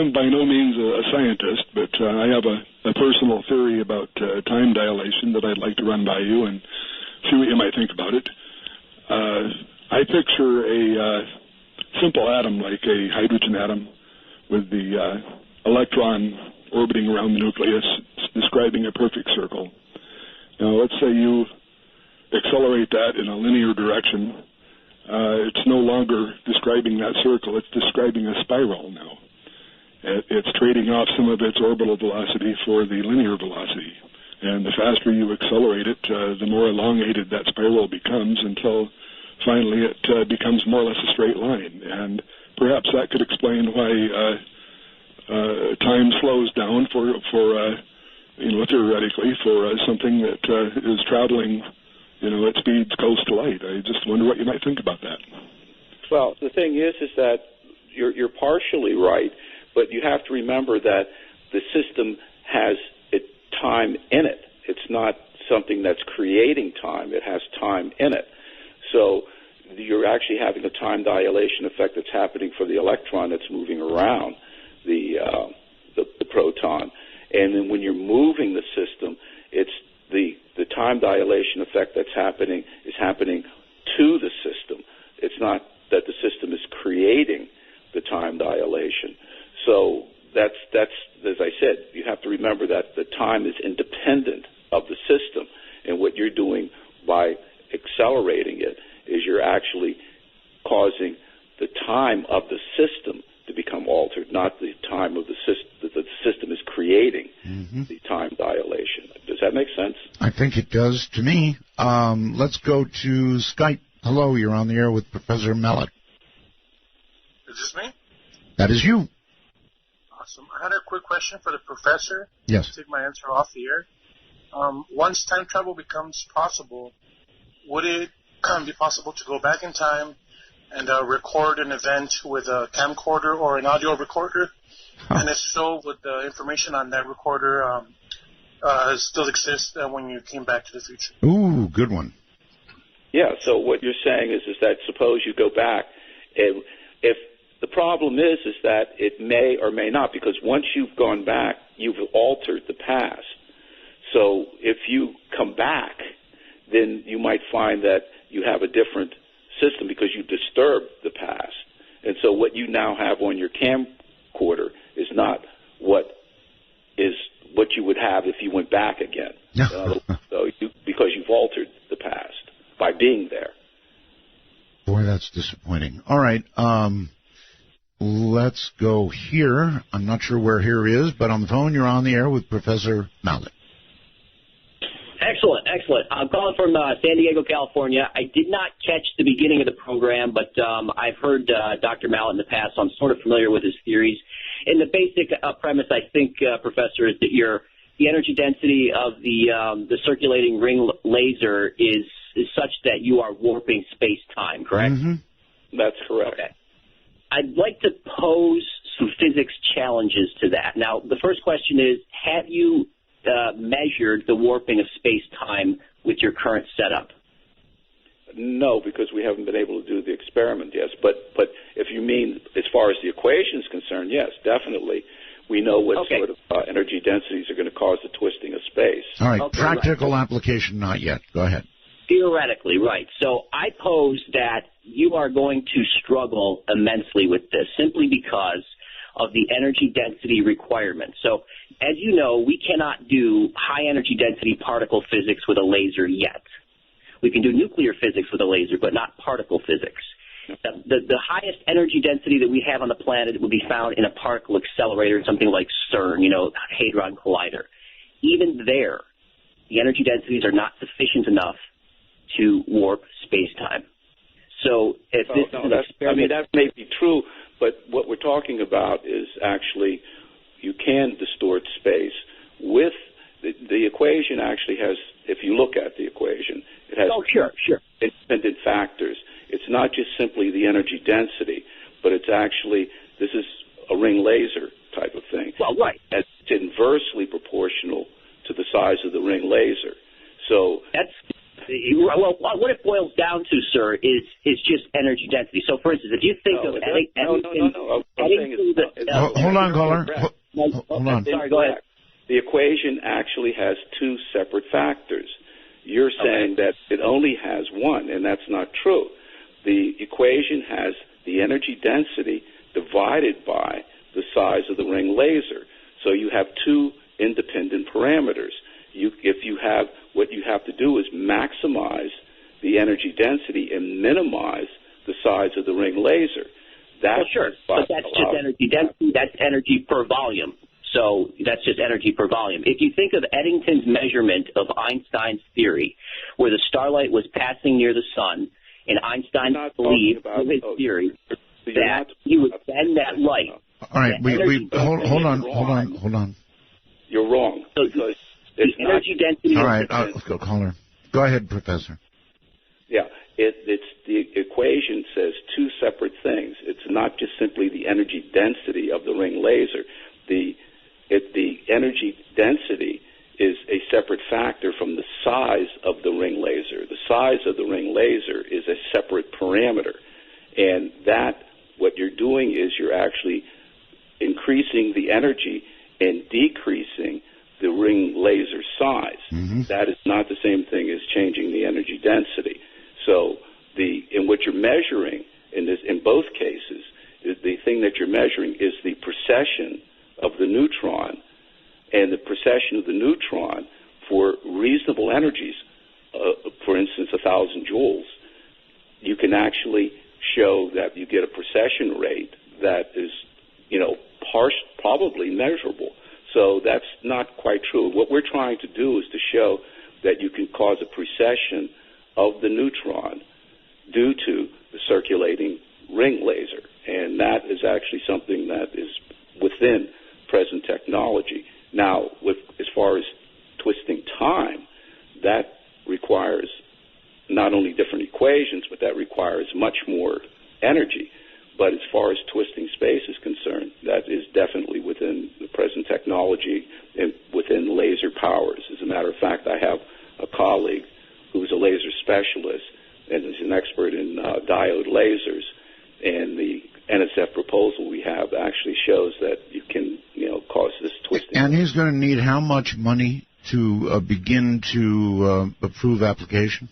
am by no means a scientist, but I have a personal theory about time dilation that I'd like to run by you and see what you might think about it. I picture a simple atom like a hydrogen atom with the electron orbiting around the nucleus, describing a perfect circle. Now, let's say you accelerate that in a linear direction. It's no longer describing that circle. It's describing a spiral now. It's trading off some of its orbital velocity for the linear velocity. And the faster you accelerate it, the more elongated that spiral becomes until finally it becomes more or less a straight line. And perhaps that could explain why time slows down for theoretically, for something that is traveling, at speeds close to light. I just wonder what you might think about that. Well, the thing is that you're partially right, but you have to remember that the system has time in it. It's not something that's creating time. It has time in it. So you're actually having a time dilation effect that's happening for the electron that's moving around the proton. And then when you're moving the system, it's the time dilation effect that's happening is happening to the system. It's not that the system is creating the time dilation. So that's as I said, you have to remember that the time is independent of the system, and what you're doing by accelerating it is you're actually causing the time of the system to become altered, not the time of the system that the system is creating the time dilation. Does that make sense? I think it does to me. Let's go to Skype. Hello, you're on the air with Professor Mallett. Is this me? That is you. Awesome. I had a quick question for the professor. Yes. Take my answer off the air. Once time travel becomes possible, would it be possible to go back in time and record an event with a camcorder or an audio recorder? And if so, would the information on that recorder still exist when you came back to the future? Ooh, good one. Yeah, so what you're saying is that suppose you go back, and if the problem is that it may or may not, because once you've gone back, you've altered the past. So if you come back, then you might find that you have a different system because you disturbed the past. And so what you now have on your camcorder is not what you would have if you went back again. Because you've altered the past by being there. Boy, that's disappointing. All right, let's go here. I'm not sure where here is, but on the phone, you're on the air with Professor Mallett. Excellent. I'm calling from San Diego, California. I did not catch the beginning of the program, but I've heard Dr. Mallett in the past, so I'm sort of familiar with his theories. And the basic premise, I think, Professor, is that the energy density of the circulating ring laser is such that you are warping space-time, correct? Mm-hmm. That's correct. Okay. I'd like to pose some physics challenges to that. Now, the first question is, have you measured the warping of space-time with your current setup? No, because we haven't been able to do the experiment yet. But if you mean as far as the equation is concerned, yes, definitely. We know what sort of energy densities are going to cause the twisting of space. All right, practical application, not yet. Go ahead. Theoretically, right. So I pose that you are going to struggle immensely with this simply because of the energy density requirement. So, as you know, we cannot do high-energy density particle physics with a laser yet. We can do nuclear physics with a laser, but not particle physics. The highest energy density that we have on the planet would be found in a particle accelerator, something like CERN, Hadron Collider. Even there, the energy densities are not sufficient enough to warp space-time. So if this is an experiment... that may be true, but what we're talking about is actually you can distort space with the equation actually has, if you look at the equation, it has independent factors. It's not just simply the energy density, but it's actually, this is a ring laser type of thing. Well, right. It's inversely proportional to the size of the ring laser. So that's well, what it boils down to, sir, is just energy density. So, for instance, if you think of hold on, caller. Hold on. Sorry, go ahead. The equation actually has two separate factors. You're saying that it only has one, and that's not true. The equation has the energy density divided by the size of the ring laser. So you have two independent parameters. What you have to do is maximize the energy density and minimize the size of the ring laser. Well, sure, but that's just energy density. That's energy per volume. So that's just energy per volume. If you think of Eddington's measurement of Einstein's theory, where the starlight was passing near the sun, and Einstein believed with his theory that you would bend that light. All right, hold on. You're wrong. So the energy density. All right, let's go, caller. Go ahead, Professor. Yeah, it's the equation says two separate things. It's not just simply the energy density of the ring laser. The energy density is a separate factor from the size of the ring laser. The size of the ring laser is a separate parameter, and what you're doing is you're actually increasing the energy and decreasing the ring laser size. Mm-hmm. That is not the same thing as changing the energy density. So what you're measuring in both cases, the thing that you're measuring is the precession of the neutron, and the precession of the neutron for reasonable energies, for instance, 1,000 joules, you can actually show that you get a precession rate that is, probably measurable. So that's not quite true. What we're trying to do is to show that you can cause a precession of the neutron due to the circulating ring laser, and that is actually something that is within present technology. Now, as far as twisting time, that requires not only different equations, but that requires much more energy. But as far as twisting space is concerned, that is definitely within the present technology and within laser powers. As a matter of fact, I have a colleague who's a laser specialist and is an expert in diode lasers, and the NSF proposal we have actually shows that you can, cause this twisting. And he's going to need how much money to begin to approve application?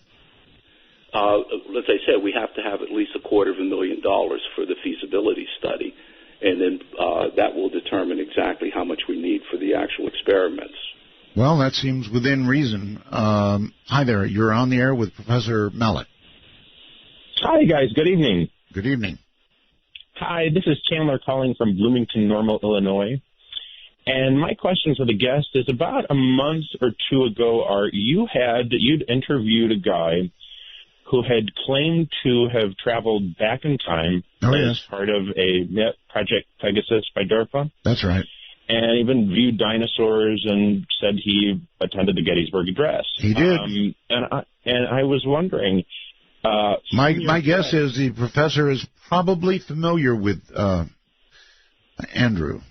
As I said, we have to have at least $250,000 for the feasibility study, and then that will determine exactly how much we need for the actual experiments. Well, that seems within reason. Hi there. You're on the air with Professor Mallett. Hi, guys. Good evening. Good evening. Hi, this is Chandler calling from Bloomington Normal, Illinois. And my question for the guest is, about a month or two ago, you'd interviewed a guy who had claimed to have traveled back in time as part of a Project Pegasus by DARPA. That's right. And even viewed dinosaurs and said he attended the Gettysburg Address. He did. And I was wondering... my guess is the professor is probably familiar with Andrew.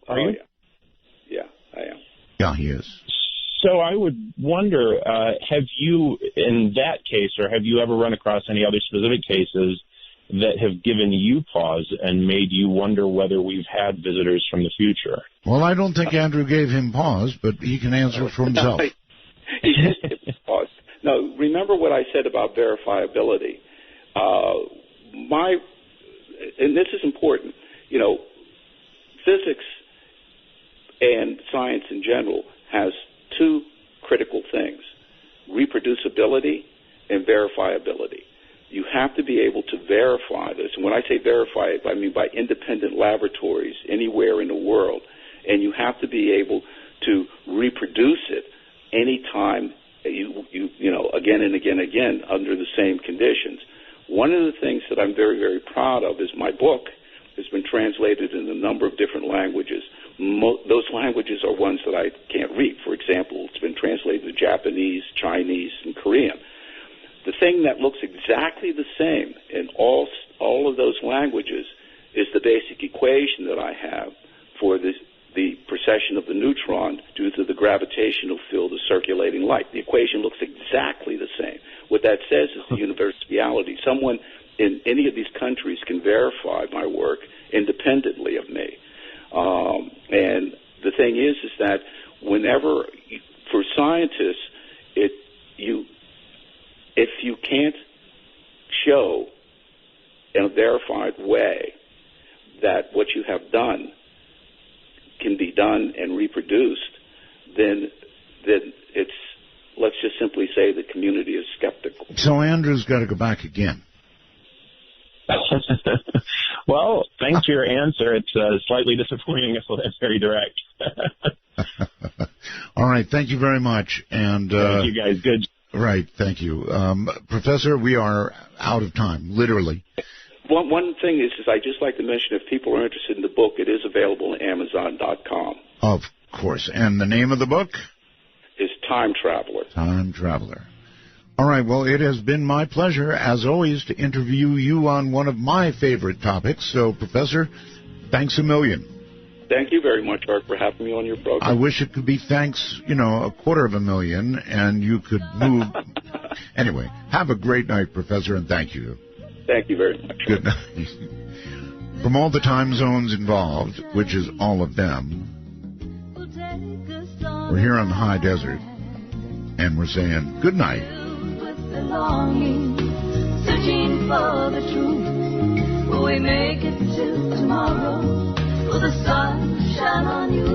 Are you? Yeah, I am. Yeah, he is. So I would wonder, have you, in that case, or have you ever run across any other specific cases that have given you pause and made you wonder whether we've had visitors from the future? Well, I don't think Andrew gave him pause, but he can answer for himself. He just gave him pause. No, remember what I said about verifiability. And this is important, physics and science in general has two critical things: reproducibility and verifiability. You have to be able to verify this. And when I say verify it, I mean by independent laboratories anywhere in the world. And you have to be able to reproduce it anytime again and again under the same conditions. One of the things that I'm very, very proud of is my book has been translated in a number of different languages. Those languages are ones that I can't read. For example, it's been translated to Japanese, Chinese, and Korean. The thing that looks exactly the same in all of those languages is the basic equation that I have for the precession of the neutron due to the gravitational field of circulating light. The equation looks exactly the same. What that says is the universality. Someone in any of these countries can verify my work independently of me. And the thing is that whenever, for scientists, if you can't show in a verified way that what you have done can be done and reproduced, then it's, let's just simply say the community is skeptical. So Andrew's got to go back again. Well, thanks for your answer. It's slightly disappointing, if it's very direct. All right, thank you very much. And thank you, guys. Good. Right, thank you. Professor, we are out of time, literally. One thing is I'd just like to mention, if people are interested in the book, it is available on Amazon.com. Of course. And the name of the book? Is Time Traveler. Time Traveler. All right, well, it has been my pleasure, as always, to interview you on one of my favorite topics. So, Professor, thanks a million. Thank you very much, Art, for having me on your program. I wish it could be thanks, 250,000, and you could move. Anyway, have a great night, Professor, and thank you. Thank you very much. Good night. From all the time zones involved, which is all of them, we're here on the high desert, and we're saying good night. Searching for the truth. Will we make it to tomorrow? Will the sun shine on you?